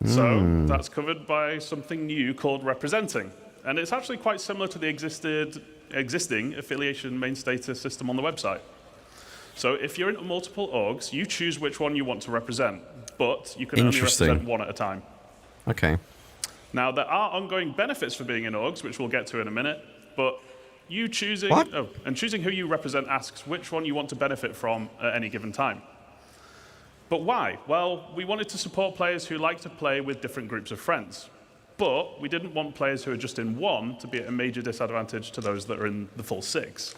So that's covered by something new called representing. And it's actually quite similar to the existing affiliation main status system on the website. So if you're in multiple orgs, you choose which one you want to represent, but you can only represent one at a time. Okay. Now, there are ongoing benefits for being in orgs, which we'll get to in a minute, but you choosing, choosing who you represent asks which one you want to benefit from at any given time. But why? Well, we wanted to support players who like to play with different groups of friends. But we didn't want players who are just in one to be at a major disadvantage to those that are in the full six.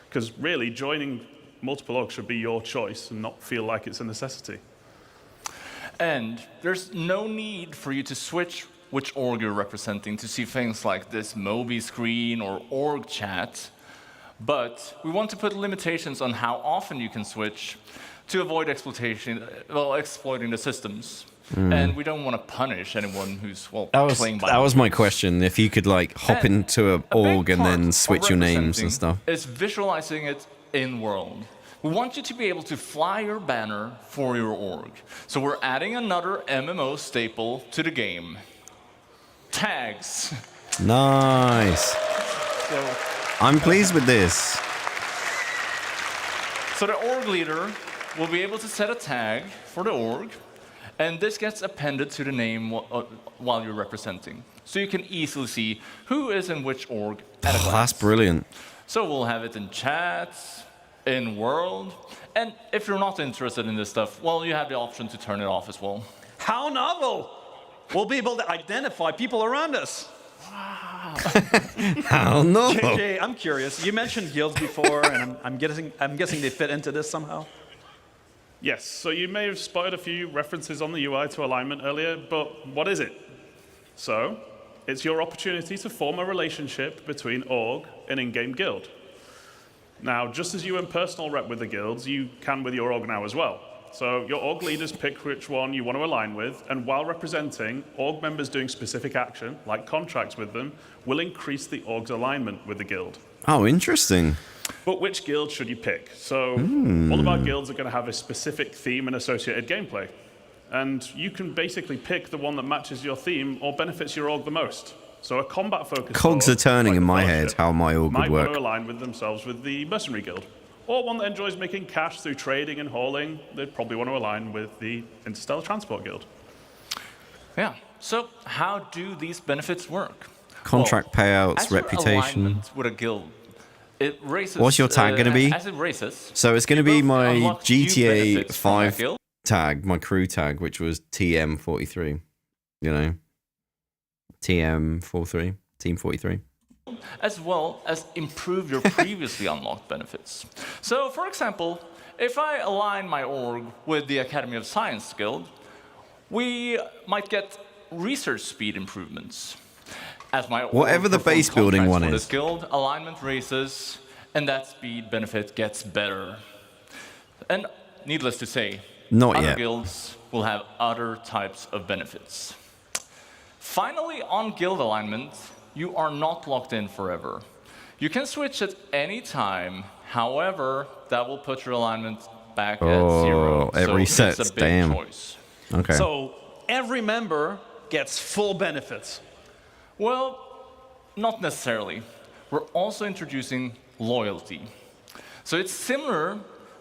Because really, joining multiple orgs should be your choice and not feel like it's a necessity. And there's no need for you to switch which org you're representing to see things like this Moby screen or org chat. But we want to put limitations on how often you can switch to avoid exploiting the systems. And we don't want to punish anyone who's playing by that was my question. If you could like hop into an org and then switch your names and stuff. It's visualizing it in world. We want you to be able to fly your banner for your org. So we're adding another MMO staple to the game. Tags. Nice. I'm pleased with this. So the org leader will be able to set a tag for the org, and this gets appended to the name while you're representing. So you can easily see who is in which org at a glance. That's brilliant. So we'll have it in chats, in world, and if you're not interested in this stuff, well, you have the option to turn it off as well. How novel! We'll be able to identify people around us. Wow. How novel! JJ, I'm curious. You mentioned guilds before, and I'm guessing they fit into this somehow. Yes, so you may have spotted a few references on the UI to alignment earlier, but what is it? So, it's your opportunity to form a relationship between org and in-game guild. Now, just as you in personal rep with the guilds, you can with your org now as well. So your org leaders pick which one you want to align with, and while representing, org members doing specific action, like contracts with them, will increase the org's alignment with the guild. Oh, interesting. But which guild should you pick? So all of our guilds are going to have a specific theme and associated gameplay. And you can basically pick the one that matches your theme or benefits your org the most. So a combat-focused Cogs org, are turning like in the my Fellowship, head how my org would might work. want to align with themselves with the Mercenary Guild. Or one that enjoys making cash through trading and hauling, they'd probably want to align with the Interstellar Transport Guild. Yeah, so how do these benefits work? Contract payouts, as your reputation. alignment with a guild, It races. What's your tag going to be? As it races. So it's going to be my unlock new GTA benefits from that 5 guild. tag, my crew tag, which was TM43. You know, TM43, Team 43. As well as improve your previously unlocked benefits. So, for example, if I align my org with the Academy of Science Guild, we might get research speed improvements. As my Whatever org the performs base building contracts one for is. this guild, alignment raises, and that speed benefit gets better. And needless to say, Not other yet. guilds will have other types of benefits. Finally, on guild alignment, you are not locked in forever. You can switch at any time. However, that will put your alignment back at 0. It so resets. it's a big Damn. choice. Okay. So every member gets full benefits. Well, not necessarily. We're also introducing loyalty. So it's similar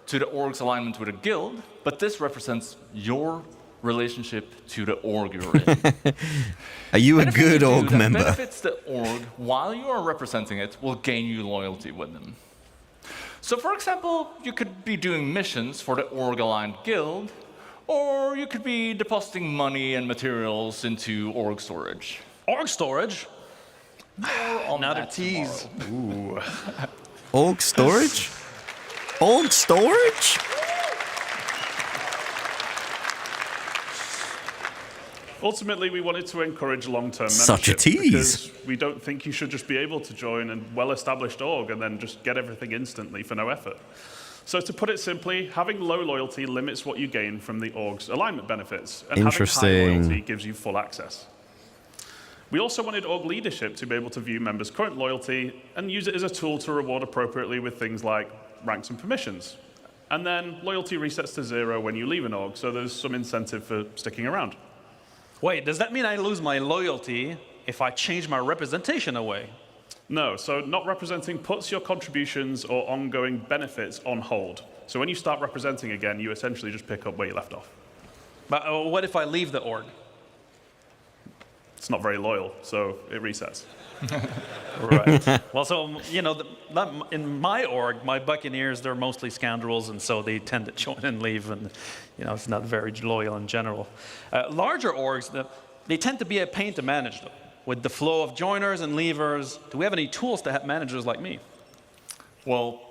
to the org's alignment with a guild, but this represents your relationship to the org you're in. Are you a Anything good you do org that member? benefits the org while you are representing it will gain you loyalty with them. So for example, you could be doing missions for the org-aligned guild, or you could be depositing money and materials into org storage. Org storage? Another tease. Ooh. Org storage? Org storage? Ultimately, we wanted to encourage long-term membership. Such a tease. Because we don't think you should just be able to join a well-established org and then just get everything instantly for no effort. So to put it simply, having low loyalty limits what you gain from the org's alignment benefits. And having high loyalty gives you full access. We also wanted org leadership to be able to view members' current loyalty and use it as a tool to reward appropriately with things like ranks and permissions. And then loyalty resets to 0 when you leave an org, so there's some incentive for sticking around. Wait, does that mean I lose my loyalty if I change my representation away? No, so not representing puts your contributions or ongoing benefits on hold. So when you start representing again, you essentially just pick up where you left off. But what if I leave the org? It's not very loyal, so it resets. Right. Well, so, you know, in my org, my Buccaneers, they're mostly scoundrels, and so they tend to join and leave, and, you know, it's not very loyal in general. Larger orgs, they tend to be a pain to manage, though. With the flow of joiners and leavers, do we have any tools to help managers like me? Well,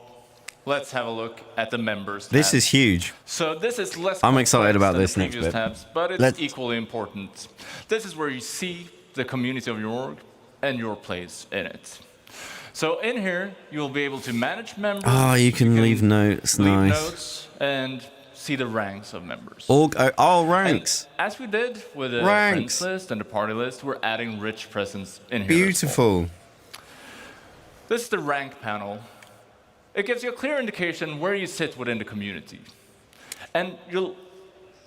let's have a look at the members This tab. is huge. So this is less I'm excited complex about than this the next previous bit. tabs, but it's equally important. This is where you see the community of your org and your place in it. So in here, you'll be able to manage members. Oh, you can leave notes. Leave Nice. notes and see the ranks of members. Org, ranks. And as we did with the Ranks. friends list and the party list, we're adding rich presence in here. Beautiful. This is the rank panel. It gives you a clear indication where you sit within the community. And you'll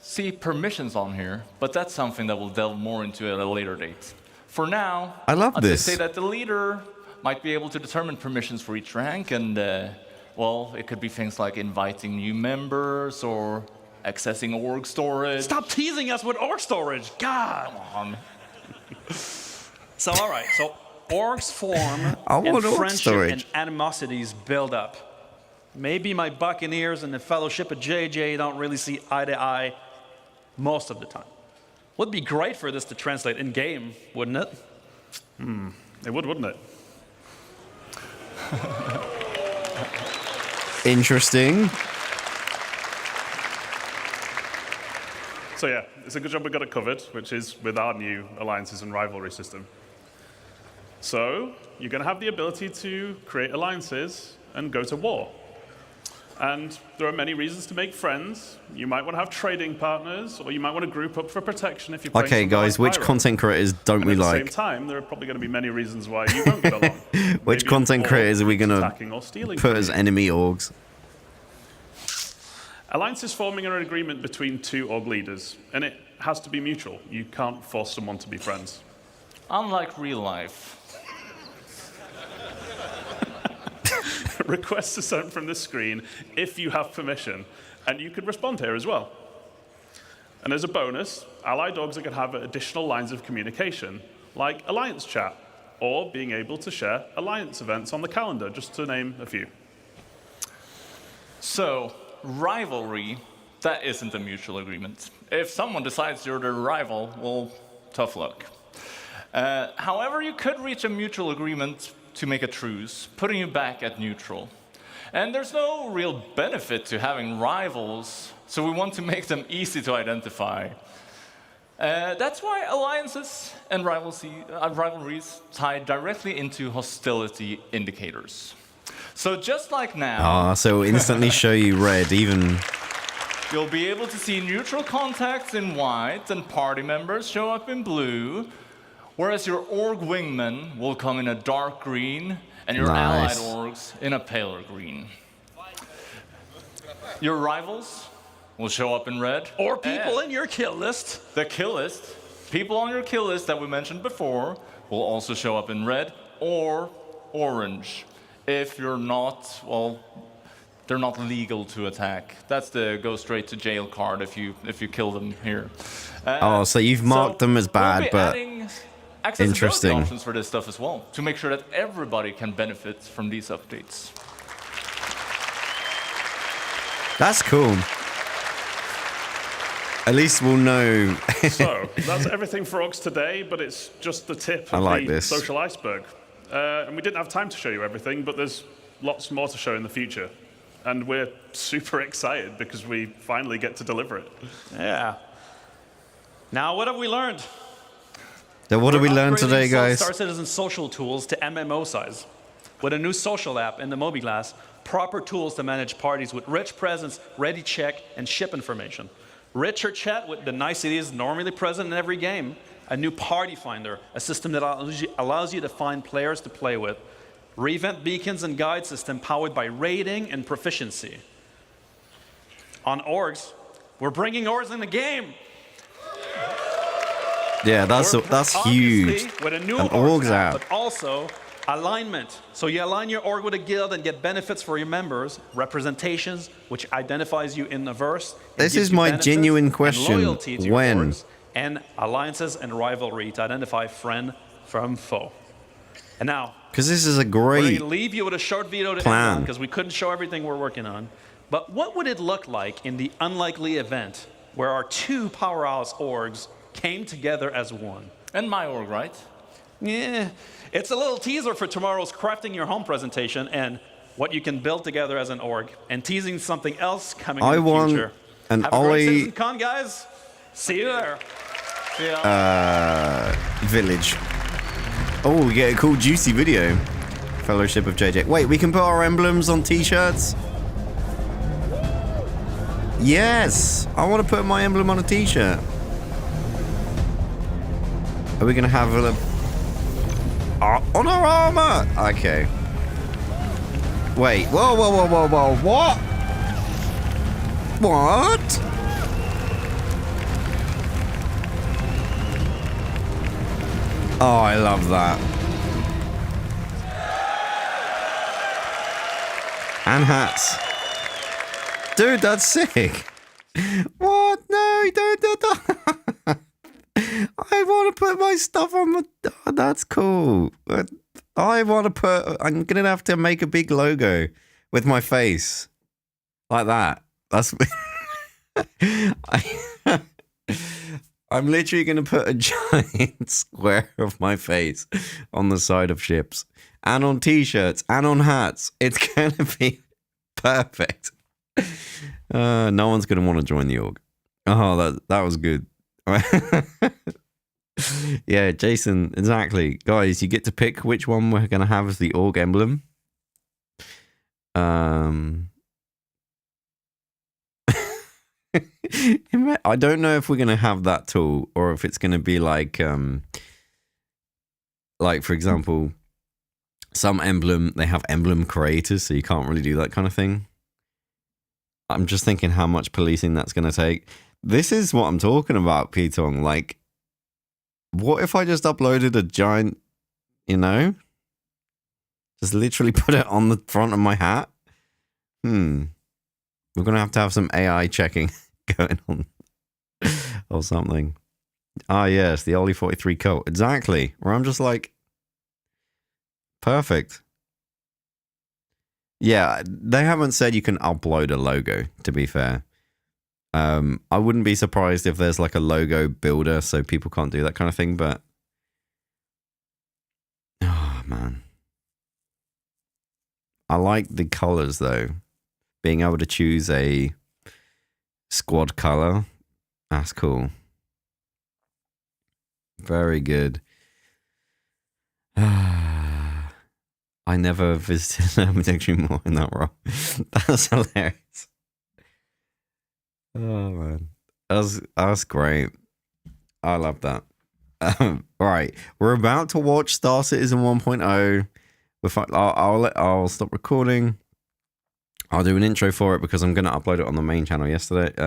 see permissions on here, but that's something that we'll delve more into at a later date. For now, I love I'll this. just say that the leader might be able to determine permissions for each rank, and well, it could be things like inviting new members or accessing org storage. Stop teasing us with org storage, God! Come on. So, all right, so orgs form I and want org friendship storage. and animosities build up. Maybe my Buccaneers and the Fellowship of JJ don't really see eye to eye most of the time. Would be great for this to translate in game, wouldn't it? It would, wouldn't it? Interesting. So yeah, it's a good job we got it covered, which is with our new alliances and rivalry system. So you're going to have the ability to create alliances and go to war. And there are many reasons to make friends. You might want to have trading partners, or you might want to group up for protection if you're playing Okay, something guys, like which Pyro. content creators don't And we at the like? same time, there are probably going to be many reasons why you won't get along. Which Maybe content all creators are we going attacking or to stealing put from as you. enemy orgs? Alliances forming are an agreement between two org leaders, and it has to be mutual. You can't force someone to be friends. Unlike real life. Requests are sent from the screen if you have permission, and you could respond here as well. And as a bonus, allied orgs are going to have additional lines of communication, like alliance chat. or being able to share alliance events on the calendar, just to name a few. So, rivalry, that isn't a mutual agreement. If someone decides you're their rival, well, tough luck. However, you could reach a mutual agreement to make a truce, putting you back at neutral. And there's no real benefit to having rivals, so we want to make them easy to identify. That's why alliances and rivalries tie directly into hostility indicators. So just like now... so instantly show you red, even... You'll be able to see neutral contacts in white and party members show up in blue, whereas your org wingman will come in a dark green and your allied orgs in a paler green. Your rivals will show up in red. Or people in your kill list. The kill list. People on your kill list that we mentioned before will also show up in red or orange. If you're not, well, they're not legal to attack. That's the go straight to jail card if you kill them here. So you've marked them as bad, but accessibility options for this stuff as well, to make sure that everybody can benefit from these updates. That's cool. At least we'll know. So, that's everything for Orgs today, but it's just the tip of the social iceberg. And we didn't have time to show you everything, but there's lots more to show in the future. And we're super excited because we finally get to deliver it. Yeah. Now, what have we learned? So what did we learn today, guys? Star Citizen social tools to MMO size. With a new social app in the MobiGlass, proper tools to manage parties with rich presence, ready check, and ship information. Richer chat with the niceties normally present in every game. A new party finder, a system that allows you to find players to play with. Revent beacons and guide system powered by rating and proficiency. On orgs, we're bringing orgs in the game. Yeah, that's huge. With a new orgs app. But also alignment. So you align your org with a guild and get benefits for your members. Representations, which identifies you in the verse. This is my genuine question. When? And alliances and rivalry to identify friend from foe. And now, because this is a great we're going to leave you with a short video to end on, because we couldn't show everything we're working on. But what would it look like in the unlikely event where our two powerhouse orgs came together as one? And my org, right? Yeah. It's a little teaser for tomorrow's Crafting Your Home presentation and what you can build together as an org, and teasing something else coming in the future. An Have a great Citizen Con, guys. See you there. See ya. Village. Oh, we get a cool juicy video. Fellowship of JJ. Wait, we can put our emblems on t-shirts? Yes! I want to put my emblem on a t-shirt. Are we going to have a... on our armor! Okay. Wait. Whoa, whoa, whoa, whoa, whoa. What? What? Oh, I love that. And hats. Dude, that's sick. What? No, don't do that. I want to put my stuff on my... Oh, that's cool. I want to put... I'm going to have to make a big logo with my face. Like that. That's... I'm literally going to put a giant square of my face on the side of ships. And on t-shirts. And on hats. It's going to be perfect. No one's going to want to join the org. Oh, that was good. Yeah, Jason, exactly. Guys, you get to pick which one we're going to have as the org emblem. I don't know if we're going to have that tool or if it's going to be like for example, some emblem, they have emblem creators, so you can't really do that kind of thing. I'm just thinking how much policing that's going to take. This is what I'm talking about, Pitong. Like, what if I just uploaded a giant, just literally put it on the front of my hat? We're going to have some AI checking going on or something. Ah, yes, the Olli43 cult. Exactly. Where I'm just like, Perfect. Yeah, they haven't said you can upload a logo, to be fair. I wouldn't be surprised if there's like a logo builder so people can't do that kind of thing, but oh man. I like the colors though. Being able to choose a squad color. That's cool. Very good. I never visited Hermitage more in that role. That's hilarious. Oh man, that's great. I love that. Right, we're about to watch Star Citizen 1.0. I'll stop recording. I'll do an intro for it because I'm gonna upload it on the main channel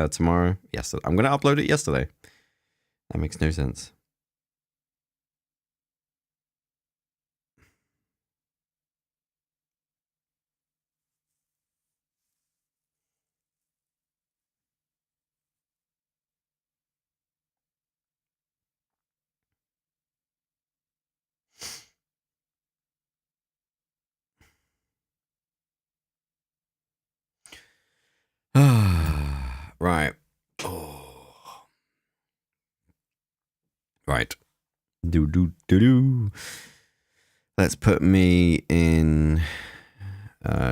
tomorrow. Yesterday, I'm gonna upload it yesterday. That makes no sense. Right. Oh. Right. Do. Let's put me in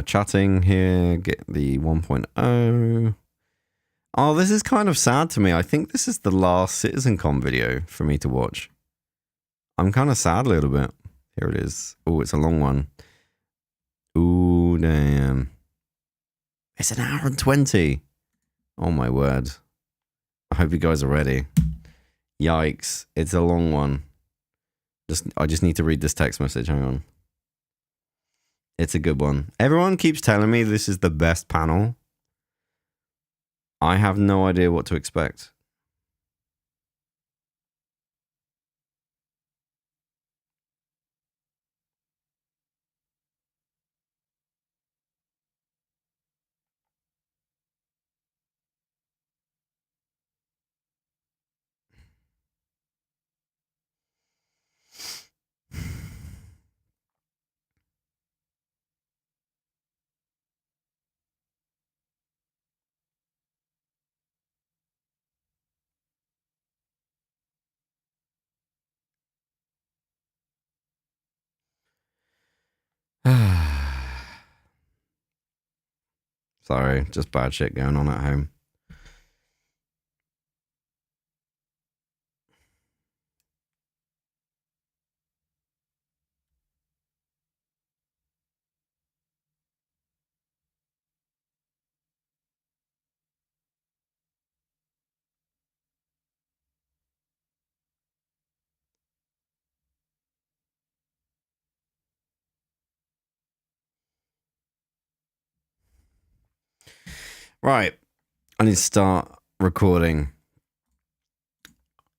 chatting here. Get the 1.0. Oh, this is kind of sad to me. I think this is the last CitizenCon video for me to watch. I'm kind of sad a little bit. Here it is. Oh, it's a long one. Ooh, damn. It's an hour and 20. Oh my word. I hope you guys are ready. Yikes. It's a long one. I just need to read this text message. Hang on. It's a good one. Everyone keeps telling me this is the best panel. I have no idea what to expect. Sorry, just bad shit going on at home. Right, I need to start recording.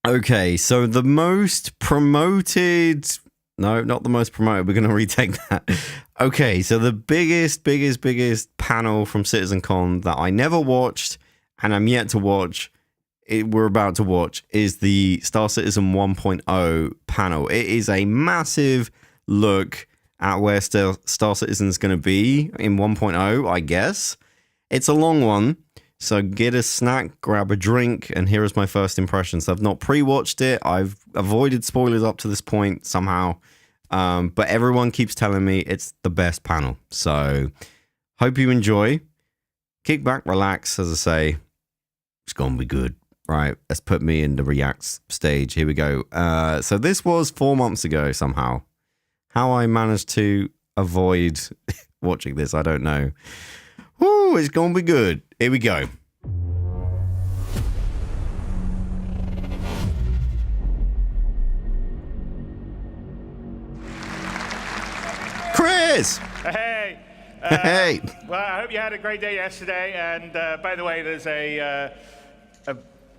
Okay, so the most promoted... No, not the most promoted. We're going to retake that. Okay, so the biggest panel from CitizenCon that I never watched and I'm yet to watch, we're about to watch, is the Star Citizen 1.0 panel. It is a massive look at where Star Citizen's going to be in 1.0, I guess. It's a long one, so get a snack, grab a drink, and here is my first impressions. I've not pre-watched it. I've avoided spoilers up to this point somehow, but everyone keeps telling me it's the best panel. So hope you enjoy. Kick back, relax, as I say. It's going to be good. Right, let's put me in the react stage. Here we go. So this was 4 months ago somehow. How I managed to avoid watching this, I don't know. Woo, it's gonna be good. Here we go. Chris! Hey! Hey! Well, I hope you had a great day yesterday. And by the way, there's a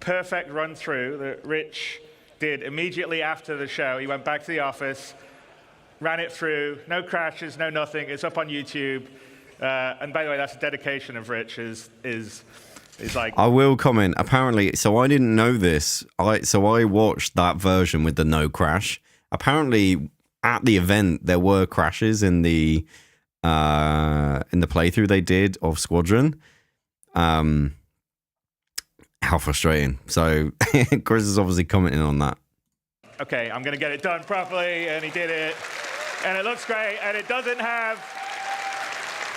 perfect run through that Rich did immediately after the show. He went back to the office, ran it through, no crashes, no nothing. It's up on YouTube. And by the way, that's a dedication of Rich. Is like. I will comment. Apparently, so I didn't know this. So I watched that version with the no crash. Apparently, at the event there were crashes in the playthrough they did of Squadron. How frustrating. So Chris is obviously commenting on that. Okay, I'm going to get it done properly, and he did it. And it looks great, and it doesn't have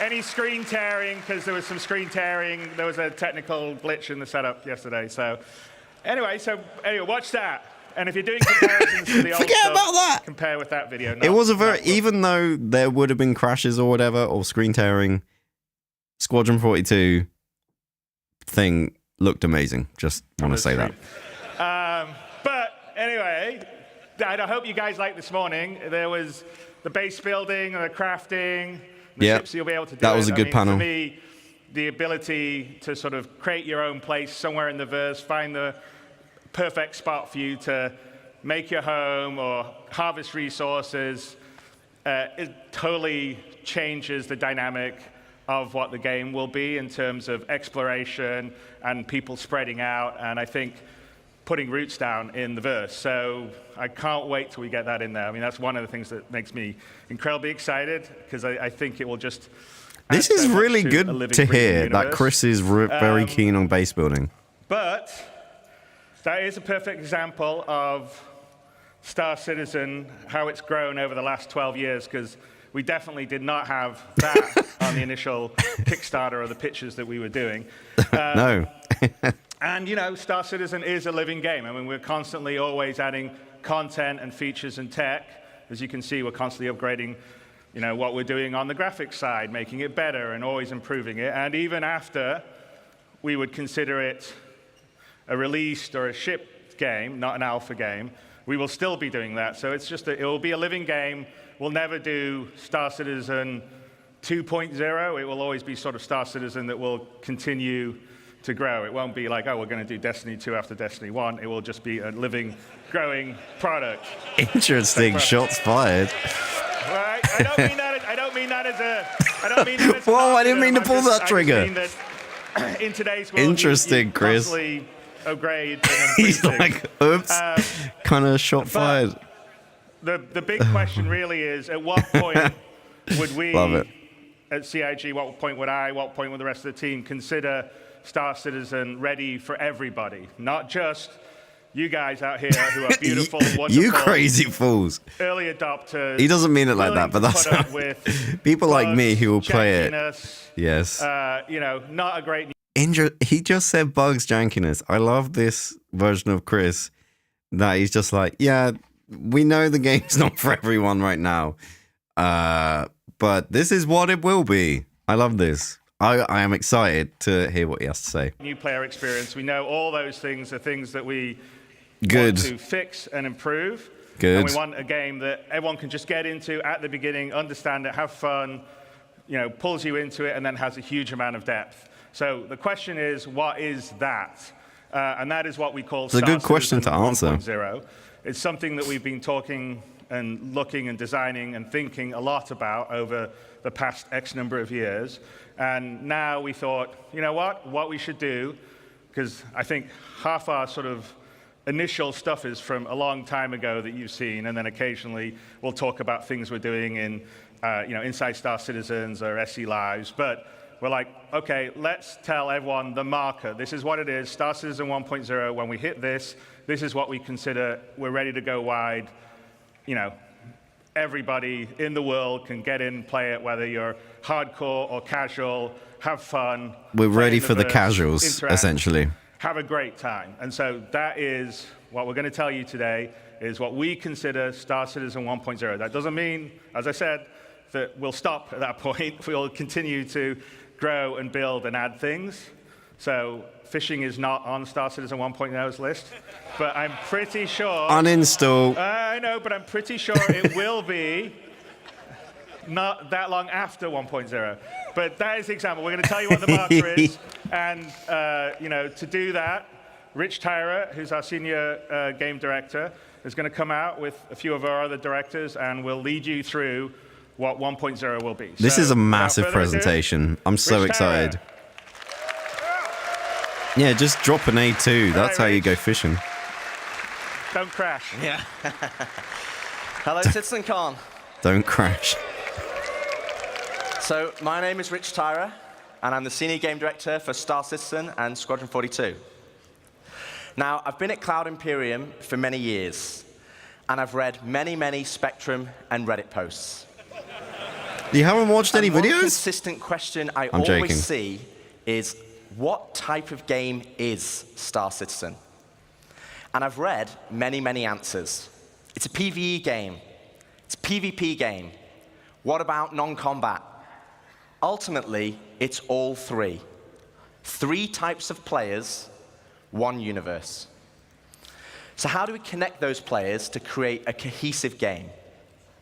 any screen tearing, because there was some screen tearing. There was a technical glitch in the setup yesterday. So anyway, watch that. And if you're doing comparisons to the old Forget stuff, about that. compare with that video. It was a very, even though there would have been crashes or whatever, or screen tearing, Squadron 42 thing looked amazing. Just want to say that. But anyway, I hope you guys liked this morning. There was the base building and the crafting, the ships you'll be able to do. That was a good panel. For me, the ability to sort of create your own place somewhere in the verse, find the perfect spot for you to make your home or harvest resources, it totally changes the dynamic of what the game will be in terms of exploration and people spreading out, and I think putting roots down in the verse. So I can't wait till we get that in there. I mean, that's one of the things that makes me incredibly excited, because I think it will just... This is really good to hear that Chris is very keen on base building. But that is a perfect example of Star Citizen, how it's grown over the last 12 years, because we definitely did not have that on the initial Kickstarter or the pitches that we were doing. No. And, Star Citizen is a living game. I mean, we're constantly always adding content and features and tech. As you can see, we're constantly upgrading, what we're doing on the graphics side, making it better and always improving it. And even after we would consider it a released or a shipped game, not an alpha game, we will still be doing that. So it's just it will be a living game. We'll never do Star Citizen 2.0. It will always be sort of Star Citizen that will continue to grow. It won't be like, oh, we're going to do Destiny 2 after Destiny 1. It will just be a living, growing product. Interesting. Shots fired. Right? I don't mean that as a... Whoa, I didn't mean to pull that trigger. I just mean that in today's world, interesting, Chris. Upgrade. He's like, oops, kind of shot fired. The big question really is, at what point would we, at CIG, what point would I, what point would the rest of the team consider Star Citizen ready for everybody? Not just you guys out here who are beautiful, wonderful. You crazy fools. Early adopters. He doesn't mean it like that, but that's people like me who will play it. Yes. Not a great... He just said bugs, jankiness. I love this version of Chris that he's just like, yeah, we know the game's not for everyone right now, but this is what it will be. I love this. I am excited to hear what he has to say. New player experience. We know all those things are things that we want to fix and improve. Good. And we want a game that everyone can just get into at the beginning, understand it, have fun, pulls you into it, and then has a huge amount of depth. So the question is, what is that? And that is what we call Star Citizen 1.0. It's a good question to answer. It's something that we've been talking and looking and designing and thinking a lot about over the past X number of years. And now we thought, what we should do, because I think half our sort of initial stuff is from a long time ago that you've seen, and then occasionally we'll talk about things we're doing in, Inside Star Citizens or SE Lives. But we're like, okay, let's tell everyone the marker. This is what it is, Star Citizen 1.0. When we hit this, this is what we consider we're ready to go wide. Everybody in the world can get in, play it, whether you're hardcore or casual, have fun. We're ready for the casuals, essentially. Have a great time. And so that is what we're going to tell you today, is what we consider Star Citizen 1.0. That doesn't mean, as I said, that we'll stop at that point. We'll continue to grow and build and add things. So fishing is not on Star Citizen 1.0's list, but I'm pretty sure... Uninstall. I know, but I'm pretty sure it will be not that long after 1.0. But that is the example. We're going to tell you what the marker is. And, to do that, Rich Tyra, who's our senior game director, is going to come out with a few of our other directors, and we'll lead you through what 1.0 will be. This is a massive presentation. I'm so excited. Yeah, just drop an A2. That's how you go fishing. Don't crash. Yeah. Hello, Citizen Con. Don't crash. So, my name is Rich Tyra, and I'm the Senior Game Director for Star Citizen and Squadron 42. Now, I've been at Cloud Imperium for many years, and I've read many, many Spectrum and Reddit posts. You haven't watched any One videos? consistent question I'm always joking. see is, what type of game is Star Citizen? And I've read many, many answers. It's a PvE game. It's a PvP game. What about non-combat? Ultimately, it's all three. 3 types of players, 1 universe. So how do we connect those players to create a cohesive game,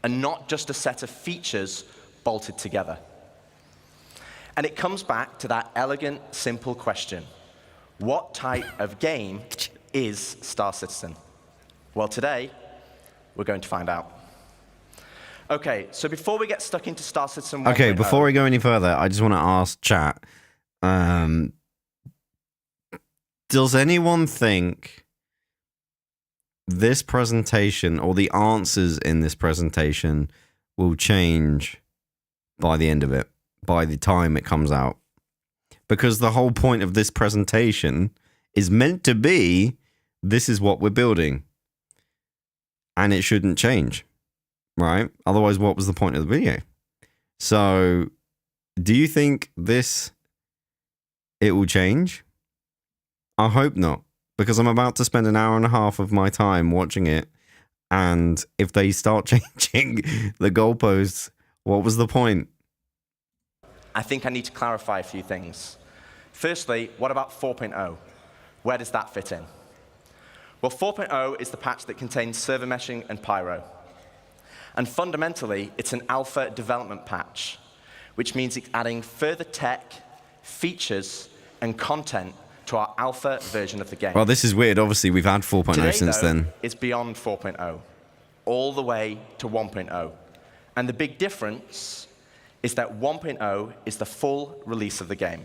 and not just a set of features bolted together? And it comes back to that elegant, simple question. What type of game is Star Citizen? Well, today, we're going to find out. Okay, so before we get stuck into Star Citizen 1.0... Okay, before we go any further, I just want to ask chat, does anyone think this presentation, or the answers in this presentation, will change by the end of it, by the time it comes out? Because the whole point of this presentation is meant to be, this is what we're building. And it shouldn't change, right? Otherwise, what was the point of the video? So, do you think it will change? I hope not, because I'm about to spend an hour and a half of my time watching it, and if they start changing the goalposts, what was the point? I think I need to clarify a few things. Firstly, what about 4.0? Where does that fit in? Well, 4.0 is the patch that contains server meshing and pyro. And fundamentally, it's an alpha development patch, which means it's adding further tech, features, and content to our alpha version of the game. Well, this is weird. Obviously, we've had 4.0 since then. It's beyond 4.0, all the way to 1.0. And the big difference is that 1.0 is the full release of the game.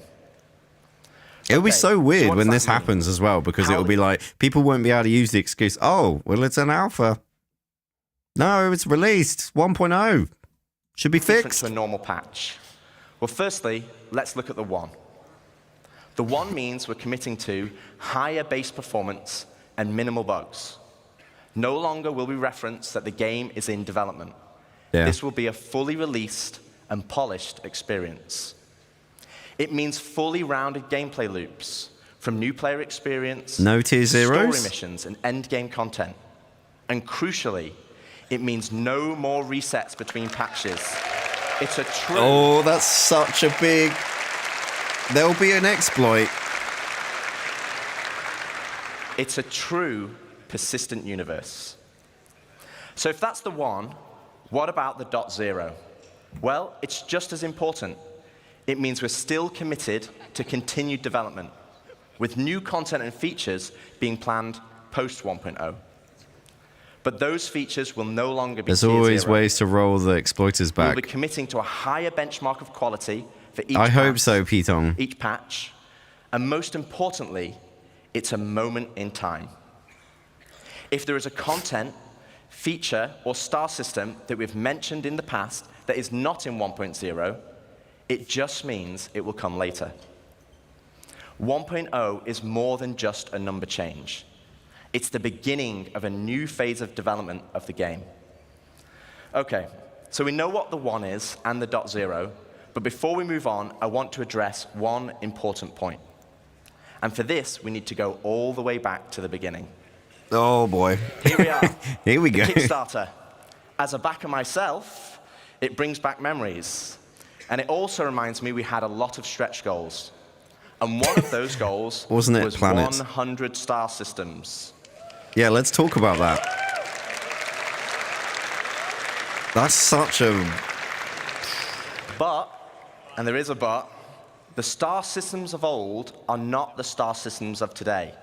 It'll be so weird when this happens as well, because it'll be like, people won't be able to use the excuse, oh, well, it's an alpha. No, it's released. 1.0. Should be fixed. To a normal patch. Well, firstly, let's look at the 1. The 1 means we're committing to higher base performance and minimal bugs. No longer will we reference that the game is in development. Yeah. This will be a fully released and polished experience. It means fully rounded gameplay loops, from new player experience, no tier zeros, story missions, and end-game content. And crucially, it means no more resets between patches. It's a true... Oh, that's such a big... There'll be an exploit. It's a true persistent universe. So if that's the 1, what about the .0? Well, it's just as important. It means we're still committed to continued development, with new content and features being planned post 1.0. But those features will no longer be There's tier always 0. ways to roll the exploiters back. We'll be committing to a higher benchmark of quality for each I hope patch, so, Petong. each patch. And most importantly, it's a moment in time. If there is a content, feature, or star system that we've mentioned in the past that is not in 1.0, it just means it will come later. 1.0 is more than just a number change. It's the beginning of a new phase of development of the game. Okay, so we know what the 1 is and the .0, but before we move on, I want to address one important point. And for this, we need to go all the way back to the beginning. Oh, boy. Here we are. Here we go. Kickstarter. As a backer myself, it brings back memories. And it also reminds me we had a lot of stretch goals. And one of those goals was 100 star systems. Yeah, let's talk about that. That's such a... But, and there is a but, the star systems of old are not the star systems of today.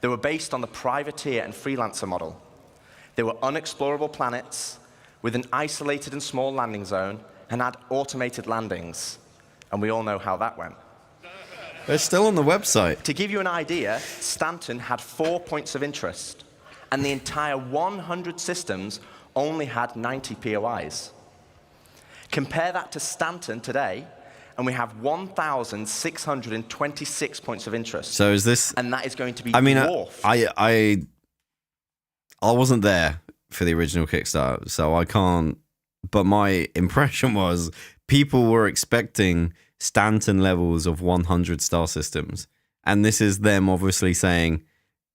They were based on the privateer and freelancer model. They were unexplorable planets with an isolated and small landing zone and had automated landings. And we all know how that went. They're still on the website. To give you an idea, Stanton had 4 points of interest, and the entire 100 systems only had 90 POIs. Compare that to Stanton today, and we have 1,626 points of interest. So is this... And that is going to be dwarfed. I wasn't there for the original Kickstarter, so I can't... But my impression was people were expecting Stanton levels of 100 star systems. And this is them obviously saying,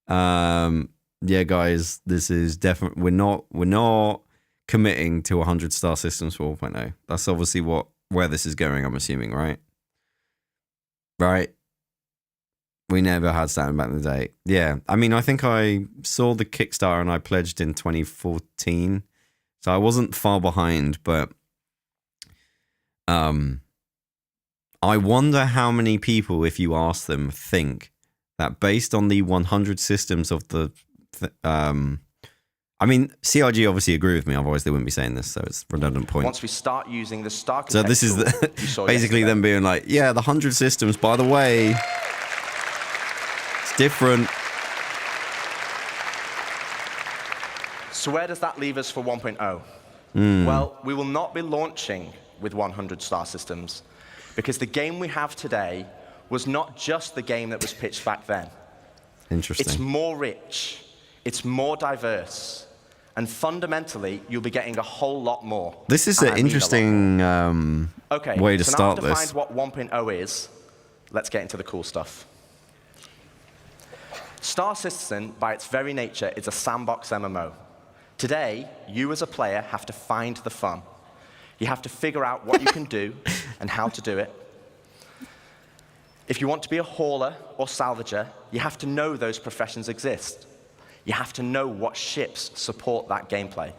yeah, guys, this is definitely... We're not committing to 100 star systems for 4.0. That's obviously where this is going, I'm assuming, right? Right? We never had Stanton back in the day. Yeah. I mean, I think I saw the Kickstarter and I pledged in 2014. So I wasn't far behind, but I wonder how many people, if you ask them, think that based on the 100 systems of the... I mean, CIG obviously agree with me, otherwise they wouldn't be saying this, so it's a redundant point. Once we start using the star So this is basically them being like, yeah, the 100 systems, by the way, it's different. So where does that leave us for 1.0? Well, we will not be launching with 100 star systems because the game we have today was not just the game that was pitched back then. Interesting. It's more rich, it's more diverse, and fundamentally, you'll be getting a whole lot more. This is an interesting way to start this. Now to this. find what 1.0 is, let's get into the cool stuff. Star Citizen, by its very nature, is a sandbox MMO. Today, you as a player have to find the fun. You have to figure out what you can do and how to do it. If you want to be a hauler or salvager, you have to know those professions exist. You have to know what ships support that gameplay.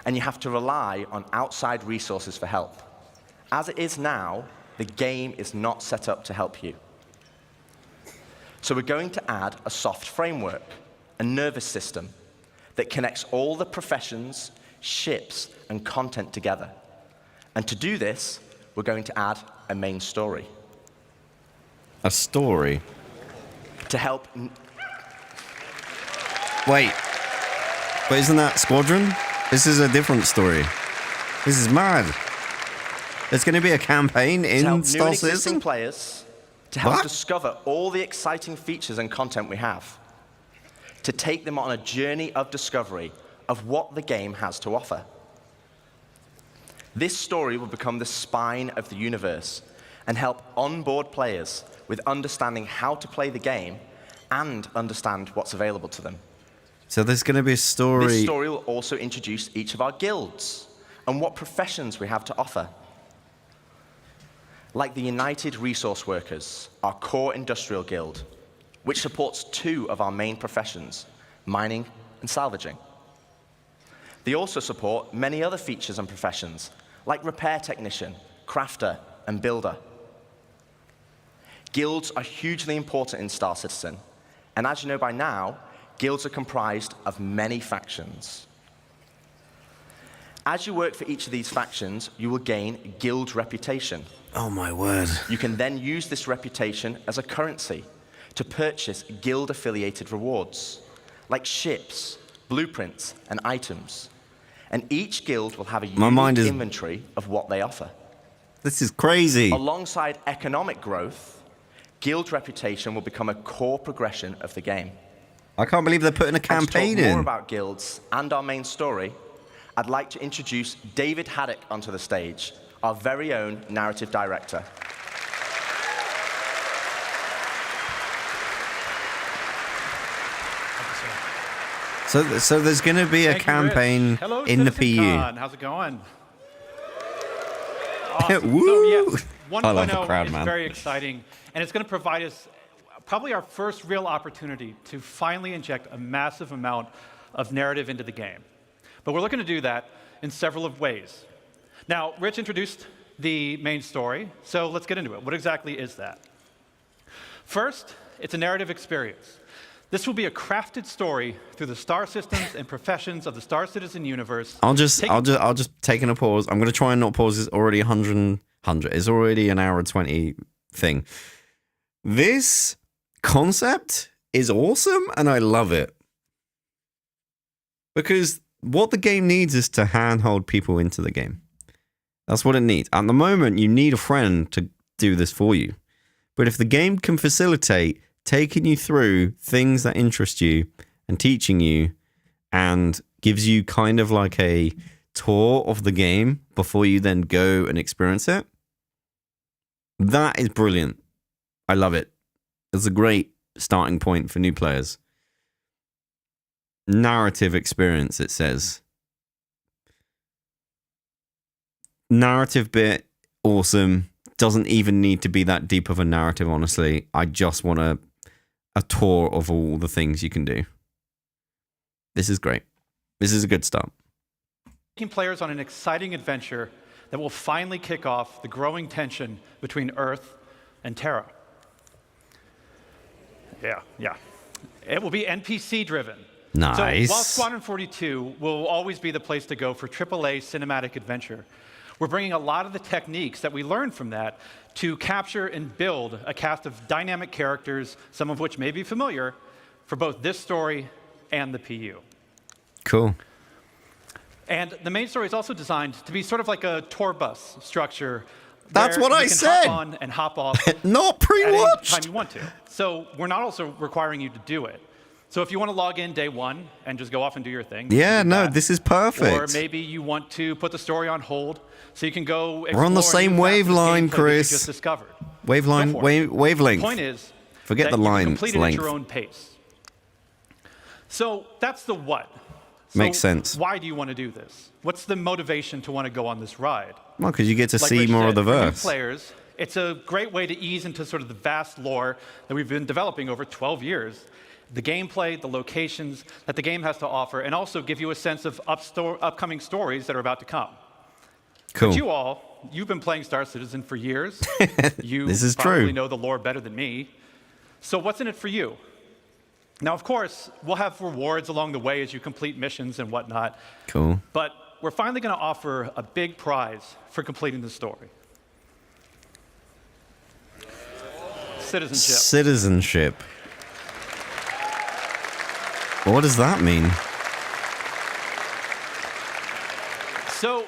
And you have to rely on outside resources for help. As it is now, the game is not set up to help you. So we're going to add a soft framework, a nervous system, that connects all the professions, ships, and content together. And to do this, we're going to add a main story. A story? To help... Wait, but isn't that Squadron? This is a different story. This is mad. There's going to be a campaign in Star Citizen? Existing players to help discover all the exciting features and content we have. To take them on a journey of discovery of what the game has to offer. This story will become the spine of the universe and help onboard players with understanding how to play the game and understand what's available to them. So there's going to be a story... This story will also introduce each of our guilds and what professions we have to offer. Like the United Resource Workers, our core industrial guild, which supports 2 of our main professions, mining and salvaging. They also support many other features and professions, like repair technician, crafter, and builder. Guilds are hugely important in Star Citizen, and as you know by now, guilds are comprised of many factions. As you work for each of these factions, you will gain guild reputation. Oh my word. You can then use this reputation as a currency to purchase guild-affiliated rewards, like ships, blueprints, and items. And each guild will have a unique inventory of what they offer. This is crazy. Alongside economic growth, guild reputation will become a core progression of the game. I can't believe they're putting a campaign to talk in. more about guilds and our main story, I'd like to introduce David Haddock onto the stage, our very own narrative director. So there's going to be a campaign in the PU. How's it going? Awesome. Woo! So, yeah, 1.0 I love the crowd, is man. very exciting, and it's going to provide us probably our first real opportunity to finally inject a massive amount of narrative into the game. But we're looking to do that in several of ways. Now, Rich introduced the main story, so let's get into it. What exactly is that? First, it's a narrative experience. This will be a crafted story through the star systems and professions of the Star Citizen universe. I'll just take a pause. I'm going to try and not pause. It's already 100. It's already an hour and 20 thing. This concept is awesome, and I love it. Because what the game needs is to handhold people into the game. That's what it needs. At the moment, you need a friend to do this for you. But if the game can facilitate taking you through things that interest you and teaching you and gives you kind of like a tour of the game before you then go and experience it, that is brilliant. I love it. It's a great starting point for new players. Narrative experience, it says. Narrative bit, awesome. Doesn't even need to be that deep of a narrative, honestly. I just want a tour of all the things you can do. This is great. This is a good start. Taking players on an exciting adventure that will finally kick off the growing tension between Earth and Terra. Yeah. It will be NPC driven. Nice. So while Squadron 42 will always be the place to go for AAA cinematic adventure, we're bringing a lot of the techniques that we learned from that to capture and build a cast of dynamic characters, some of which may be familiar, for both this story and the PU. Cool. And the main story is also designed to be sort of like a tour bus structure. That's what I said. Hop on and hop off. Not pre-watched. At any time you want to. So we're not also requiring you to do it. So if you want to log in day one and just go off and do your thing. Yeah, no, this is perfect. Or maybe you want to put the story on hold so you can go explore. We're on the same wavelength, Chris. You just discovered. Wavelength. The point is, forget the line. line Complete it at your own pace. So that's the what. So makes sense. Why do you want to do this? What's the motivation to want to go on this ride? Well, because you get to see Rich more said, of the for new verse. Players, it's a great way to ease into sort of the vast lore that we've been developing over 12 years. The gameplay, the locations that the game has to offer, and also give you a sense of upcoming stories that are about to come. Cool. But you've been playing Star Citizen for years. You this is probably true. know the lore better than me. So what's in it for you? Now, of course, we'll have rewards along the way as you complete missions and whatnot. Cool. But we're finally going to offer a big prize for completing the story. Citizenship. Citizenship. What does that mean? So,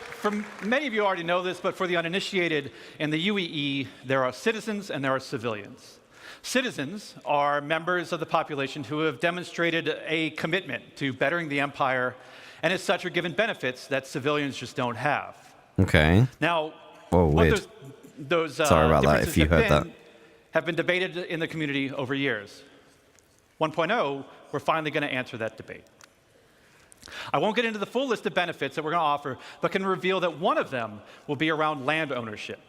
many of you already know this, but for the uninitiated, in the UEE, there are citizens and there are civilians. Citizens are members of the population who have demonstrated a commitment to bettering the empire, and as such are given benefits that civilians just don't have. Okay. Now, whoa, what weird. those Sorry about that if you heard that. Have been debated in the community over years. 1.0, we're finally going to answer that debate. I won't get into the full list of benefits that we're going to offer, but can reveal that one of them will be around land ownership.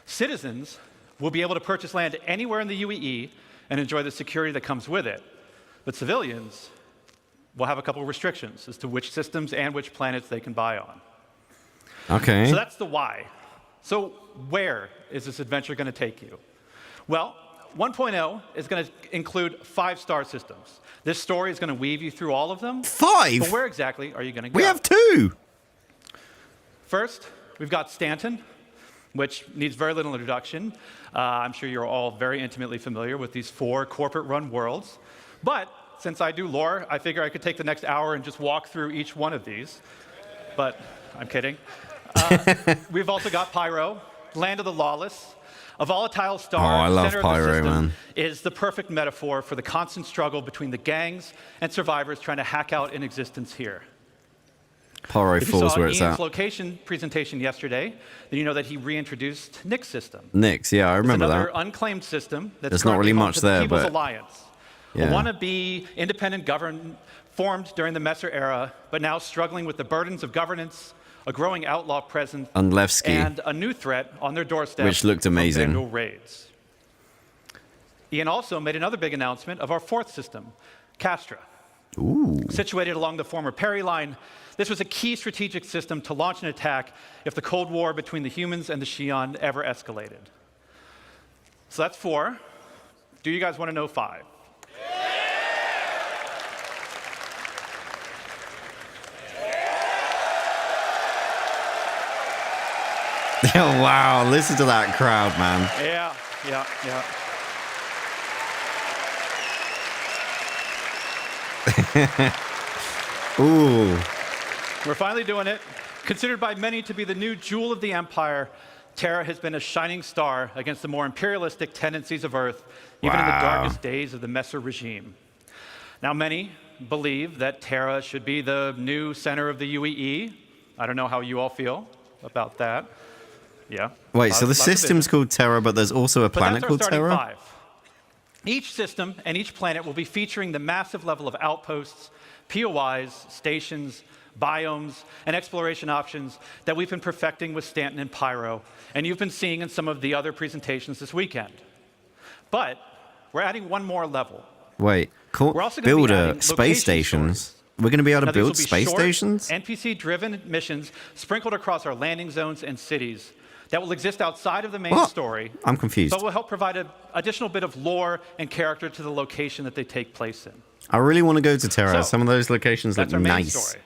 Citizens will be able to purchase land anywhere in the UEE and enjoy the security that comes with it. But civilians will have a couple of restrictions as to which systems and which planets they can buy on. Okay. So that's the why. So where is this adventure going to take you? Well, 1.0 is going to include 5 star systems. This story is going to weave you through all of them. 5? But where exactly are you going to go? We have 2. First, we've got Stanton, which needs very little introduction. I'm sure you're all very intimately familiar with these 4 corporate-run worlds. But since I do lore, I figure I could take the next hour and just walk through each one of these. But I'm kidding. We've also got Pyro, Land of the Lawless. A volatile star, I love center Pyro, of the system, man. is the perfect metaphor for the constant struggle between the gangs and survivors trying to hack out an existence here. Pyro falls where If it's you saw Ian's at. location presentation yesterday, then you know that he reintroduced Nick's system. Nyx, yeah, I remember It's another that. unclaimed system that's There's not currently really home much to the there, People's but- Alliance, Yeah. a wannabe independent government formed during the Messer era, but now struggling with the burdens of governance, a growing outlaw presence, And Levski. and a new threat on their doorstep, Which looked amazing. from Vandal raids. Ian also made another big announcement of our 4th system, Castra. Ooh. Situated along the former Perry line, this was a key strategic system to launch an attack if the Cold War between the humans and the Xi'an ever escalated. So that's 4. Do you guys want to know 5? Oh, wow, listen to that crowd, man. Yeah. Ooh. We're finally doing it. Considered by many to be the new jewel of the Empire, Terra has been a shining star against the more imperialistic tendencies of Earth, even in the darkest days of the Messer regime. Now, many believe that Terra should be the new center of the UEE. I don't know how you all feel about that. Yeah. Wait, so the system's called Terra, but there's also a planet called Terra? Five. Each system and each planet will be featuring the massive level of outposts, POIs, stations, biomes, and exploration options that we've been perfecting with Stanton and Pyro, and you've been seeing in some of the other presentations this weekend. But we're adding one more level. Wait, build space stations? We're going to be able to build space stations? NPC-driven missions sprinkled across our landing zones and cities that will exist outside of the main story. I'm confused. But will help provide an additional bit of lore and character to the location that they take place in. I really want to go to Terra. Some of those locations look nice. Story.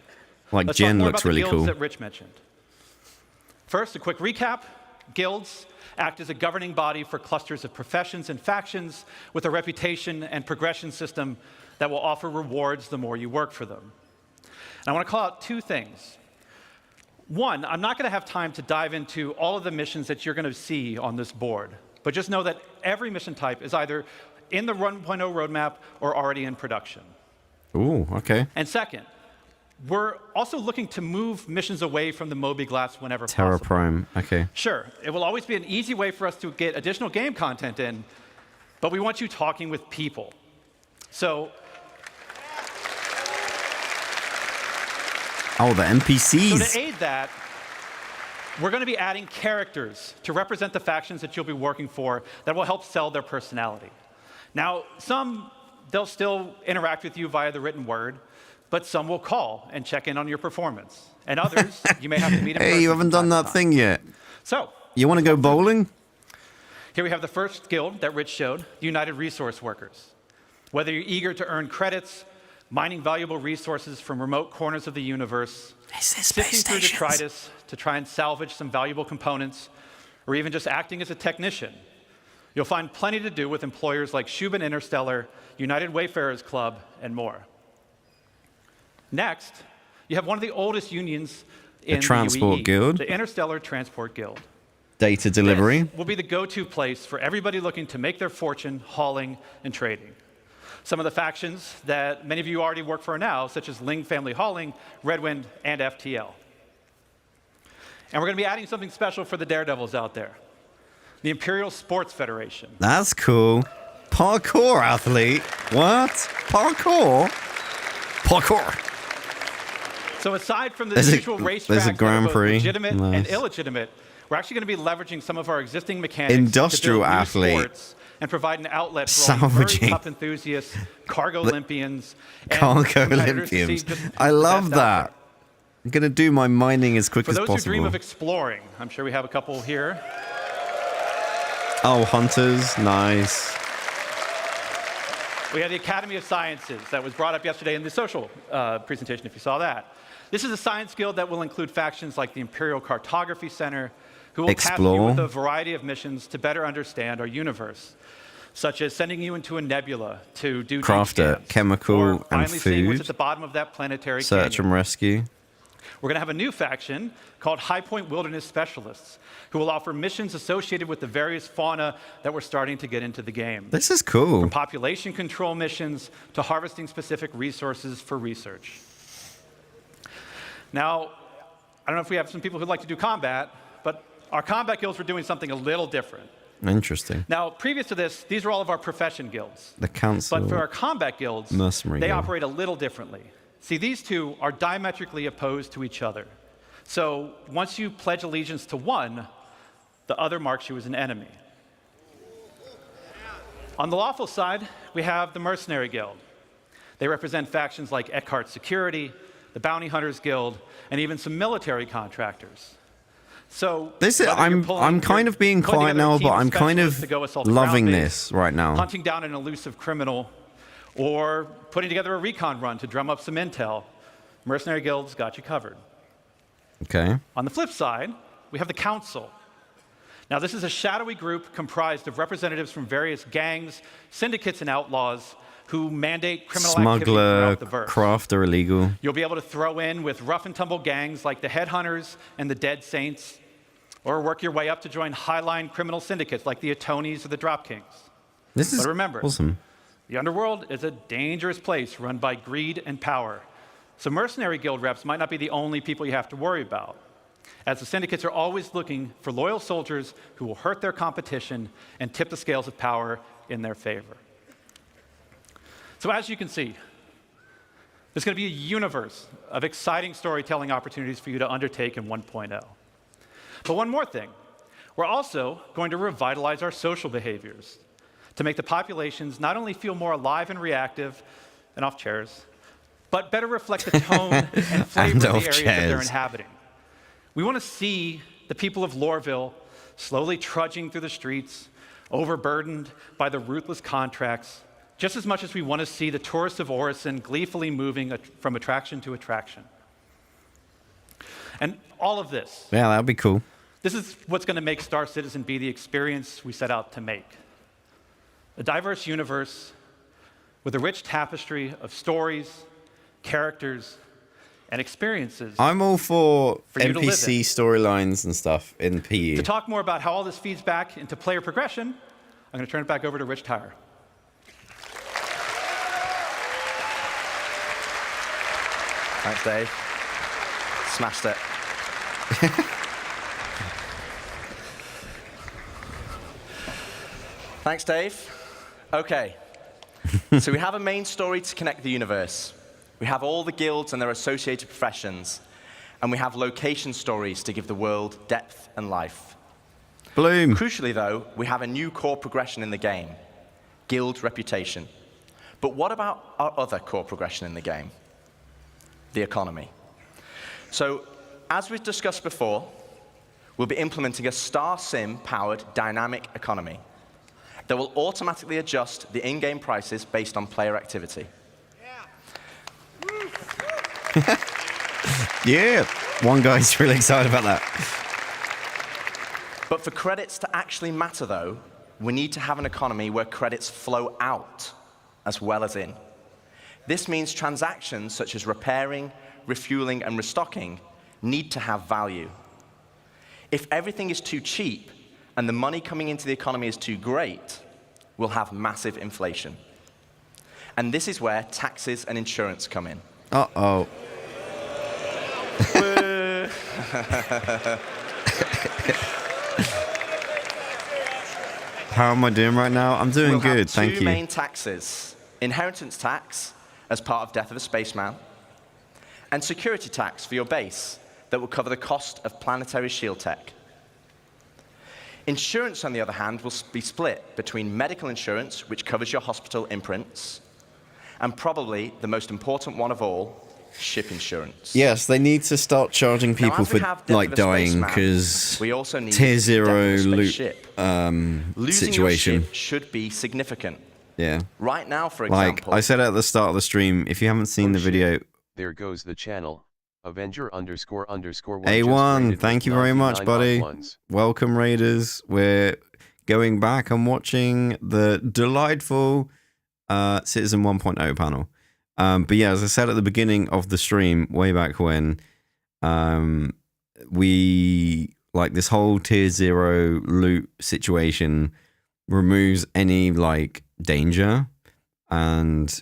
Like Let's Jen talk more looks about really the guilds cool. That Rich mentioned. First, a quick recap. Guilds act as a governing body for clusters of professions and factions with a reputation and progression system that will offer rewards the more you work for them. And I want to call out two things. One, I'm not going to have time to dive into all of the missions that you're going to see on this board, but just know that every mission type is either in the 1.0 roadmap or already in production. Ooh, okay. And second, we're also looking to move missions away from the Moby Glass whenever Terra possible. Prime, okay. Sure, it will always be an easy way for us to get additional game content in, but we want you talking with people. So, the NPCs. So to aid that, we're going to be adding characters to represent the factions that you'll be working for that will help sell their personality. Now, some, they'll still interact with you via the written word, but some will call and check in on your performance. And others, you may have to meet in person. Hey, you haven't done that thing yet. So, you want to go bowling? Here we have the first guild that Rich showed, the United Resource Workers. Whether you're eager to earn credits, mining valuable resources from remote corners of the universe, sifting through detritus to try and salvage some valuable components, or even just acting as a technician, you'll find plenty to do with employers like Shubin Interstellar, United Wayfarers Club, and more. Next, you have one of the oldest unions in the Transport UEE, Guild. the Interstellar Transport Guild. Data delivery. This will be the go-to place for everybody looking to make their fortune hauling and trading. Some of the factions that many of you already work for now, such as Ling Family Hauling, Redwind, and FTL. And we're going to be adding something special for the daredevils out there. The Imperial Sports Federation. That's cool. Parkour athlete. What? Parkour? Parkour. So aside from the usual racetracks that are both legitimate and illegitimate, we're actually going to be leveraging some of our existing mechanics Industrial to build athlete. new sports and provide an outlet for all Murray Cup enthusiasts, cargo Olympians, and competitors to see just I love the best out that. I'm going to do my mining as quick there. as For those possible. who dream of exploring, I'm sure we have a couple here. Oh, hunters. Nice. We have the Academy of Sciences that was brought up yesterday in the social presentation, if you saw that. This is a science guild that will include factions like the Imperial Cartography Center, who will task you with a variety of missions to better understand our universe, such as sending you into a nebula to do Craft a chemical and seeing what's food. at the bottom of that planetary Search canyon. and rescue. We're going to have a new faction called High Point Wilderness Specialists, who will offer missions associated with the various fauna that we're starting to get into the game. This is cool. From population control missions to harvesting specific resources for research. Now, I don't know if we have some people who'd like to do combat, but our combat guilds were doing something a little different. Interesting. Now, previous to this, these were all of our profession guilds. The council. But for our combat guilds, Mercenary they guild. operate a little differently. See, these two are diametrically opposed to each other. So once you pledge allegiance to one, the other marks you as an enemy. On the lawful side, we have the Mercenary Guild. They represent factions like Eckhart Security, the Bounty Hunters Guild, and even some military contractors. So I'm kind of being quiet now, but I'm kind of loving this right now. Hunting down an elusive criminal, or putting together a recon run to drum up some intel. Mercenary Guilds got you covered. Okay. On the flip side, we have the Council. Now, this is a shadowy group comprised of representatives from various gangs, syndicates, and outlaws who mandate criminal activity throughout the verse. Craft are illegal. You'll be able to throw in with rough and tumble gangs like the Headhunters and the Dead Saints, or work your way up to join highline criminal syndicates like the Atonis or the Drop Kings. This is but remember, awesome. The underworld is a dangerous place run by greed and power. So mercenary guild reps might not be the only people you have to worry about, as the syndicates are always looking for loyal soldiers who will hurt their competition and tip the scales of power in their favor. So as you can see, there's going to be a universe of exciting storytelling opportunities for you to undertake in 1.0. But one more thing, we're also going to revitalize our social behaviors to make the populations not only feel more alive and reactive and off chairs, but better reflect the tone and flavor of the areas that they're inhabiting. We want to see the people of Loreville slowly trudging through the streets, overburdened by the ruthless contracts, just as much as we want to see the tourists of Orison gleefully moving from attraction to attraction. And all of this. Yeah, that'd be cool. This is what's going to make Star Citizen be the experience we set out to make. A diverse universe with a rich tapestry of stories, characters, and experiences. I'm all for you to live NPC in. storylines and stuff in PE. To talk more about how all this feeds back into player progression, I'm going to turn it back over to Rich Tyre. Thanks, Dave. Smashed it. Thanks, Dave. Okay, so we have a main story to connect the universe. We have all the guilds and their associated professions, and we have location stories to give the world depth and life. Bloom. Crucially, though, we have a new core progression in the game, guild reputation. But what about our other core progression in the game? The economy. So, as we've discussed before, we'll be implementing a Star Sim-powered dynamic economy that will automatically adjust the in-game prices based on player activity. Yeah, one guy's really excited about that. But for credits to actually matter, though, we need to have an economy where credits flow out as well as in. This means transactions such as repairing, refueling, and restocking need to have value. If everything is too cheap and the money coming into the economy is too great, we'll have massive inflation. And this is where taxes and insurance come in. Uh-oh. How am I doing right now? I'm doing good, thank you. Two main taxes: inheritance tax as part of Death of a Spaceman, and security tax for your base that will cover the cost of planetary shield tech. Insurance, on the other hand, will be split between medical insurance, which covers your hospital imprints, and probably the most important one of all, ship insurance. Yes, they need to start charging people for like dying because tier 0 loot Losing situation. your ship should be significant. Yeah. Right now, for Like example, I said at the start of the stream, if you haven't seen the video, There goes the channel. Avenger__1 A1, thank you very much, buddy. Welcome, Raiders. We're going back and watching the delightful Citizen 1.0 panel. But yeah, as I said at the beginning of the stream, way back when, we, like, this whole tier 0 loot situation removes any, like, danger. And,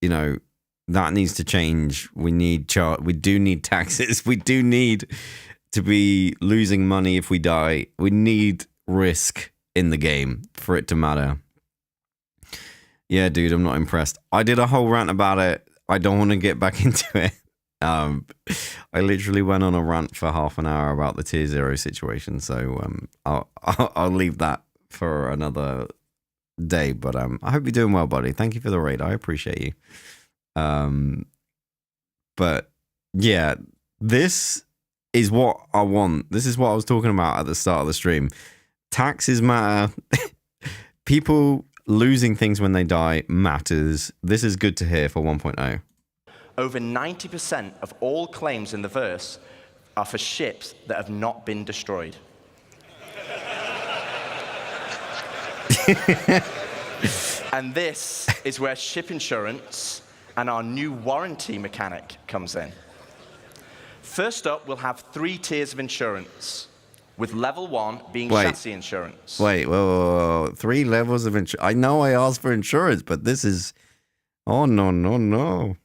you know, that needs to change. We do need taxes. We do need to be losing money if we die. We need risk in the game for it to matter. Yeah, dude, I'm not impressed. I did a whole rant about it. I don't want to get back into it. I literally went on a rant for half an hour about the tier 0 situation. So I'll leave that for another day. But I hope you're doing well, buddy. Thank you for the raid. I appreciate you. But yeah, this is what I want. This is what I was talking about at the start of the stream. Taxes matter. People losing things when they die matters. This is good to hear for 1.0. over 90% of all claims in the verse are for ships that have not been destroyed. And this is where ship insurance and our new warranty mechanic comes in. First up, we'll have 3 tiers of insurance, with level 1 being chassis insurance. Wait, whoa. 3 levels of insurance. I know I asked for insurance, but this is... Oh, no.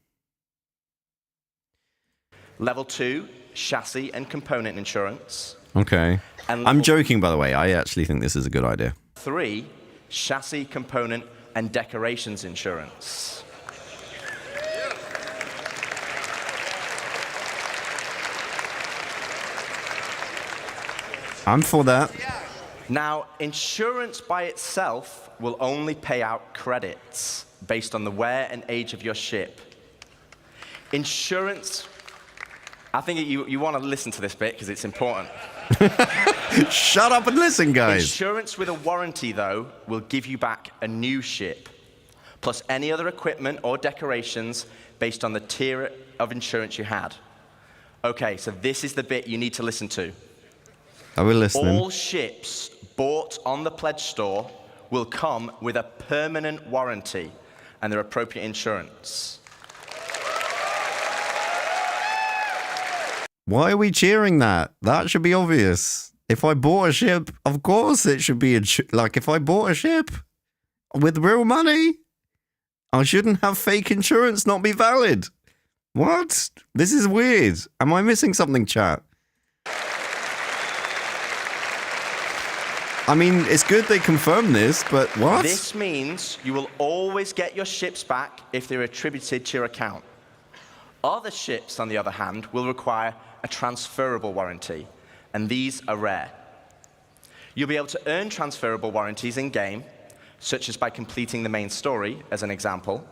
Level 2, chassis and component insurance. Okay. And I'm joking, by the way. I actually think this is a good idea. 3, chassis, component, and decorations insurance. I'm for that. Now, insurance by itself will only pay out credits based on the wear and age of your ship. Insurance, I think you want to listen to this bit because it's important. Shut up and listen, guys. Insurance with a warranty, though, will give you back a new ship, plus any other equipment or decorations based on the tier of insurance you had. Okay, so this is the bit you need to listen to. Are we listening? All ships bought on the pledge store will come with a permanent warranty and their appropriate insurance. Why are we cheering that? That should be obvious. If I bought a ship, of course it should be like if I bought a ship with real money, I shouldn't have fake insurance not be valid. What? This is weird. Am I missing something, chat? I mean, it's good they confirmed this, but what? This means you will always get your ships back if they're attributed to your account. Other ships, on the other hand, will require a transferable warranty, and these are rare. You'll be able to earn transferable warranties in-game, such as by completing the main story, as an example,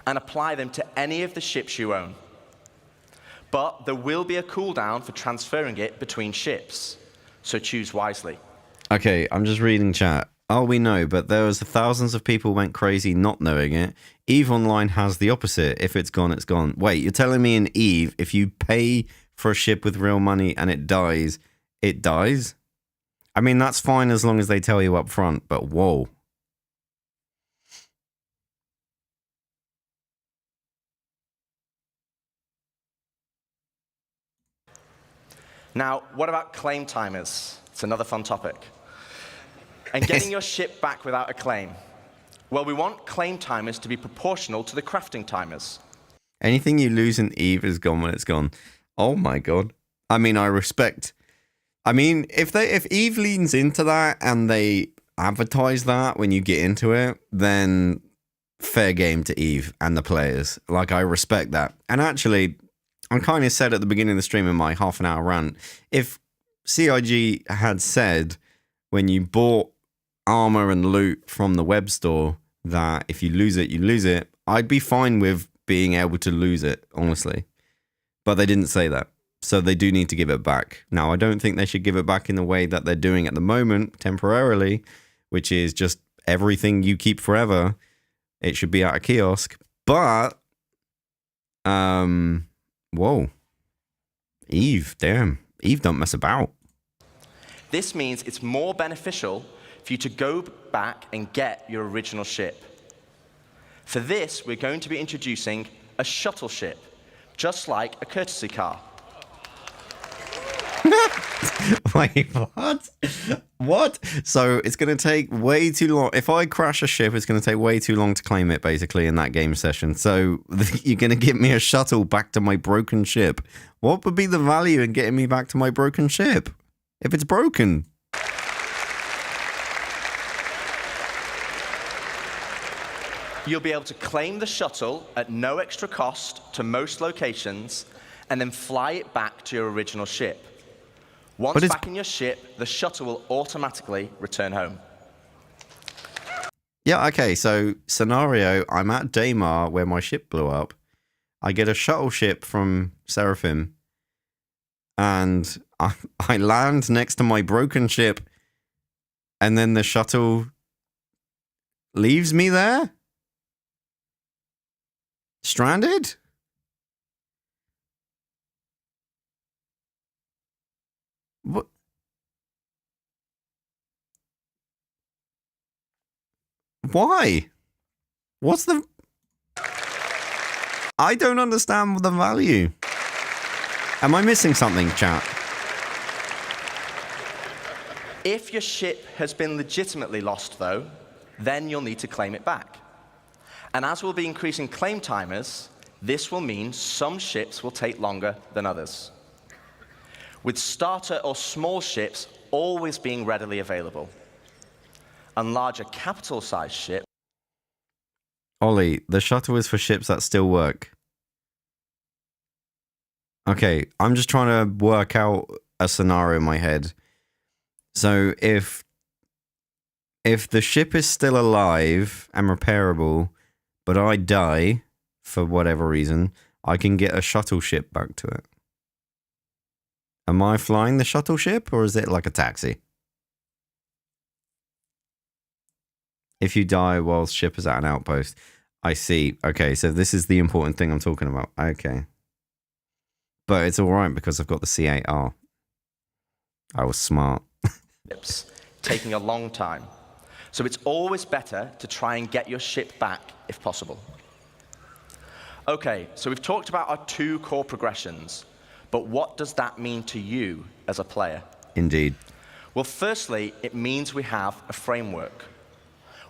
and apply them to any of the ships you own. But there will be a cooldown for transferring it between ships, so choose wisely. Okay, I'm just reading chat. Oh, we know, but there was thousands of people went crazy not knowing it. EVE Online has the opposite. If it's gone, it's gone. Wait, you're telling me in EVE, if you pay for a ship with real money and it dies, it dies? I mean, that's fine as long as they tell you up front, but whoa. Now, what about claim timers? It's another fun topic. And getting your ship back without a claim. Well, we want claim timers to be proportional to the crafting timers. Anything you lose in EVE is gone when it's gone. Oh my god. I mean, I respect. I mean, if EVE leans into that and they advertise that when you get into it, then fair game to EVE and the players. Like, I respect that. And actually, I kind of said at the beginning of the stream in my half-an-hour rant, if CIG had said when you bought armor and loot from the web store that if you lose it, you lose it, I'd be fine with being able to lose it, honestly. But they didn't say that. So they do need to give it back. Now, I don't think they should give it back in the way that they're doing at the moment, temporarily, which is just everything you keep forever. It should be at a kiosk. But, whoa. EVE, damn. EVE don't mess about. This means it's more beneficial for you to go back and get your original ship. For this, we're going to be introducing a shuttle ship, just like a courtesy car. Wait, what? What? So it's going to take way too long. If I crash a ship, it's going to take way too long to claim it, basically, in that game session. So you're going to give me a shuttle back to my broken ship. What would be the value in getting me back to my broken ship if it's broken? You'll be able to claim the shuttle at no extra cost to most locations and then fly it back to your original ship. Once back in your ship, the shuttle will automatically return home. Yeah, okay, so scenario, I'm at Daymar where my ship blew up. I get a shuttle ship from Seraphim and I land next to my broken ship and then the shuttle leaves me there? Stranded? What? Why? What's the... I don't understand the value. Am I missing something, chat? If your ship has been legitimately lost, though, then you'll need to claim it back. And as we'll be increasing claim timers, this will mean some ships will take longer than others, with starter or small ships always being readily available, and larger capital-sized ships... Ollie, the shuttle is for ships that still work. Okay, I'm just trying to work out a scenario in my head. So if the ship is still alive and repairable, but I die for whatever reason, I can get a shuttle ship back to it. Am I flying the shuttle ship, or is it like a taxi? If you die whilst ship is at an outpost. I see. Okay, so this is the important thing I'm talking about. Okay. But it's alright because I've got the C8R. I was smart. Taking a long time. So it's always better to try and get your ship back if possible. Okay, so we've talked about our 2 core progressions, but what does that mean to you as a player? Indeed. Well, firstly, it means we have a framework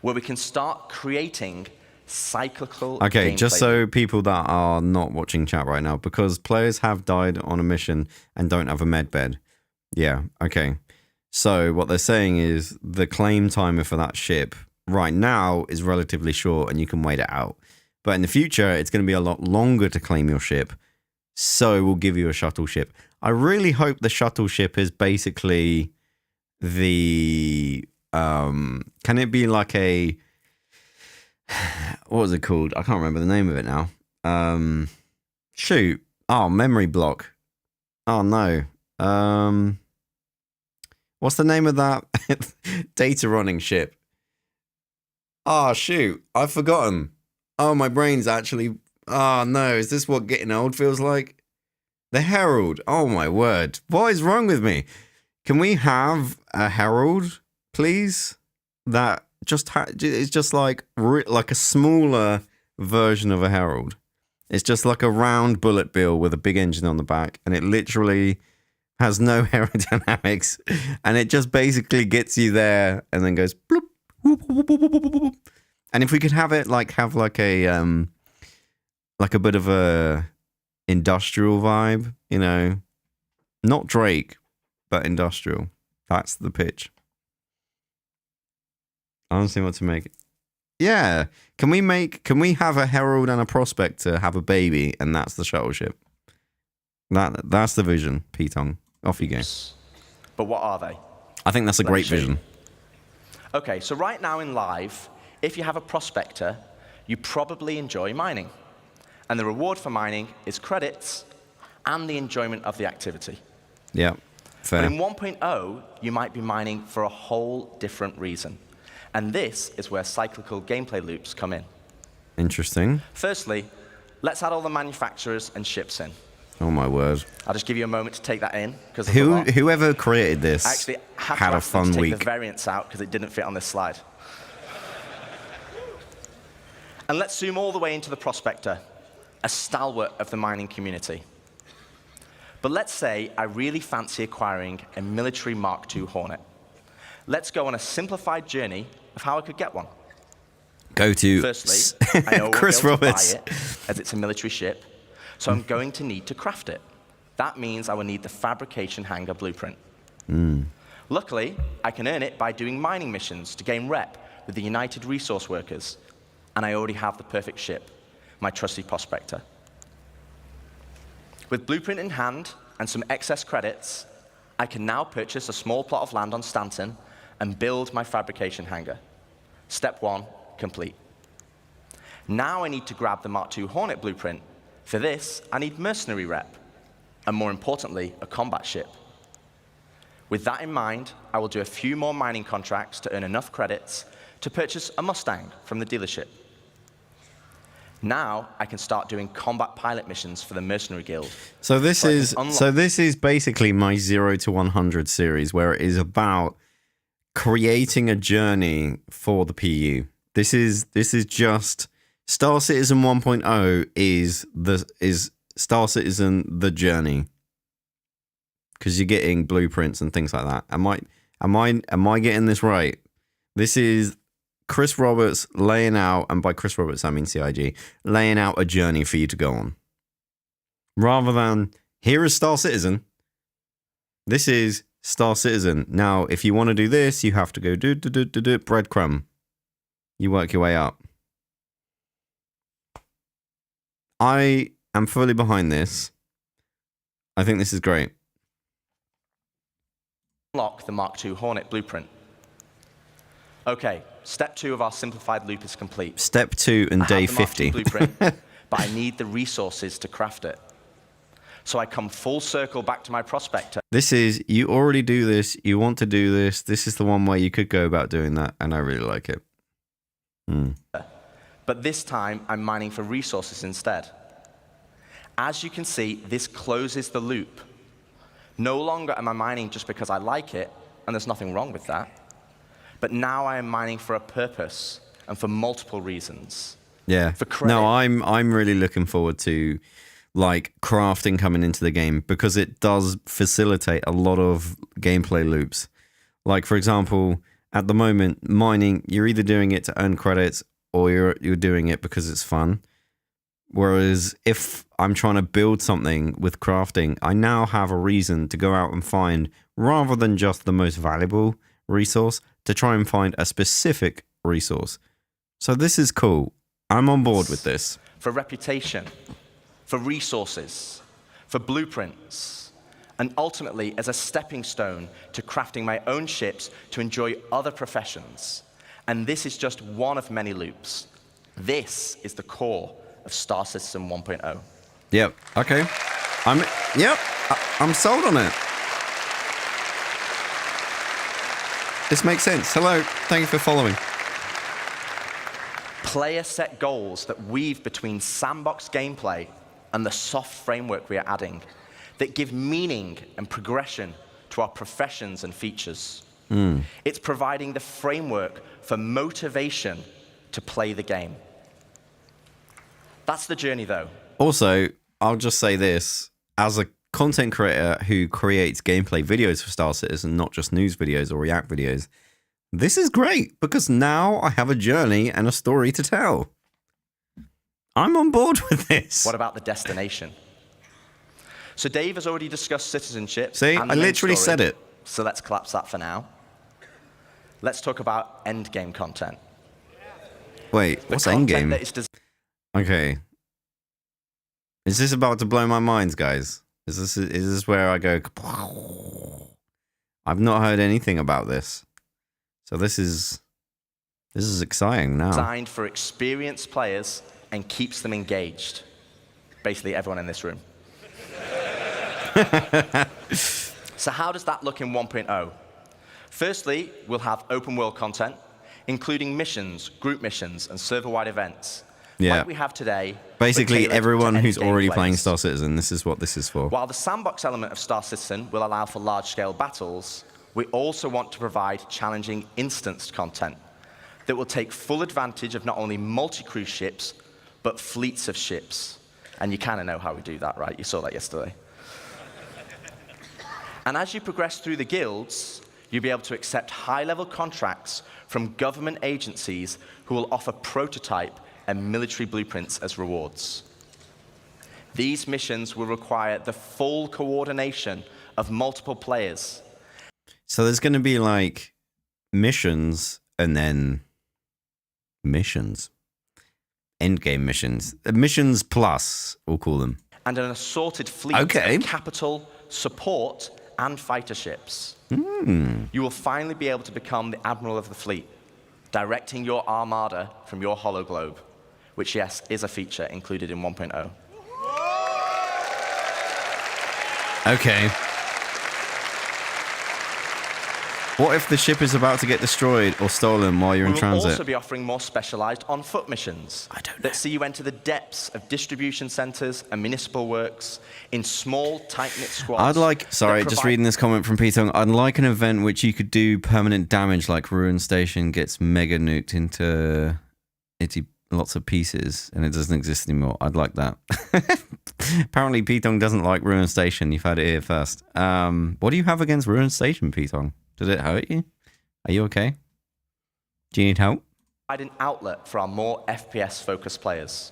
where we can start creating cyclical Okay, just gameplay. so people that are not watching chat right now, because players have died on a mission and don't have a med bed. Yeah, okay. So what they're saying is the claim timer for that ship right now is relatively short and you can wait it out. But in the future, it's going to be a lot longer to claim your ship. So we'll give you a shuttle ship. I really hope the shuttle ship is basically the... can it be like a... What was it called? I can't remember the name of it now. Shoot. Oh, memory block. Oh, no. What's the name of that data running ship? Oh, shoot. I've forgotten. Oh, my brain's actually... Oh, no. Is this what getting old feels like? The Herald. Oh, my word. What is wrong with me? Can we have a Herald, please? That just it's just like a smaller version of a Herald. It's just like a round bullet bill with a big engine on the back, and it literally has no aerodynamics, and it just basically gets you there and then goes bloop, whoop, whoop, whoop, whoop, whoop. And if we could have it have like a bit of a industrial vibe, you know, not Drake, but industrial. That's the pitch. I don't see what to make. Yeah. Can we have a Herald and a Prospector have a baby, and that's the shuttle ship? That's the vision, Petong. Off you go. But what are they? I think that's a great vision. Okay, so right now in live, if you have a Prospector, you probably enjoy mining. And the reward for mining is credits and the enjoyment of the activity. Yeah, fair. But in 1.0, you might be mining for a whole different reason. And this is where cyclical gameplay loops come in. Interesting. Firstly, let's add all the manufacturers and ships in. Oh my word. I'll just give you a moment to take that in. Whoever created this actually had a fun week. Take the variants out because it didn't fit on this slide. And let's zoom all the way into the Prospector, a stalwart of the mining community. But let's say I really fancy acquiring a military Mark II Hornet. Let's go on a simplified journey of how I could get one. Go to Firstly, I know Chris I won't be able Roberts. to buy it, as it's a military ship, so I'm going to need to craft it. That means I will need the fabrication hangar blueprint. Luckily, I can earn it by doing mining missions to gain rep with the United Resource Workers, and I already have the perfect ship, my trusty Prospector. With blueprint in hand and some excess credits, I can now purchase a small plot of land on Stanton and build my fabrication hangar. Step 1, complete. Now I need to grab the Mark II Hornet blueprint. For this, I need mercenary rep, and more importantly, a combat ship. With that in mind, I will do a few more mining contracts to earn enough credits to purchase a Mustang from the dealership. Now I can start doing combat pilot missions for the Mercenary Guild. So this is basically my 0 to 100 series, where it is about creating a journey for the PU. This is just Star Citizen 1.0 is Star Citizen the journey. Because you're getting blueprints and things like that. Am I getting this right? This is Chris Roberts laying out, and by Chris Roberts I mean CIG, laying out a journey for you to go on. Rather than, here is Star Citizen. This is Star Citizen. Now, if you want to do this, you have to go do breadcrumb. You work your way up. I am fully behind this. I think this is great. Unlock the Mark II Hornet blueprint. Okay, step 2 of our simplified loop is complete. Step 2 and day 50. Blueprint, but I need the resources to craft it. So I come full circle back to my prospector. This is, you already do this, you want to do this. This is the one way you could go about doing that, and I really like it. But this time, I'm mining for resources instead. As you can see, this closes the loop. No longer am I mining just because I like it, and there's nothing wrong with that. But now I am mining for a purpose and for multiple reasons. Yeah. For credit. No, I'm really looking forward to like crafting coming into the game, because it does facilitate a lot of gameplay loops. Like, for example, at the moment, mining, you're either doing it to earn credits or you're doing it because it's fun. Whereas if I'm trying to build something with crafting, I now have a reason to go out and find, rather than just the most valuable resource, to try and find a specific resource. So this is cool. I'm on board with this. For reputation, for resources, for blueprints, and ultimately as a stepping stone to crafting my own ships to enjoy other professions. And this is just one of many loops. This is the core of Star Citizen 1.0. Yep. Okay. I'm sold on it. This makes sense. Hello. Thank you for following. Player set goals that weave between sandbox gameplay and the soft framework we are adding that give meaning and progression to our professions and features. It's providing the framework for motivation to play the game. That's the journey, though. Also, I'll just say this. As a content creator who creates gameplay videos for Star Citizen, not just news videos or react videos, this is great, because now I have a journey and a story to tell. I'm on board with this. What about the destination? So Dave has already discussed citizenship. See, and the I main literally story, said it. So let's collapse that for now. Let's talk about endgame content. Wait, what's endgame? Okay. Is this about to blow my mind, guys? Is this where I go? I've not heard anything about this. So this is exciting now. Designed for experienced players and keeps them engaged. Basically everyone in this room. So how does that look in 1.0? Firstly, we'll have open world content, including missions, group missions, and server-wide events. Yeah. Like we have today. Basically, everyone who's already playing Star Citizen, this is what this is for. While the sandbox element of Star Citizen will allow for large-scale battles, we also want to provide challenging instanced content that will take full advantage of not only multi-crew ships, but fleets of ships. And you kind of know how we do that, right? You saw that yesterday. And as you progress through the guilds, you'll be able to accept high-level contracts from government agencies who will offer prototype and military blueprints as rewards. These missions will require the full coordination of multiple players. So there's going to be like missions and then missions. Endgame missions. Missions plus, we'll call them. And an assorted fleet of capital, support, and fighter ships. You will finally be able to become the admiral of the fleet, directing your armada from your hologlobe, which, yes, is a feature included in 1.0. Okay. What if the ship is about to get destroyed or stolen while you're in transit? We'll also be offering more specialized on-foot missions that see you enter the depths of distribution centers and municipal works in small, tight-knit squads. I'd like, sorry, just reading this comment from Peter, I'd like an event which you could do permanent damage, like Ruin Station gets mega nuked into lots of pieces, and it doesn't exist anymore. I'd like that. Apparently, Pitong doesn't like Ruin Station. You've heard it here first. What do you have against Ruin Station, Pitong? Did it hurt you? Are you okay? Do you need help? Provide an outlet for our more FPS-focused players.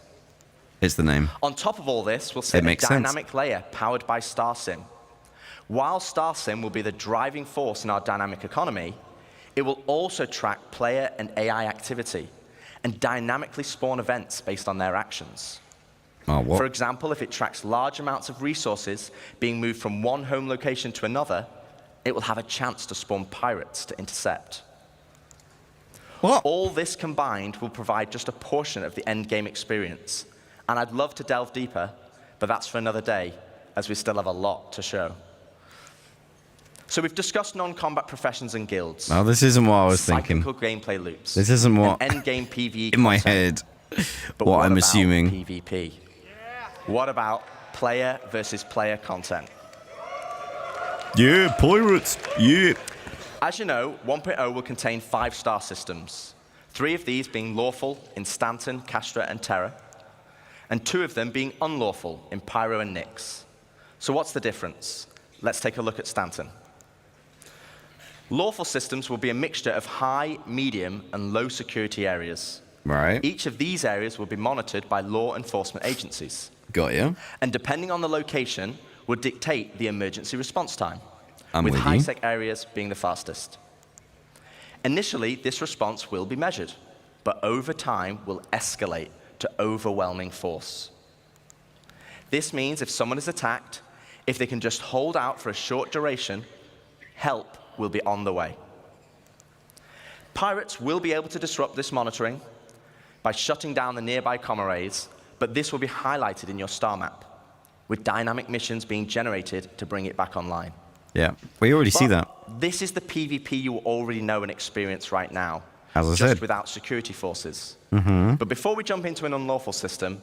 It's the name. On top of all this, we'll set a dynamic layer powered by StarSim. While StarSim will be the driving force in our dynamic economy, it will also track player and AI activity and dynamically spawn events based on their actions. Oh, what? For example, if it tracks large amounts of resources being moved from one home location to another, it will have a chance to spawn pirates to intercept. What? All this combined will provide just a portion of the end game experience. And I'd love to delve deeper, but that's for another day, as we still have a lot to show. So we've discussed non-combat professions and guilds. Oh, this isn't what I was thinking. Cyclical gameplay loops. This isn't what end-game PvE in my head. But what I'm about assuming. PvP? What about player versus player content? Yeah, pirates. Yeah. As you know, 1.0 will contain 5 star systems. 3 of these being lawful in Stanton, Castra, and Terra, and 2 of them being unlawful in Pyro and Nyx. So what's the difference? Let's take a look at Stanton. Lawful systems will be a mixture of high, medium, and low security areas. Right. Each of these areas will be monitored by law enforcement agencies. Got you. And depending on the location, would dictate the emergency response time, I'm with with you. high-sec areas being the fastest. Initially, this response will be measured, but over time will escalate to overwhelming force. This means if someone is attacked, if they can just hold out for a short duration, help will be on the way. Pirates will be able to disrupt this monitoring by shutting down the nearby comm arrays, but this will be highlighted in your star map, with dynamic missions being generated to bring it back online. Yeah, we already see that. This is the PvP you already know and experience right now, As I just said. without security forces. Mm-hmm. But before we jump into an unlawful system,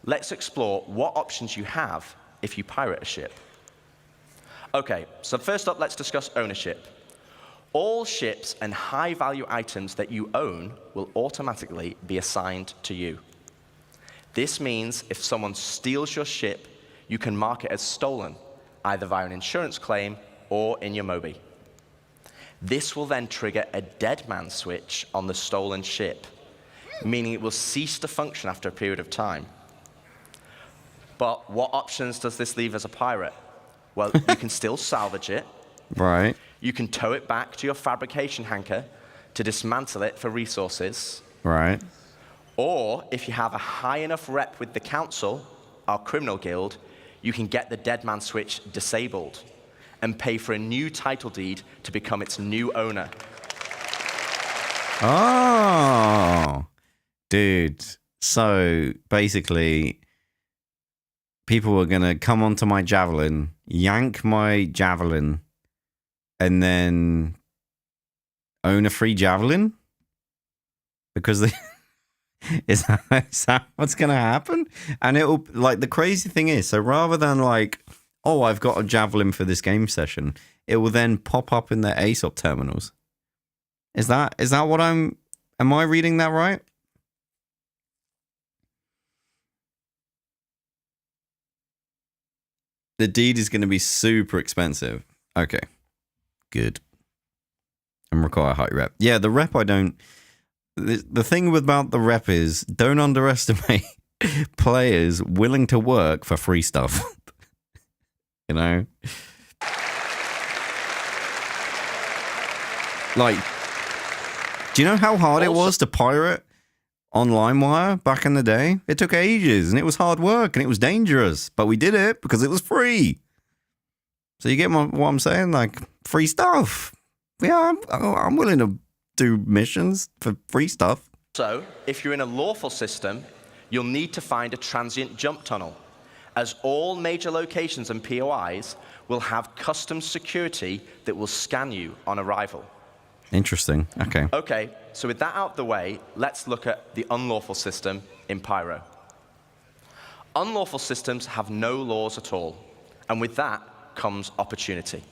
let's explore what options you have if you pirate a ship. Okay, so first up, let's discuss ownership. All ships and high-value items that you own will automatically be assigned to you. This means if someone steals your ship, you can mark it as stolen, either via an insurance claim or in your Mobi. This will then trigger a dead man switch on the stolen ship, meaning it will cease to function after a period of time. But what options does this leave as a pirate? Well, you can still salvage it. Right. You can tow it back to your fabrication hangar to dismantle it for resources. Right. Or if you have a high enough rep with the council, our criminal guild, you can get the dead man switch disabled and pay for a new title deed to become its new owner. Oh, dude. So basically, people are going to come onto my javelin, yank my javelin, and then own a free javelin? Because they... Is that what's going to happen? And it'll, like, the crazy thing is, so rather than like, oh, I've got a javelin for this game session, it will then pop up in their ASOP terminals. Is that what am I reading that right? The deed is going to be super expensive. Okay. Good. And require high rep. Yeah, the rep I don't... The thing about the rep is, don't underestimate players willing to work for free stuff. You know? Like, do you know how hard it was to pirate on LimeWire back in the day? It took ages, and it was hard work, and it was dangerous. But we did it because it was free. So you get what I'm saying? Like, free stuff. Yeah, I'm willing to do missions for free stuff. So, if you're in a lawful system, you'll need to find a transient jump tunnel, as all major locations and POIs will have custom security that will scan you on arrival. Interesting. Okay. Okay, so with that out of the way, let's look at the unlawful system in Pyro. Unlawful systems have no laws at all, and with that comes opportunity.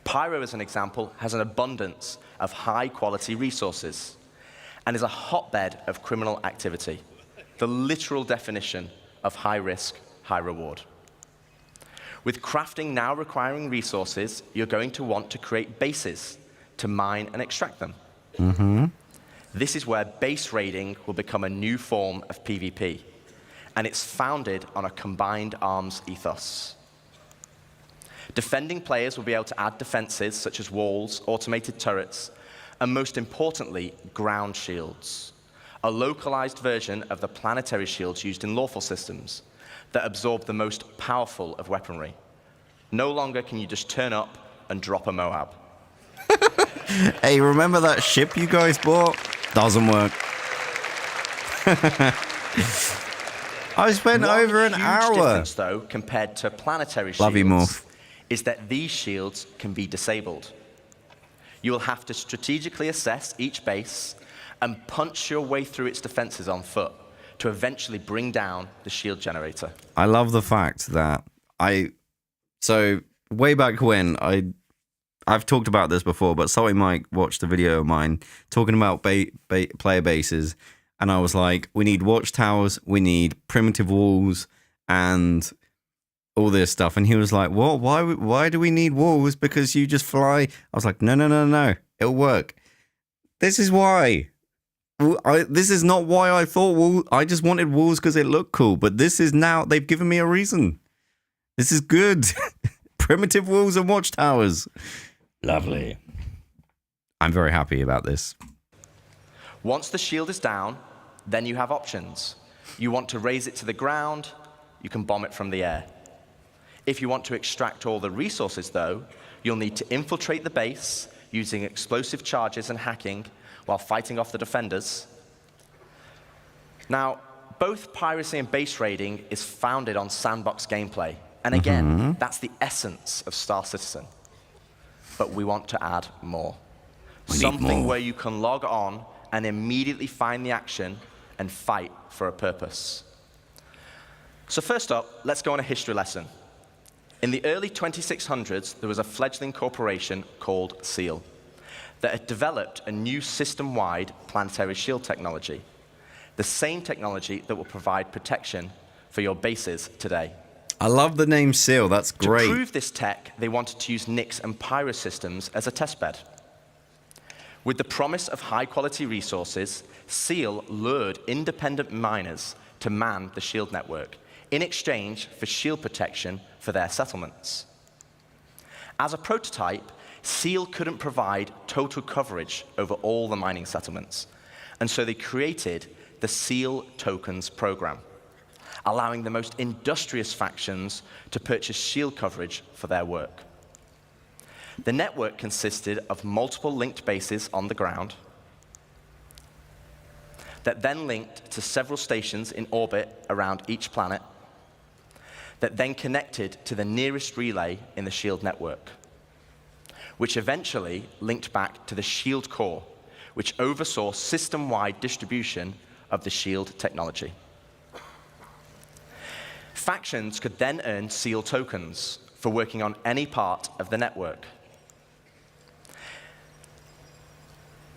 Pyro, as an example, has an abundance of high-quality resources. and is a hotbed of criminal activity, the literal definition of high risk, high reward. With crafting now requiring resources, you're going to want to create bases to mine and extract them. Mm-hmm. This is where base raiding will become a new form of PvP, and it's founded on a combined arms ethos. Defending players will be able to add defenses such as walls, automated turrets, and most importantly, ground shields, a localized version of the planetary shields used in lawful systems that absorb the most powerful of weaponry. No longer can you just turn up and drop a Moab. Hey, remember that ship you guys bought? Doesn't work. I spent over an hour. Difference, though, compared to planetary shields, Love you, Morph, is that these shields can be disabled. You will have to strategically assess each base and punch your way through its defenses on foot to eventually bring down the shield generator. I love the fact that so way back when I've talked about this before, but Salty Mike watched a video of mine talking about player bases, and I was like, we need watchtowers, we need primitive walls, and all this stuff. And he was like, what? Why do we need walls? Because you just fly. I was like, no, it'll work. This is why. This is not why I thought I just wanted walls because it looked cool. But this is now, they've given me a reason. This is good. Primitive walls and watchtowers. Lovely. I'm very happy about this. Once the shield is down, then you have options. You want to raise it to the ground, you can bomb it from the air. If you want to extract all the resources, though, you'll need to infiltrate the base using explosive charges and hacking while fighting off the defenders. Now, both piracy and base raiding is founded on sandbox gameplay. And again, that's the essence of Star Citizen. But we want to add more. Something where you can log on and immediately find the action and fight for a purpose. So first up, let's go on a history lesson. In the early 2600s, there was a fledgling corporation called SEAL that had developed a new system-wide planetary shield technology, the same technology that will provide protection for your bases today. I love the name SEAL, that's great. To prove this tech, they wanted to use Nyx and Pyro systems as a testbed. With the promise of high-quality resources, SEAL lured independent miners to man the shield network in exchange for shield protection for their settlements. As a prototype, SEAL couldn't provide total coverage over all the mining settlements, and so they created the SEAL Tokens program, allowing the most industrious factions to purchase shield coverage for their work. The network consisted of multiple linked bases on the ground that then linked to several stations in orbit around each planet that then connected to the nearest relay in the shield network, which eventually linked back to the shield core, which oversaw system-wide distribution of the shield technology. Factions could then earn SEAL tokens for working on any part of the network.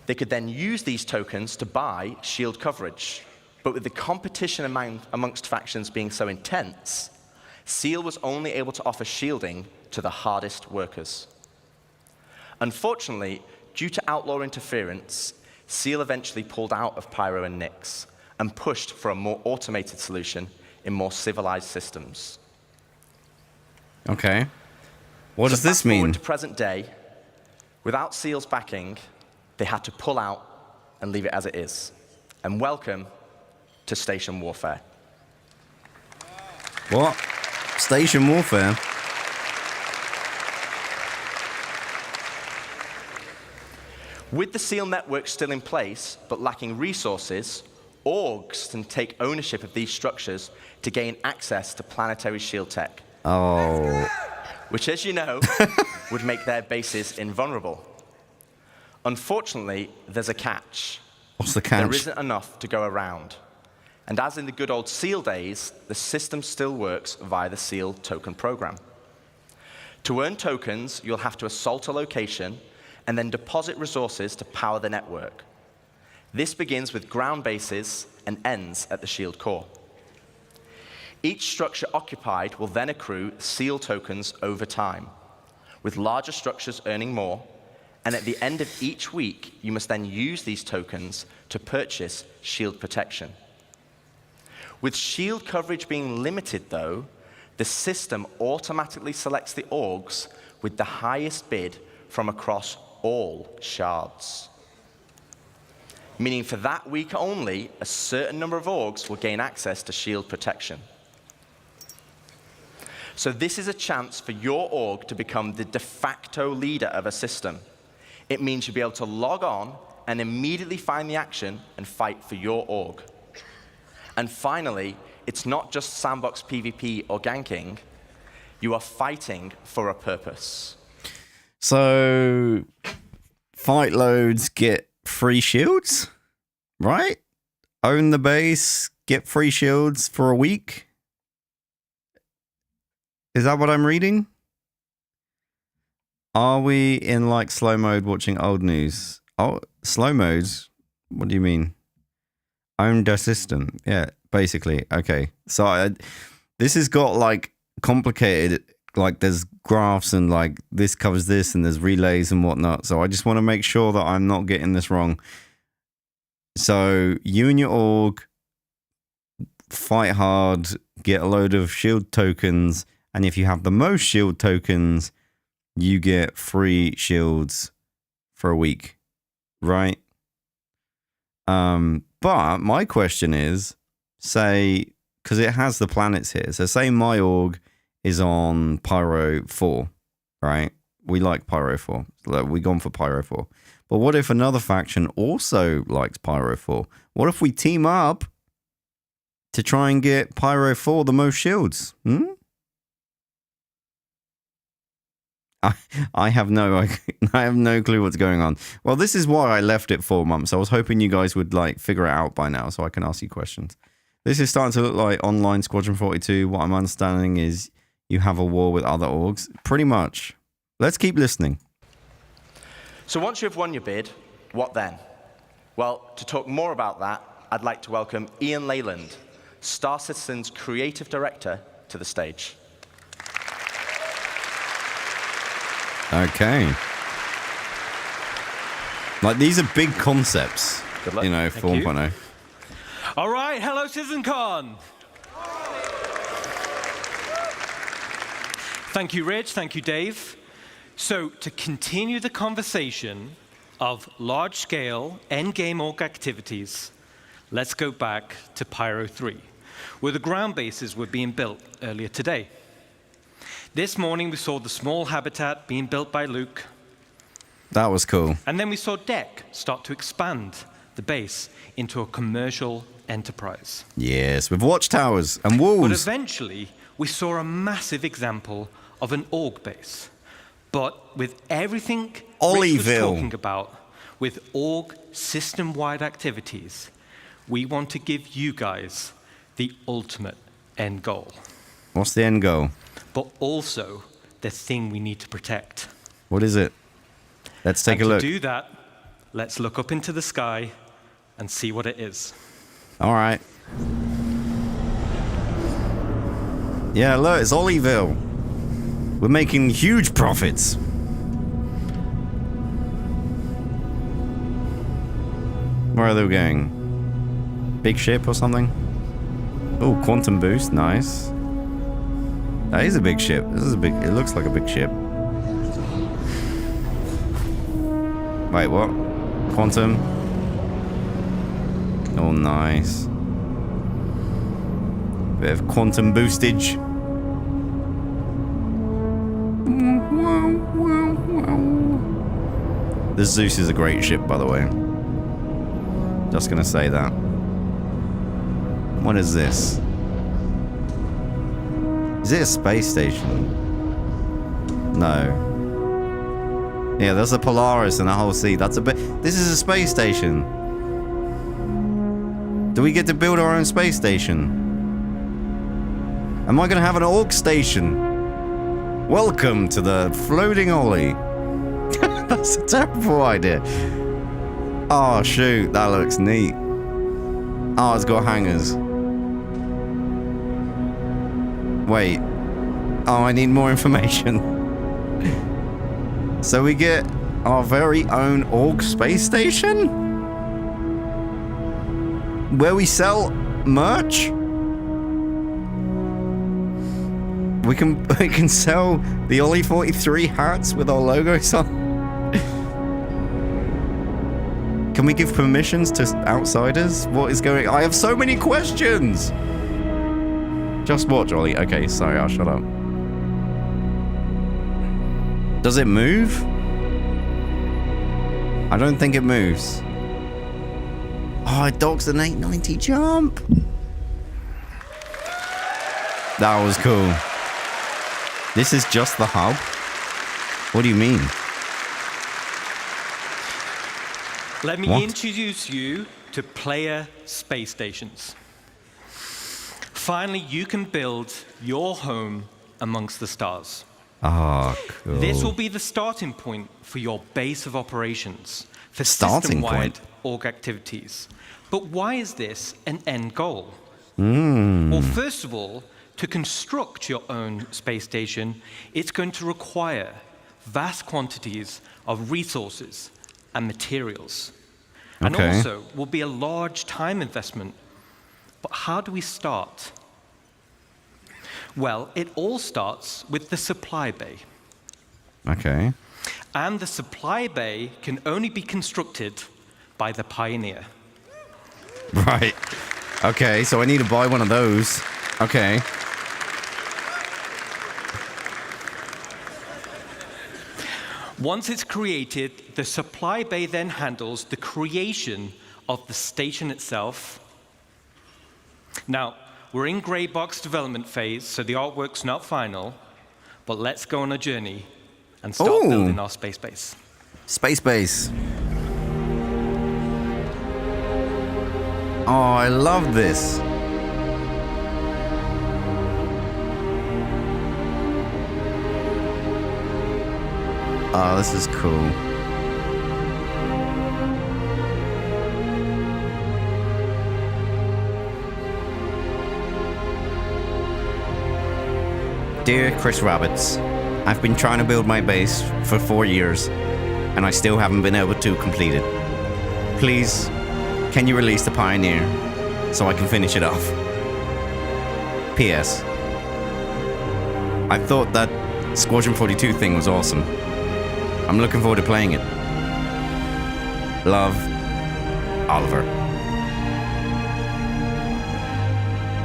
They could then use these tokens to buy shield coverage, but with the competition amongst factions being so intense, SEAL was only able to offer shielding to the hardest workers. Unfortunately, due to outlaw interference, SEAL eventually pulled out of Pyro and Nyx and pushed for a more automated solution in more civilized systems. Okay. What does this mean? To present day, without SEAL's backing, they had to pull out and leave it as it is. And welcome to Station Warfare. What? Station Warfare? With the SEAL network still in place, but lacking resources, orgs can take ownership of these structures to gain access to planetary shield tech. Oh. Which, as you know, would make their bases invulnerable. Unfortunately, there's a catch. What's the catch? There isn't enough to go around. And as in the good old SEAL days, the system still works via the SEAL token program. To earn tokens, you'll have to assault a location and then deposit resources to power the network. This begins with ground bases and ends at the shield core. Each structure occupied will then accrue seal tokens over time, with larger structures earning more, and at the end of each week, you must then use these tokens to purchase shield protection. With shield coverage being limited, though, the system automatically selects the orgs with the highest bid from across all shards. Meaning for that week only, a certain number of orgs will gain access to shield protection. So this is a chance for your org to become the de facto leader of a system. It means you'll be able to log on and immediately find the action and fight for your org. And finally, it's not just sandbox PvP or ganking. You are fighting for a purpose. So, fight loads get free shields, right? Own the base, get free shields for a week. Is that what I'm reading? Are we in like slow mode watching old news? Oh, slow modes? What do you mean? Own the system. Yeah, basically. Okay. So this has got like complicated, like there's graphs and like this covers this and there's relays and whatnot. So I just want to make sure that I'm not getting this wrong. So you and your org fight hard, get a load of shield tokens, and if you have the most shield tokens, you get free shields for a week, right? But my question is, say, because it has the planets here. So say my org is on Pyro 4, right? We like Pyro 4. We've gone for Pyro 4. But what if another faction also likes Pyro 4? What if we team up to try and get Pyro 4 the most shields? I have no clue what's going on. Well, this is why I left it 4 months. I was hoping you guys would like figure it out by now so I can ask you questions. This is starting to look like online Squadron 42. What I'm understanding is you have a war with other orgs. Pretty much. Let's keep listening. So once you've won your bid, what then? Well, to talk more about that, I'd like to welcome Ian Leyland, Star Citizen's creative director, to the stage. Okay. Like, these are big concepts, you know, for 1.0. All right, hello, CitizenCon. Thank you, Rich. Thank you, Dave. So, to continue the conversation of large-scale endgame org activities, let's go back to Pyro 3, where the ground bases were being built earlier today. This morning, we saw the small habitat being built by Luke. That was cool. And then we saw Deck start to expand the base into a commercial enterprise. Yes, with watchtowers and walls. But eventually, we saw a massive example of an org base. But with everything Rich was talking about, with org system-wide activities, we want to give you guys the ultimate end goal. What's the end goal? But also the thing we need to protect. What is it? Let's take a look. To do that, let's look up into the sky and see what it is. All right. Yeah, look, it's Ollieville. We're making huge profits. Where are they going? Big ship or something? Oh, quantum boost, nice. That is a big ship. This is a big. It looks like a big ship. Wait, what? Quantum. Oh, nice. Bit of quantum boostage. The Zeus is a great ship, by the way. Just gonna say that. What is this? Is it a space station? No. Yeah, there's a Polaris and a whole sea. That's a bit. This is a space station. Do we get to build our own space station? Am I gonna have an org station? Welcome to the floating Olli. That's a terrible idea. Oh, shoot. That looks neat. Oh, it's got hangers. Wait. Oh, I need more information. So we get our very own Org space station? Where we sell merch? We can sell the Olli43 hats with our logos on. Can we give permissions to outsiders? What is going on? I have so many questions! Just watch, Ollie. Okay, sorry, I'll shut up. Does it move? I don't think it moves. Oh, it docks an 890 jump. That was cool. This is just the hub? What do you mean? Let me introduce you to player space stations. Finally, you can build your home amongst the stars. Ah, cool. This will be the starting point for your base of operations for system-wide org activities. But why is this an end goal? Well, first of all, to construct your own space station, it's going to require vast quantities of resources and materials. And also will be a large time investment. But how do we start? Well, it all starts with the supply bay. Okay. And the supply bay can only be constructed by the Pioneer. Right. Okay, so I need to buy one of those. Okay. Once it's created, the supply bay then handles the creation of the station itself. Now, we're in gray box development phase, so the artwork's not final, but let's go on a journey and start building our space base. Space base. Oh, I love this. Oh, this is cool. Dear Chris Rabbits, I've been trying to build my base for 4 years, and I still haven't been able to complete it. Please, can you release the Pioneer so I can finish it off? P.S. I thought that Squadron 42 thing was awesome. I'm looking forward to playing it. Love, Oliver.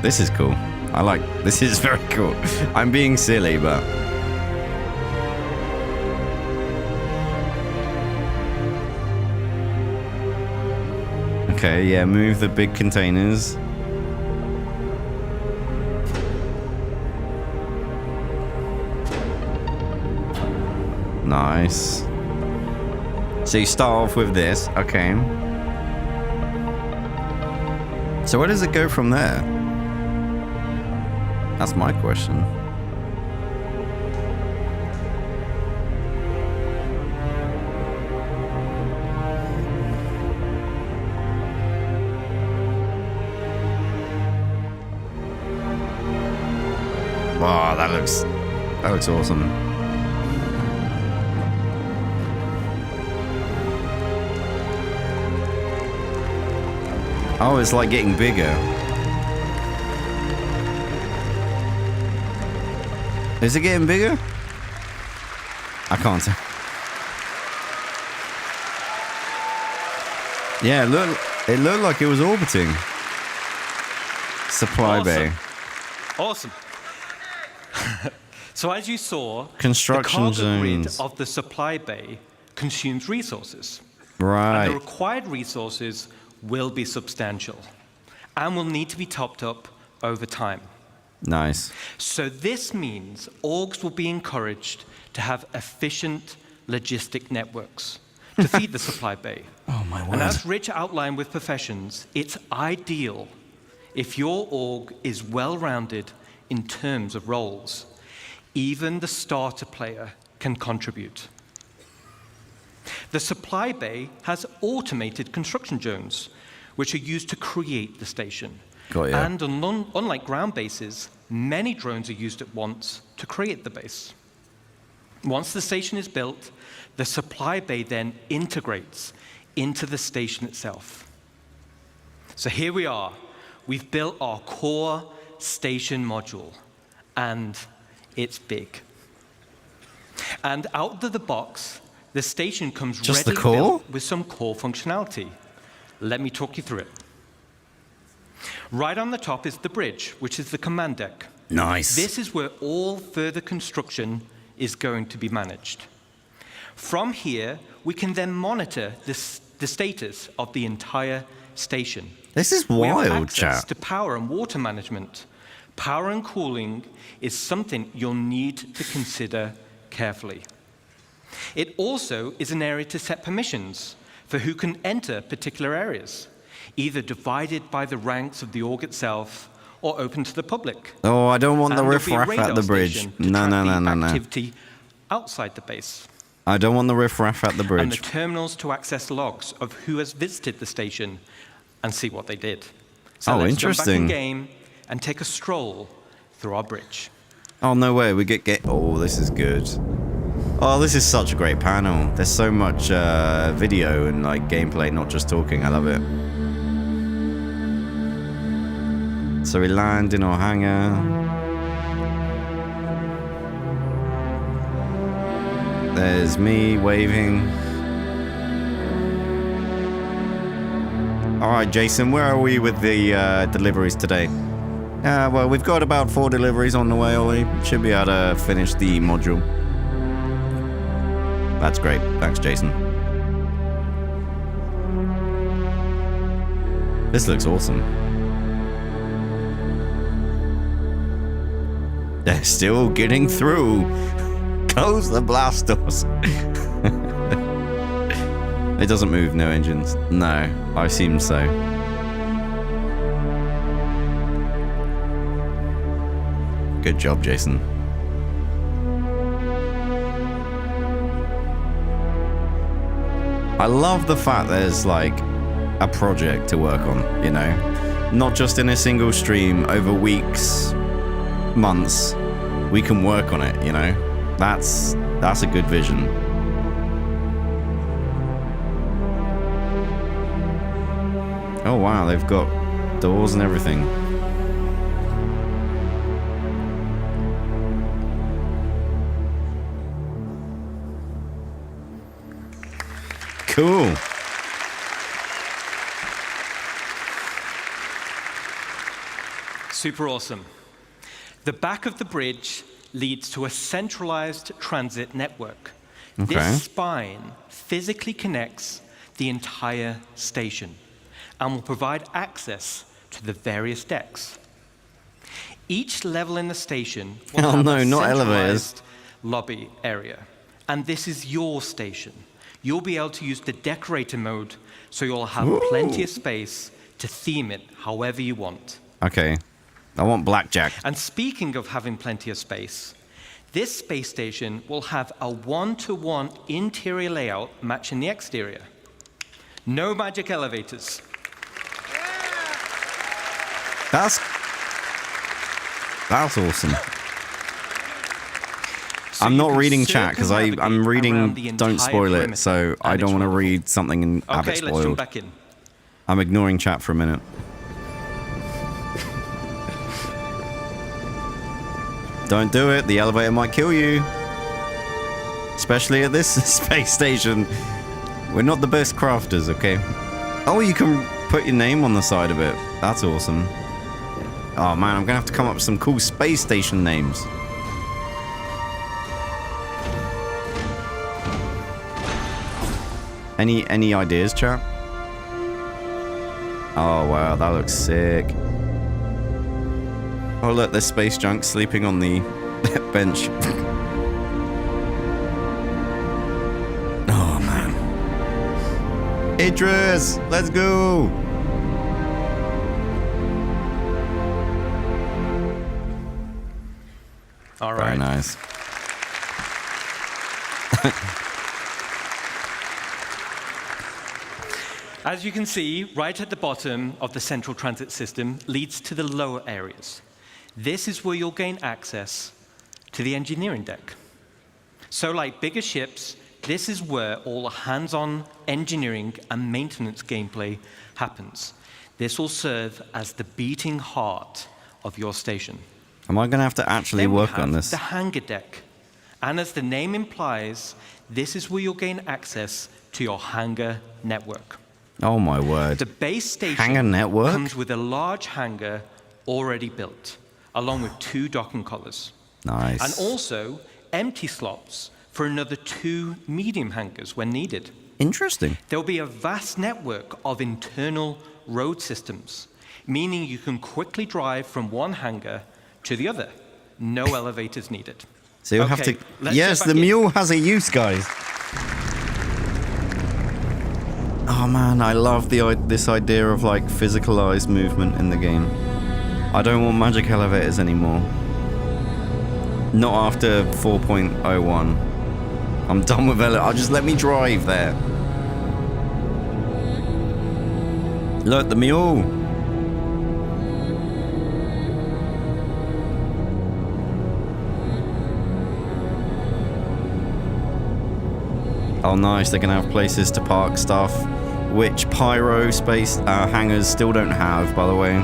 This is cool. This is very cool. I'm being silly, but... Okay, yeah, move the big containers. Nice. So you start off with this, okay. So where does it go from there? That's my question. Wow, that looks awesome. Oh, it's like getting bigger. Is it getting bigger? I can't tell. Yeah, it looked like it was orbiting. Supply bay. Awesome. So as you saw, construction the cargo grid zones of the supply bay consumes resources. Right. And the required resources will be substantial and will need to be topped up over time. Nice. So this means orgs will be encouraged to have efficient logistic networks to feed the supply bay. Oh my word. And as Rich outlined with professions, it's ideal if your org is well-rounded in terms of roles. Even the starter player can contribute. The supply bay has automated construction zones, which are used to create the station. Got ya. And unlike ground bases, many drones are used at once to create the base. Once the station is built, the supply bay then integrates into the station itself. So here we are. We've built our core station module, and it's big. And out of the box, the station comes Just the ready core? built with some core functionality. Let me talk you through it. Right on the top is the bridge, which is the command deck. Nice. This is where all further construction is going to be managed. From here, we can then monitor the status of the entire station. This is We have wild, access chat. to power and water management. Power and cooling is something you'll need to consider carefully. It also is an area to set permissions for who can enter particular areas, either divided by the ranks of the org itself or open to the public. Oh, I don't want the And there'll be a riffraff at the radar bridge. station to No, track no, no, the no, no. activity outside the base. I don't want the riffraff at the And the bridge. terminals to access logs of who has visited the station and see what they did. So Oh, let's interesting. jump back in game and take a stroll through our bridge. Oh, no way. We get... Oh, this is good. Oh, this is such a great panel. There's so much video and like gameplay, not just talking. I love it. So we land in our hangar. There's me waving. All right, Jason, where are we with the deliveries today? Well, we've got about 4 deliveries on the way, Ollie. Should be able to finish the module. That's great. Thanks, Jason. This looks awesome. They're still getting through. Close the blast doors. It doesn't move, no engines. No, I assume so. Good job, Jason. I love the fact there's like a project to work on, you know? Not just in a single stream over weeks, months. We can work on it, you know? That's a good vision. Oh wow, they've got doors and everything. Cool. Super awesome. The back of the bridge leads to a centralized transit network. Okay. This spine physically connects the entire station and will provide access to the various decks. Each level in the station will Oh have no, a not centralized elevators. lobby area. And this is your station. You'll be able to use the decorator mode, so you'll have plenty of space to theme it however you want. Okay. I want blackjack. And speaking of having plenty of space, this space station will have a one-to-one interior layout matching the exterior. No magic elevators. That's awesome. So I'm you not can reading chat because I'm circumnavigate reading around the don't entire spoil it, perimeter, so I and don't it's want to wonderful. read something and have it Okay, let's jump spoiled. back in. I'm ignoring chat for a minute. Don't do it. The elevator might kill you. Especially at this space station. We're not the best crafters, okay? Oh, you can put your name on the side of it. That's awesome. Oh man, I'm gonna have to come up with some cool space station names. Any ideas, chat? Oh wow, that looks sick. Oh look, there's space junk sleeping on the bench. Oh man. Idris, let's go. All right. Very nice. As you can see, right at the bottom of the central transit system leads to the lower areas. This is where you'll gain access to the engineering deck. So like bigger ships, this is where all the hands-on engineering and maintenance gameplay happens. This will serve as the beating heart of your station. Am I going to have to actually work on this? The hangar deck. And as the name implies, this is where you'll gain access to your hangar network. Oh my word. The base station hangar network comes with a large hangar already built, along with 2 docking collars. Nice. And also empty slots for another 2 medium hangars when needed. Interesting. There'll be a vast network of internal road systems, meaning you can quickly drive from one hangar to the other. No elevators needed. So you'll have to... Yes, the mule has a use, guys. Oh man, I love this idea of like physicalized movement in the game. I don't want magic elevators anymore. Not after 4.01. I'm done with elevators. Just let me drive there. Look, the mule. Oh nice, they're gonna have places to park stuff, which pyro space hangars still don't have, by the way.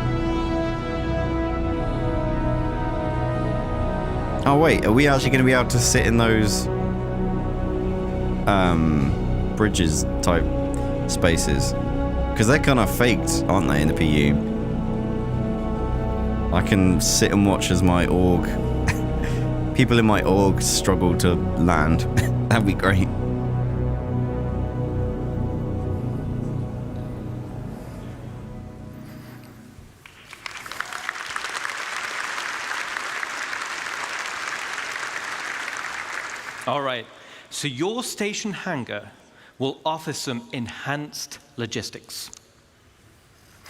Oh wait, are we actually gonna be able to sit in those bridges type spaces? Because they're kind of faked, aren't they, in the PU? I can sit and watch as my org, people in my org struggle to land. That'd be great. All right, so your station hangar will offer some enhanced logistics.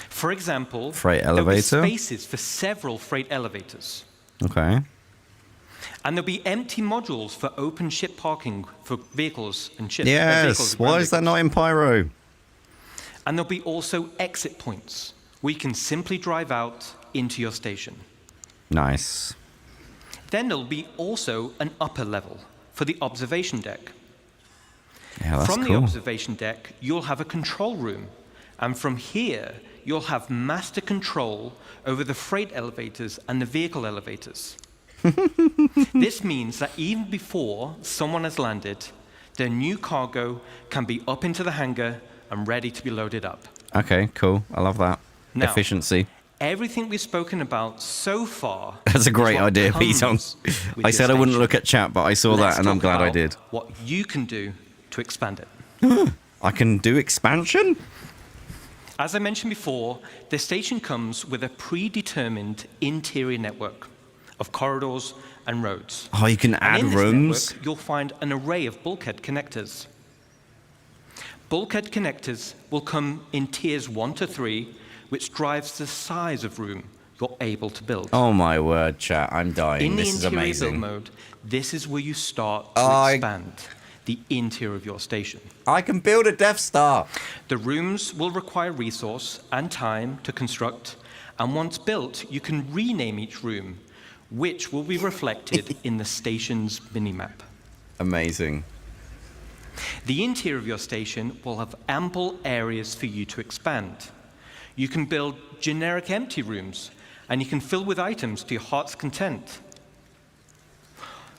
For example, freight there'll be elevator. spaces for several freight elevators. Okay. And there'll be empty modules for open ship parking for vehicles and ships. Yes, why is that not in Pyro? And there'll be also exit points where you can simply drive out into your station. Nice. Then there'll be also an upper level for the observation deck. Yeah, that's From cool. the observation deck, you'll have a control room. And from here, you'll have master control over the freight elevators and the vehicle elevators. This means that even before someone has landed, their new cargo can be up into the hangar and ready to be loaded up. Okay, cool. I love that. Now, efficiency. Everything we've spoken about so far. That's a great idea, Pete. I said I wouldn't look at chat, but I saw that and I'm glad I did. What you can do to expand it. I can do expansion? As I mentioned before, the station comes with a predetermined interior network of corridors and roads. Oh, you can add in this rooms? network, you'll find an array of bulkhead connectors. Bulkhead connectors will come in tiers 1 to 3, which drives the size of room you're able to build. Oh my word, chat. I'm dying. In This is the interior amazing. build mode, this is where you start to expand the interior of your station. I can build a Death Star. The rooms will require resource and time to construct, and once built, you can rename each room, which will be reflected in the station's minimap. Amazing. The interior of your station will have ample areas for you to expand. You can build generic empty rooms, and you can fill with items to your heart's content.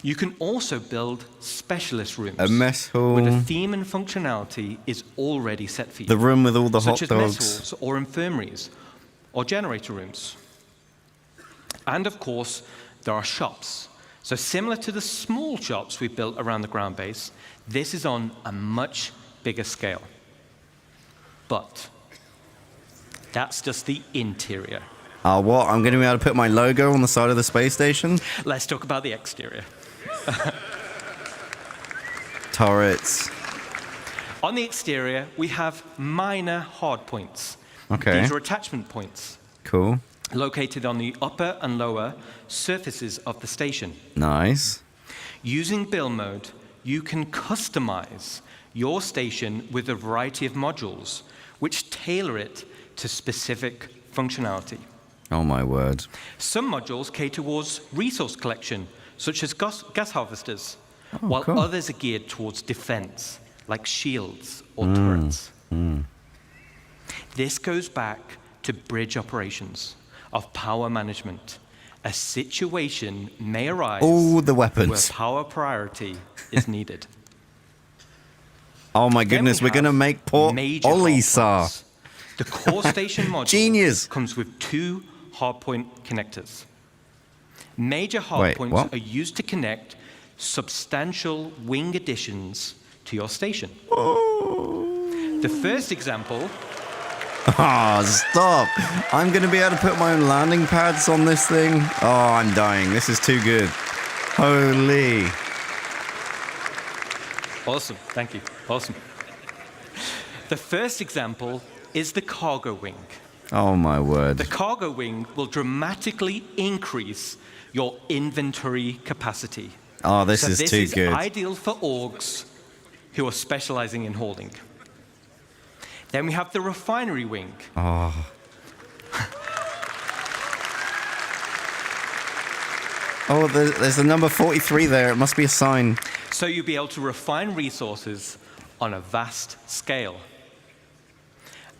You can also build specialist rooms. A mess hall. Where the theme and functionality is already set for you. The room with all the hot such as dogs. mess halls or infirmaries or generator rooms. And of course, there are shops. So similar to the small shops we built around the ground base, this is on a much bigger scale. But that's just the interior. What? I'm going to be able to put my logo on the side of the space station? Let's talk about the exterior. Turrets. On the exterior, we have minor hard points. Okay. These are attachment points. Cool. Located on the upper and lower surfaces of the station. Nice. Using build mode, you can customize your station with a variety of modules, which tailor it to specific functionality. Oh my word. Some modules cater towards resource collection, such as gas harvesters, Oh, while cool. others are geared towards defense, like shields or turrets. This goes back to bridge operations of power management. A situation may arise All the where weapons. power priority is needed. Oh my Then goodness, we we're going to have make poor major Olli hardpoints. The core station module Genius. comes with 2 hardpoint connectors. Major Wait, hardpoints what? are used to connect substantial wing additions to your station. The first example. Oh, stop. I'm going to be able to put my own landing pads on this thing. Oh, I'm dying. This is too good. Holy. Awesome, thank you. Awesome. The first example is the cargo wing. Oh my word. The cargo wing will dramatically increase your inventory capacity. Oh, this is this too is good. ideal for orgs who are specializing in holding. Then we have the refinery wing. Oh. Oh, there's the number 43 there. It must be a sign. So you'll be able to refine resources on a vast scale.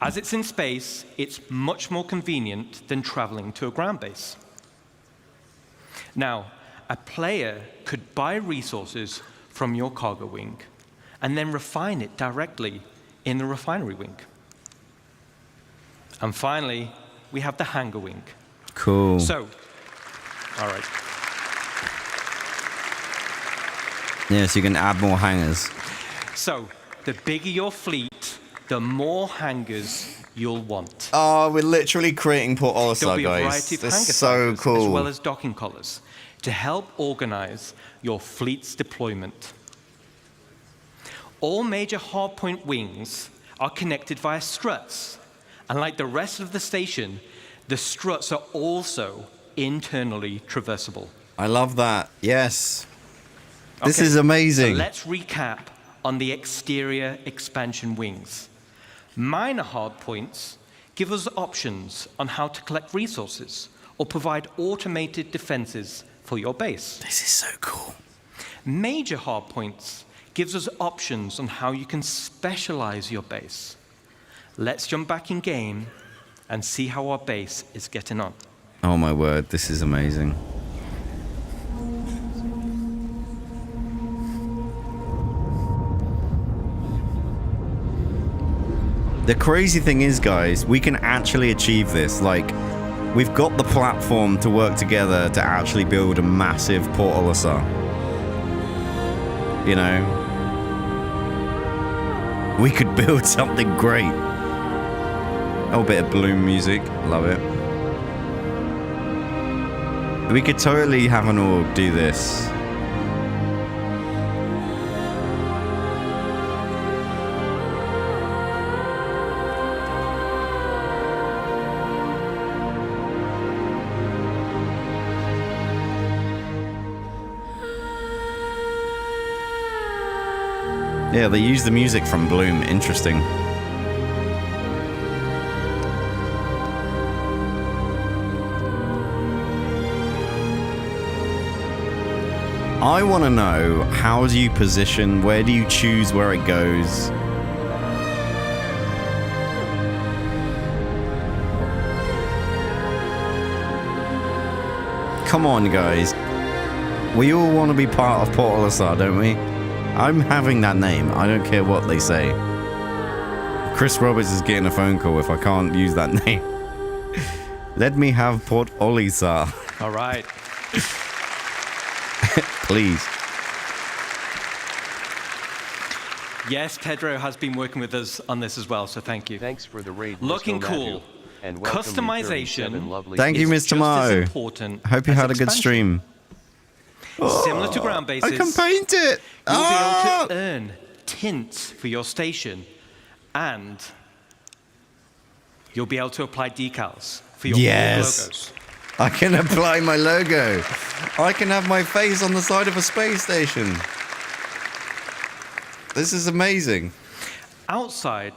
As it's in space, it's much more convenient than traveling to a ground base. Now, a player could buy resources from your cargo wing and then refine it directly in the refinery wing. And finally, we have the hangar wing. Cool. So, all right. Yes, you can add more hangars. So, the bigger your fleet, the more hangars you'll want. Oh, we're literally creating Port There'll Olisar, be a guys. variety of hangar This is so sizes, cool. as well as docking collars, to help organize your fleet's deployment. All major hardpoint wings are connected via struts. And like the rest of the station, the struts are also internally traversable. I love that. Yes. This Okay, is amazing. So let's recap on the exterior expansion wings. Minor hardpoints give us options on how to collect resources or provide automated defenses for your base. This is so cool. Major hardpoints gives us options on how you can specialize your base. Let's jump back in game and see how our base is getting on. Oh my word, this is amazing. The crazy thing is, guys, we can actually achieve this. Like, we've got the platform to work together to actually build a massive Port Olisar. You know? We could build something great. Oh, a bit of Bloom music. Love it. We could totally have an org do this. Yeah, they use the music from Bloom. Interesting. I want to know, how do you position? Where do you choose where it goes? Come on, guys. We all want to be part of Port Olisar, don't we? I'm having that name. I don't care what they say. Chris Roberts is getting a phone call if I can't use that name. Let me have Port Olisar. All right. Please. Yes, Pedro has been working with us on this as well, so thank you. Thanks for the raid, Looking Mr. cool. Matthew, and welcome you 37 Customization. lovely Thank you, is Mr. just Mo. as important Hope you as had a good expansion. stream. Similar to ground bases, I can paint it. You'll be able to earn tints for your station, and you'll be able to apply decals for your logos. I can apply my logo. I can have my face on the side of a space station. This is amazing. Outside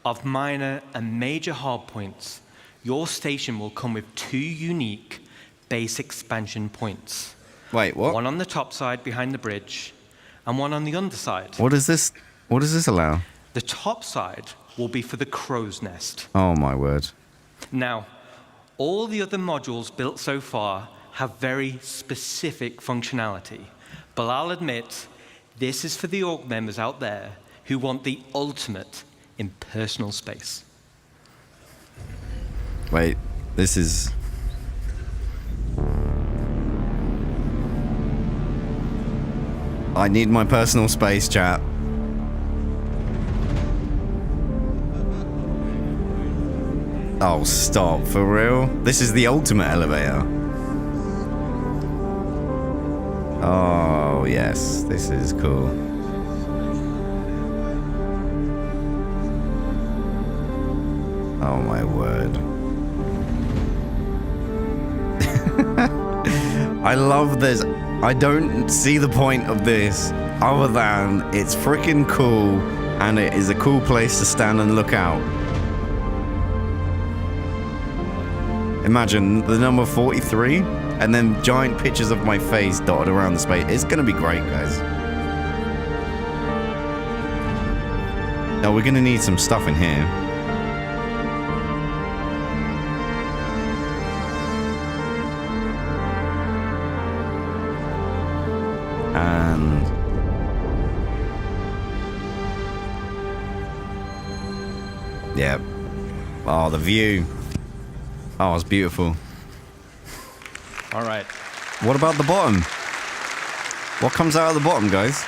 of minor and major hardpoints, your station will come with 2 unique base expansion points. Wait, what? One on the top side behind the bridge, and one on the underside. What does this allow? The top side will be for the crow's nest. Oh my word. Now, all the other modules built so far have very specific functionality, but I'll admit, this is for the org members out there who want the ultimate in personal space. Wait, this is... I need my personal space, chat. Oh, stop. For real? This is the ultimate elevator. Oh, yes. This is cool. Oh, my word. I love this. I don't see the point of this other than it's freaking cool and it is a cool place to stand and look out. Imagine the number 43 and then giant pictures of my face dotted around the space. It's gonna be great, guys. Now we're gonna need some stuff in here. And yeah. Oh, the view. Oh, it's beautiful. All right. What about the bottom? What comes out of the bottom, guys?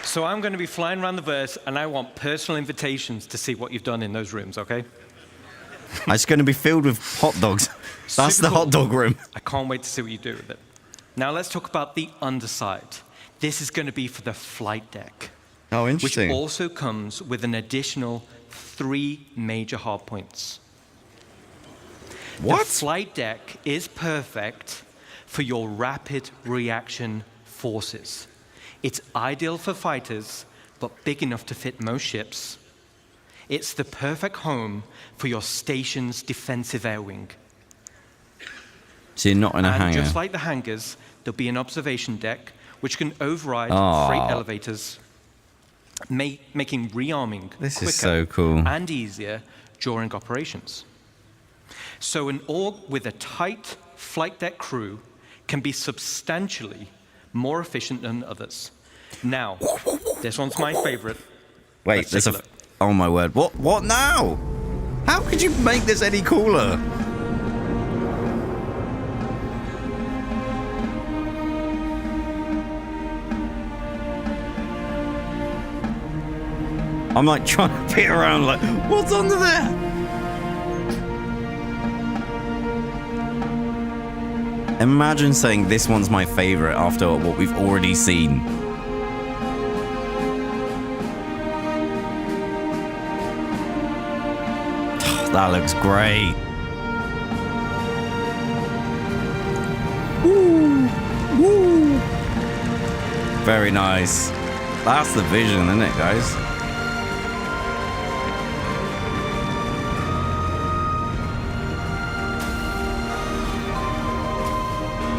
So I'm going to be flying around the verse, and I want personal invitations to see what you've done in those rooms, okay? It's going to be filled with hot dogs. That's the hot dog room. I can't wait to see what you do with it. Now let's talk about the underside. This is going to be for the flight deck. Oh, interesting. Which also comes with an additional 3 major hardpoints. What? The flight deck is perfect for your rapid reaction forces. It's ideal for fighters, but big enough to fit most ships. It's the perfect home for your station's defensive air wing. So you're not in a and hangar. Just like the hangars, there'll be an observation deck which can override freight elevators, making rearming quicker is so cool. and easier during operations. So an org with a tight flight deck crew can be substantially more efficient than others. Now, this one's my favorite. Wait, there's a... Oh my word. What now? How could you make this any cooler? I'm like trying to peer around like, what's under there? Imagine saying this one's my favorite after what we've already seen. That looks great. Woo! Woo! Very nice. That's the vision, isn't it, guys?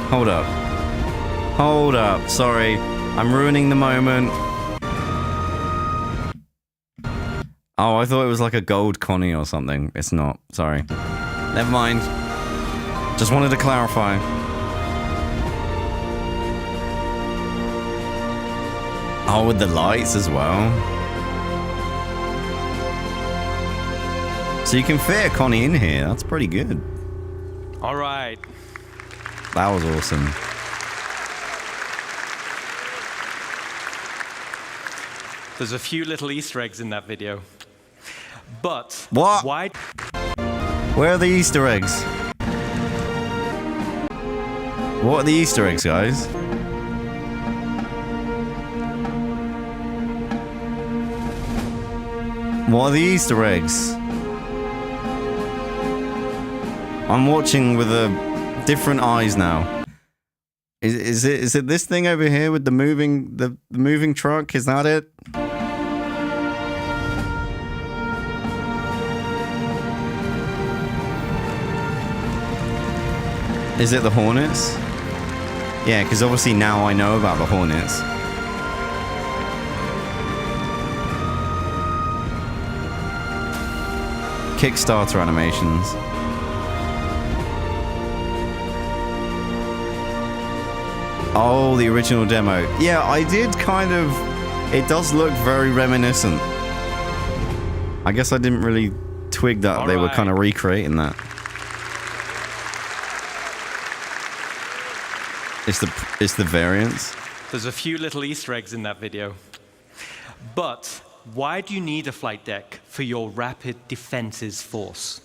Hold up. Hold up. Sorry. I'm ruining the moment. Oh, I thought it was like a gold Connie or something. It's not. Sorry. Never mind. Just wanted to clarify. Oh, with the lights as well. So you can fit a Connie in here. That's pretty good. All right. That was awesome. There's a few little Easter eggs in that video. But what? Why? Where are the Easter eggs? What are the Easter eggs, guys? What are the Easter eggs? I'm watching with different eyes now. Is it this thing over here with the moving truck? Is that it? Is it the Hornets? Yeah, because obviously now I know about the Hornets. Kickstarter animations. Oh, the original demo. Yeah, I did kind of... It does look very reminiscent. I guess I didn't really twig that they were kind of recreating that. It's the variants. There's a few little Easter eggs in that video. But why do you need a flight deck for your rapid defenses force?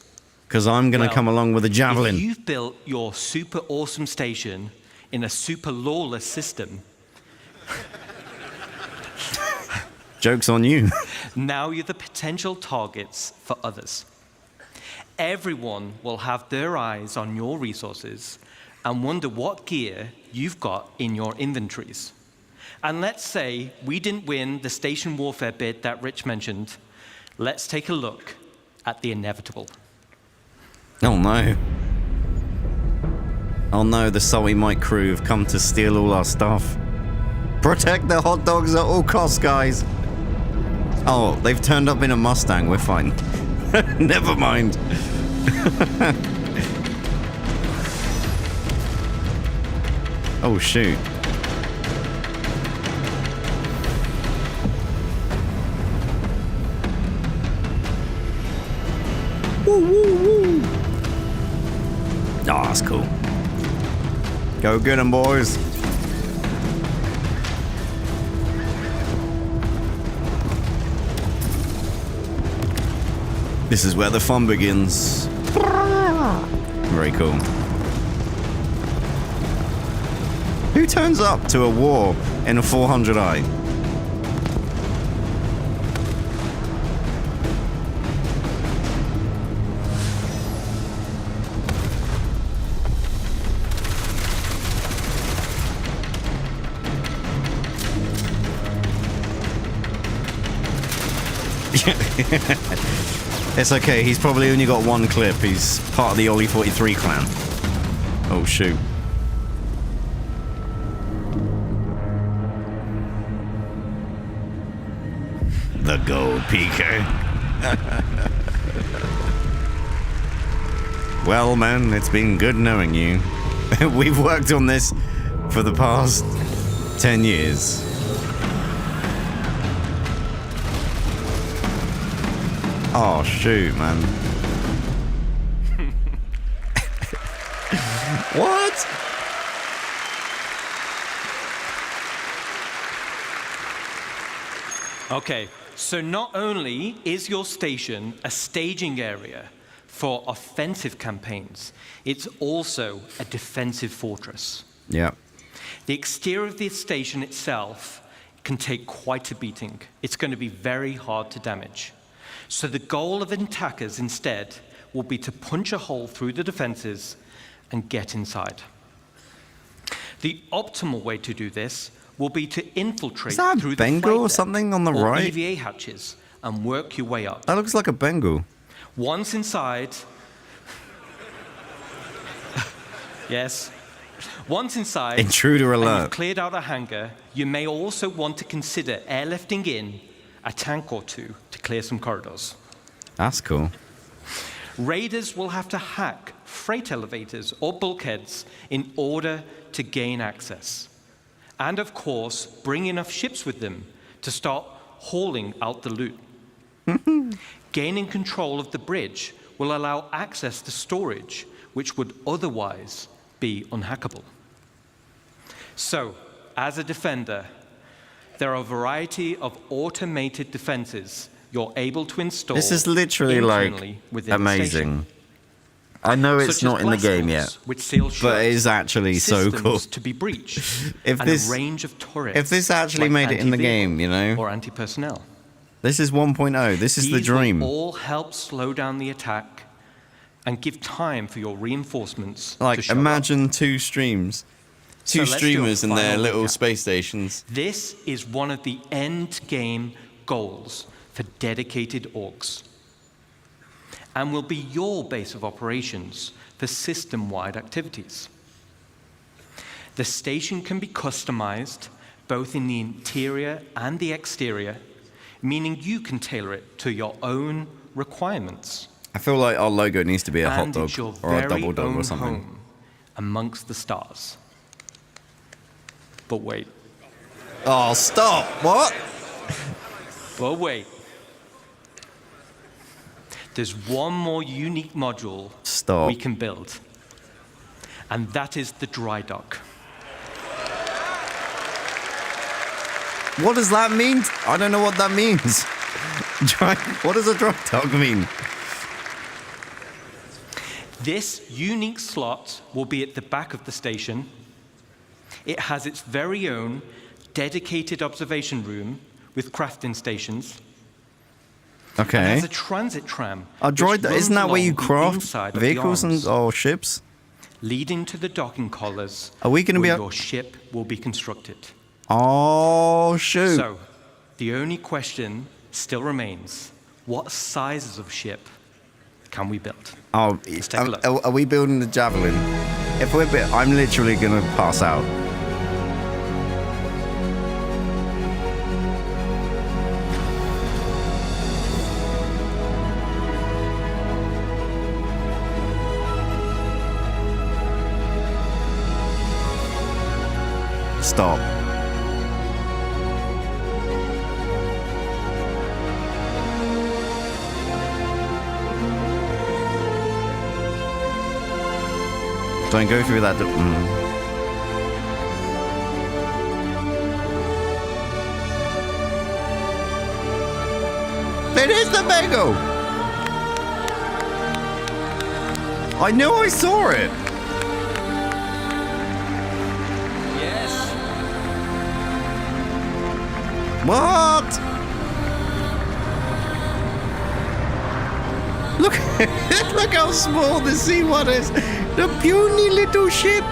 Because I'm going to come along with a javelin. If you've built your super awesome station in a super lawless system... Joke's on you. Now you're the potential targets for others. Everyone will have their eyes on your resources and wonder what gear you've got in your inventories. And let's say we didn't win the station warfare bid that Rich mentioned. Let's take a look at the inevitable. Oh no. Oh no, the Salty Mike crew have come to steal all our stuff. Protect the hot dogs at all costs, guys. Oh, they've turned up in a Mustang. We're fine. Never mind. Oh, shoot. Woo, woo, woo. Oh, that's cool. Go get 'em, boys. This is where the fun begins. Very cool. Who turns up to a war in a 400i? It's okay, he's probably only got one clip. He's part of the Olli43 clan. Oh, shoot. The gold PK. Well, man, it's been good knowing you. We've worked on this for the past 10 years. Oh, shoot, man. What? Okay, so not only is your station a staging area for offensive campaigns, it's also a defensive fortress. Yeah. The exterior of the station itself can take quite a beating. It's going to be very hard to damage. So the goal of attackers instead will be to punch a hole through the defenses and get inside. The optimal way to do this will be to infiltrate through the Bengal or something on the right? EVA hatches and work your way up. That looks like a Bengal. Once inside... Yes. Once inside... Intruder alert. And you've cleared out a hangar, you may also want to consider airlifting in a tank or two to clear some corridors. That's cool. Raiders will have to hack freight elevators or bulkheads in order to gain access. And of course, bring enough ships with them to start hauling out the loot. Gaining control of the bridge will allow access to storage, which would otherwise be unhackable. So, as a defender, there are a variety of automated defenses you're able to install. This is literally like amazing. I know it's not in the game yet, but it is actually so cool. To be breached, if and this, a range of turrets, if this actually made it in the game, you know, or anti-personnel. This is 1.0. This is the dream. These will all help slow down the attack and give time for your reinforcements to like, show imagine up. two streams. Two streamers in their little space stations. This is one of the end game goals for dedicated orgs, and will be your base of operations for system-wide activities. The station can be customized both in the interior and the exterior, meaning you can tailor it to your own requirements. I feel like our logo needs to be a hot And dog it's your or a very double dog own or something. home amongst the stars. But wait. Oh, stop. What? But wait. There's one more unique module we can build. And that is the dry dock. What does that mean? I don't know what that means. What does a dry dock mean? This unique slot will be at the back of the station. It has its very own dedicated observation room with crafting stations. Okay. And has a transit tram. Isn't that where you craft vehicles or ships? Leading to the docking collars. Are we going to be your ship will be constructed. Oh, shoot. So, the only question still remains. What sizes of ship can we build? Oh, are we building the Javelin? If we're I'm literally going to pass out. Stop. Don't go through that. It is the mango! I knew I saw it! Yes. What? Look, look how small the C1 is. The puny little ship.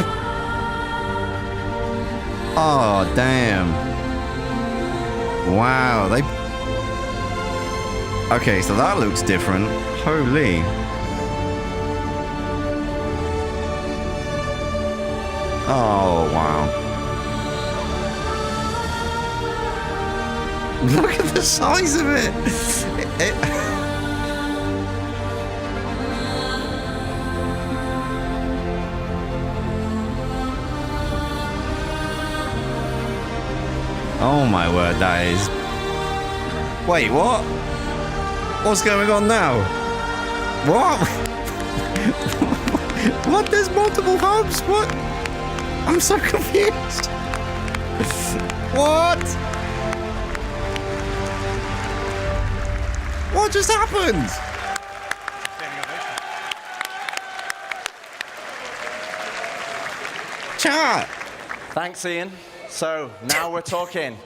Oh, damn. Wow, Okay, so that looks different. Holy. Oh, wow. Look at the size of it. Oh my word, that is... Wait, what? What's going on now? What? What? There's multiple hubs? What? I'm so confused. What? What just happened? Chat. Thanks, Ian. So now we're talking.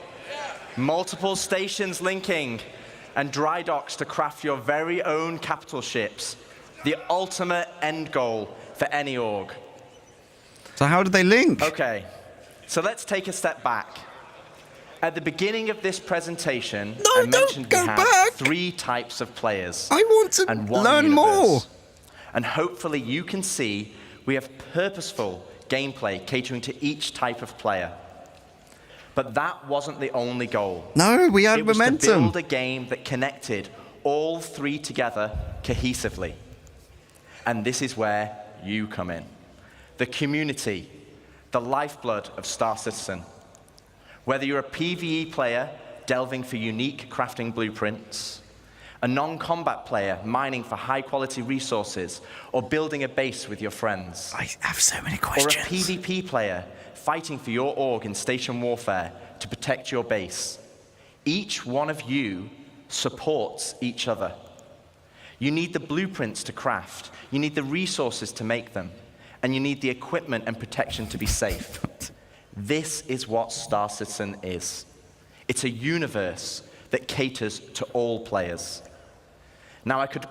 Multiple stations linking and dry docks to craft your very own capital ships. The ultimate end goal for any org. So how do they link? Okay, so let's take a step back. At the beginning of this presentation, I mentioned we have 3 types of players. I want to learn more. And hopefully you can see we have purposeful gameplay catering to each type of player. But that wasn't the only goal. No, we had momentum. It was to build a game that connected all 3 together cohesively. And this is where you come in. The community, the lifeblood of Star Citizen. Whether you're a PvE player delving for unique crafting blueprints, a non-combat player mining for high-quality resources, or building a base with your friends. I have so many questions. Or a PvP player fighting for your org in station warfare to protect your base. Each one of you supports each other. You need the blueprints to craft, you need the resources to make them, and you need the equipment and protection to be safe. This is what Star Citizen is. It's a universe that caters to all players. Now, I could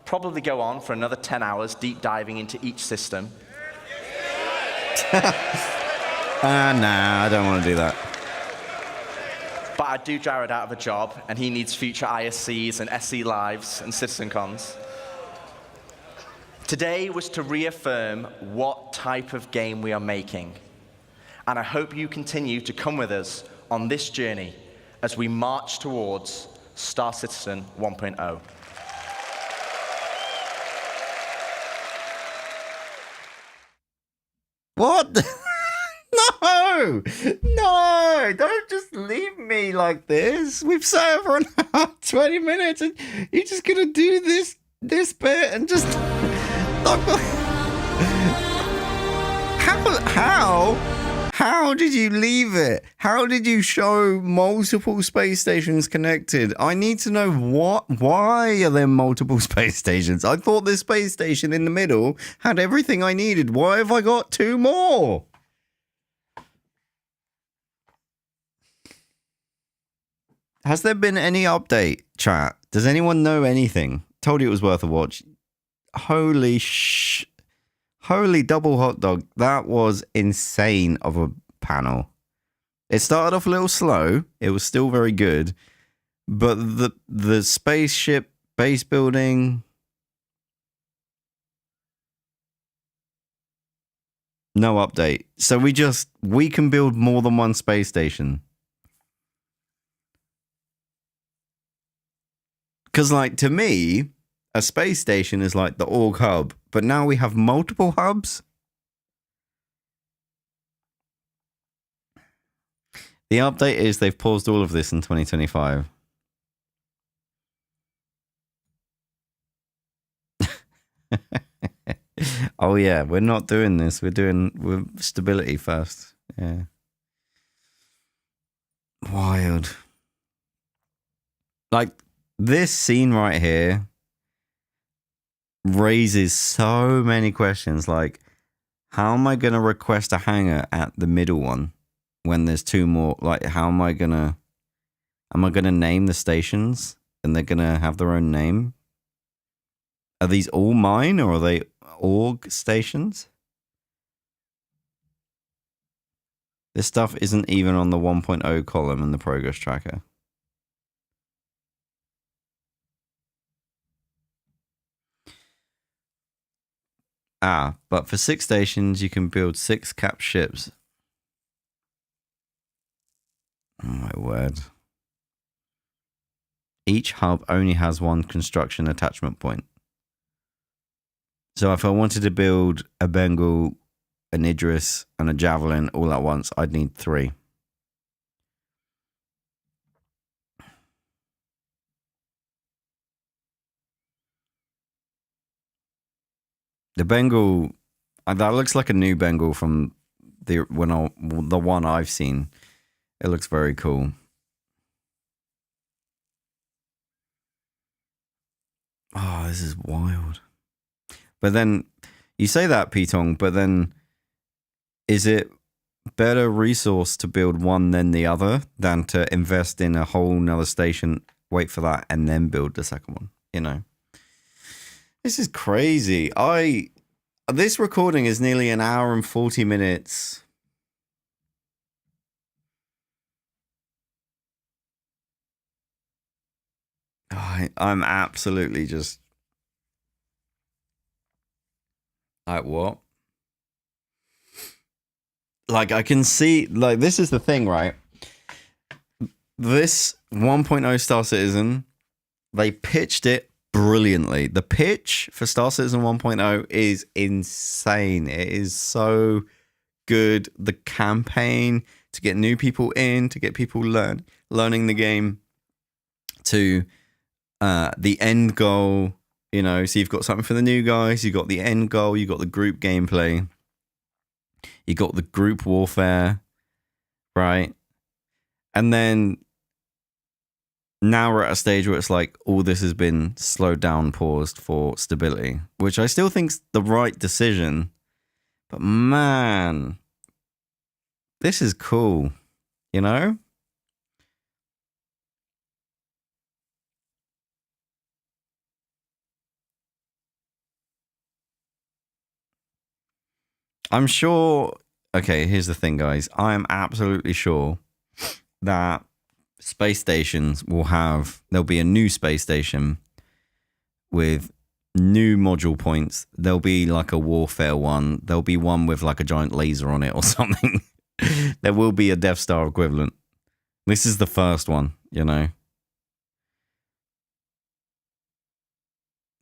probably go on for another 10 hours deep diving into each system. Nah, I don't want to do that. But I do Jared out of a job, and he needs future ISCs and SC Lives and CitizenCons. Today was to reaffirm what type of game we are making. And I hope you continue to come with us on this journey as we march towards Star Citizen 1.0. What? No! No! Don't just leave me like this. We've sat for 20 minutes and you're just gonna do this bit and just... How did you leave it? How did you show multiple space stations connected? I need to know why are there multiple space stations? I thought this space station in the middle had everything I needed. Why have I got 2 more? Has there been any update, chat? Does anyone know anything? Told you it was worth a watch. Holy double hot dog. That was insane of a panel. It started off a little slow. It was still very good. But the spaceship base building... No update. So we can build more than one space station. Because, like, to me, a space station is like the org hub, but now we have multiple hubs. The update is they've paused all of this in 2025. Oh, yeah, we're not doing this. We're stability first. Yeah. Wild. Like, this scene right here raises so many questions. Like, how am I going to request a hangar at the middle one when there's 2 more? Like, how am I going to name the stations and they're going to have their own name? Are these all mine or are they org stations? This stuff isn't even on the 1.0 column in the progress tracker. But for 6 stations, you can build 6 cap ships. Oh my word. Each hub only has 1 construction attachment point. So if I wanted to build a Bengal, an Idris, and a Javelin all at once, I'd need 3. The Bengal, that looks like a new Bengal from the one I've seen. It looks very cool. Oh, this is wild. But then, you say that, Pitong, but then is it better resource to build one than the other than to invest in a whole nother station, wait for that, and then build the second one? You know? This is crazy. This recording is nearly 1 hour and 40 minutes. I'm absolutely just... Like, what? Like, I can see... Like, this is the thing, right? This 1.0 Star Citizen, they pitched it brilliantly. The pitch for Star Citizen 1.0 is insane. It is so good. The campaign to get new people in, to get people learning the game, to the end goal, you know. So you've got something for the new guys, you've got the end goal, you've got the group gameplay, you got the group warfare, right? And then now we're at a stage where it's like all this has been slowed down, paused for stability, which I still think's the right decision. But man, this is cool, you know? I'm sure... Okay, here's the thing, guys. I am absolutely sure that space stations there'll be a new space station with new module points. There'll be like a warfare one. There'll be one with like a giant laser on it or something. There will be a Death Star equivalent. This is the first one, you know.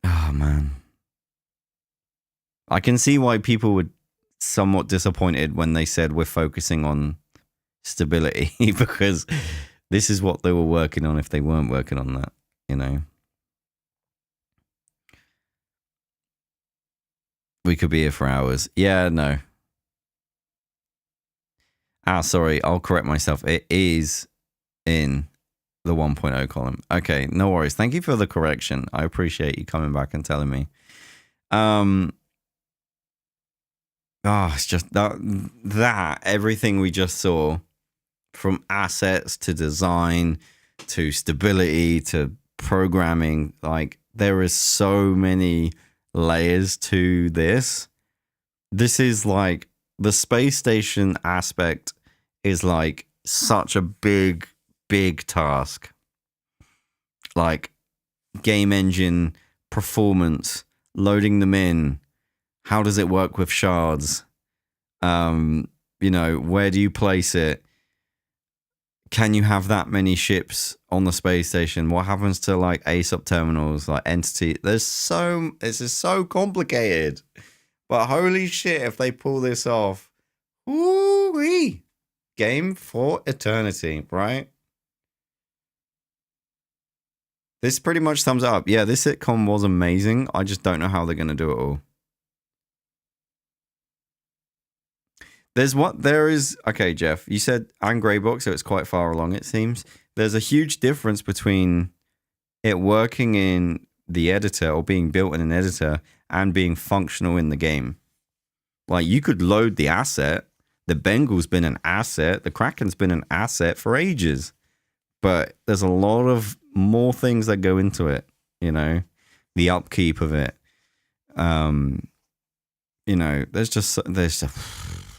Oh, man. I can see why people were somewhat disappointed when they said we're focusing on stability, because this is what they were working on if they weren't working on that, you know. We could be here for hours. Yeah, no. Sorry, I'll correct myself. It is in the 1.0 column. Okay, no worries. Thank you for the correction. I appreciate you coming back and telling me. It's just that everything we just saw, from assets to design to stability to programming, like there is so many layers to this. This is like the space station aspect is like such a big task. Like game engine, performance, loading them in. How does it work with shards? You know, where do you place it? Can you have that many ships on the space station? What happens to like ASOP terminals, like entity? This is so complicated. But holy shit, if they pull this off, woo-wee. Game for eternity, right? This pretty much sums it up. Yeah, this sitcom was amazing. I just don't know how they're going to do it all. Okay, Jeff, you said and Greybox, so it's quite far along, it seems. There's a huge difference between it working in the editor or being built in an editor and being functional in the game. Like, you could load the asset. The Bengal's been an asset. The Kraken's been an asset for ages. But there's a lot of more things that go into it, you know, the upkeep of it. You know, there's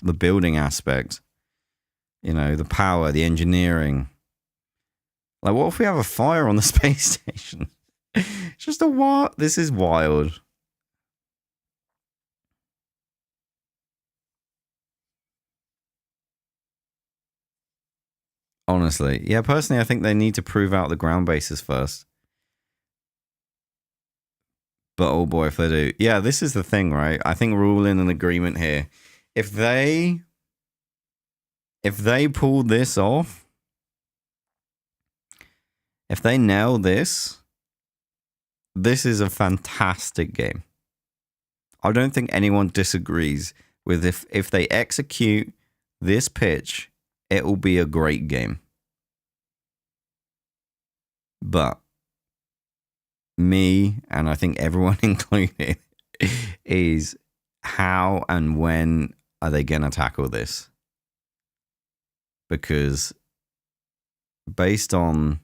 the building aspect, you know, the power, the engineering. Like, what if we have a fire on the space station? It's just this is wild. Honestly. Yeah, personally, I think they need to prove out the ground bases first. But oh boy, if they do. Yeah, this is the thing, right? I think we're all in an agreement here. If they pull this off, if they nail this, this is a fantastic game. I don't think anyone disagrees with if they execute this pitch, it will be a great game. But me, and I think everyone included, is how and when are they going to tackle this? Because based on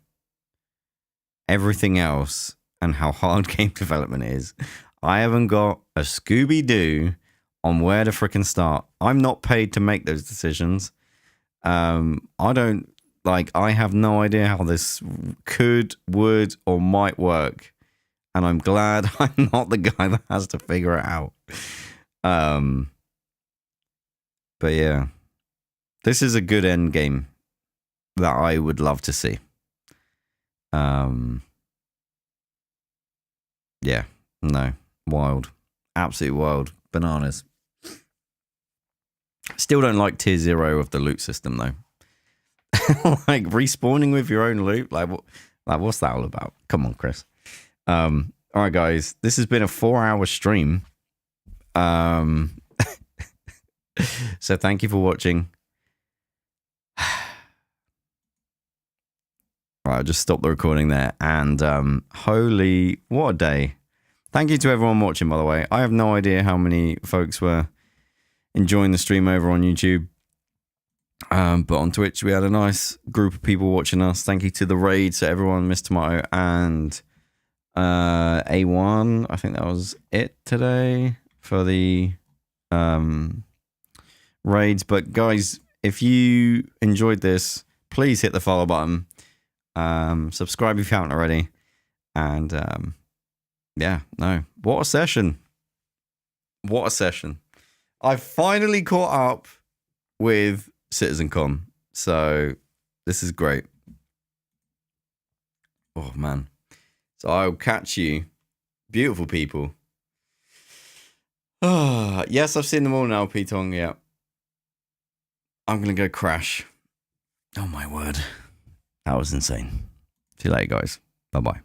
everything else and how hard game development is, I haven't got a Scooby-Doo on where to frickin' start. I'm not paid to make those decisions. I have no idea how this could, would, or might work. And I'm glad I'm not the guy that has to figure it out. But yeah, this is a good end game that I would love to see. Yeah, no, wild, absolutely wild, bananas. Still don't like tier 0 of the loot system though. Like respawning with your own loot, like what's that all about? Come on, Chris. All right, guys, this has been a 4-hour stream. So thank you for watching. Right, I'll just stop the recording there. And holy, what a day. Thank you to everyone watching, by the way. I have no idea how many folks were enjoying the stream over on YouTube. But on Twitch, we had a nice group of people watching us. Thank you to the raid, so everyone, Miss Tomato and A1. I think that was it today for the raids. But guys, if you enjoyed this, please hit the follow button. Subscribe if you haven't already. And yeah, no. What a session. What a session. I've finally caught up with CitizenCon. So this is great. Oh, man. So I'll catch you, beautiful people. Oh, yes, I've seen them all now, P-Tong, yeah. I'm going to go crash. Oh, my word. That was insane. See you later, guys. Bye-bye.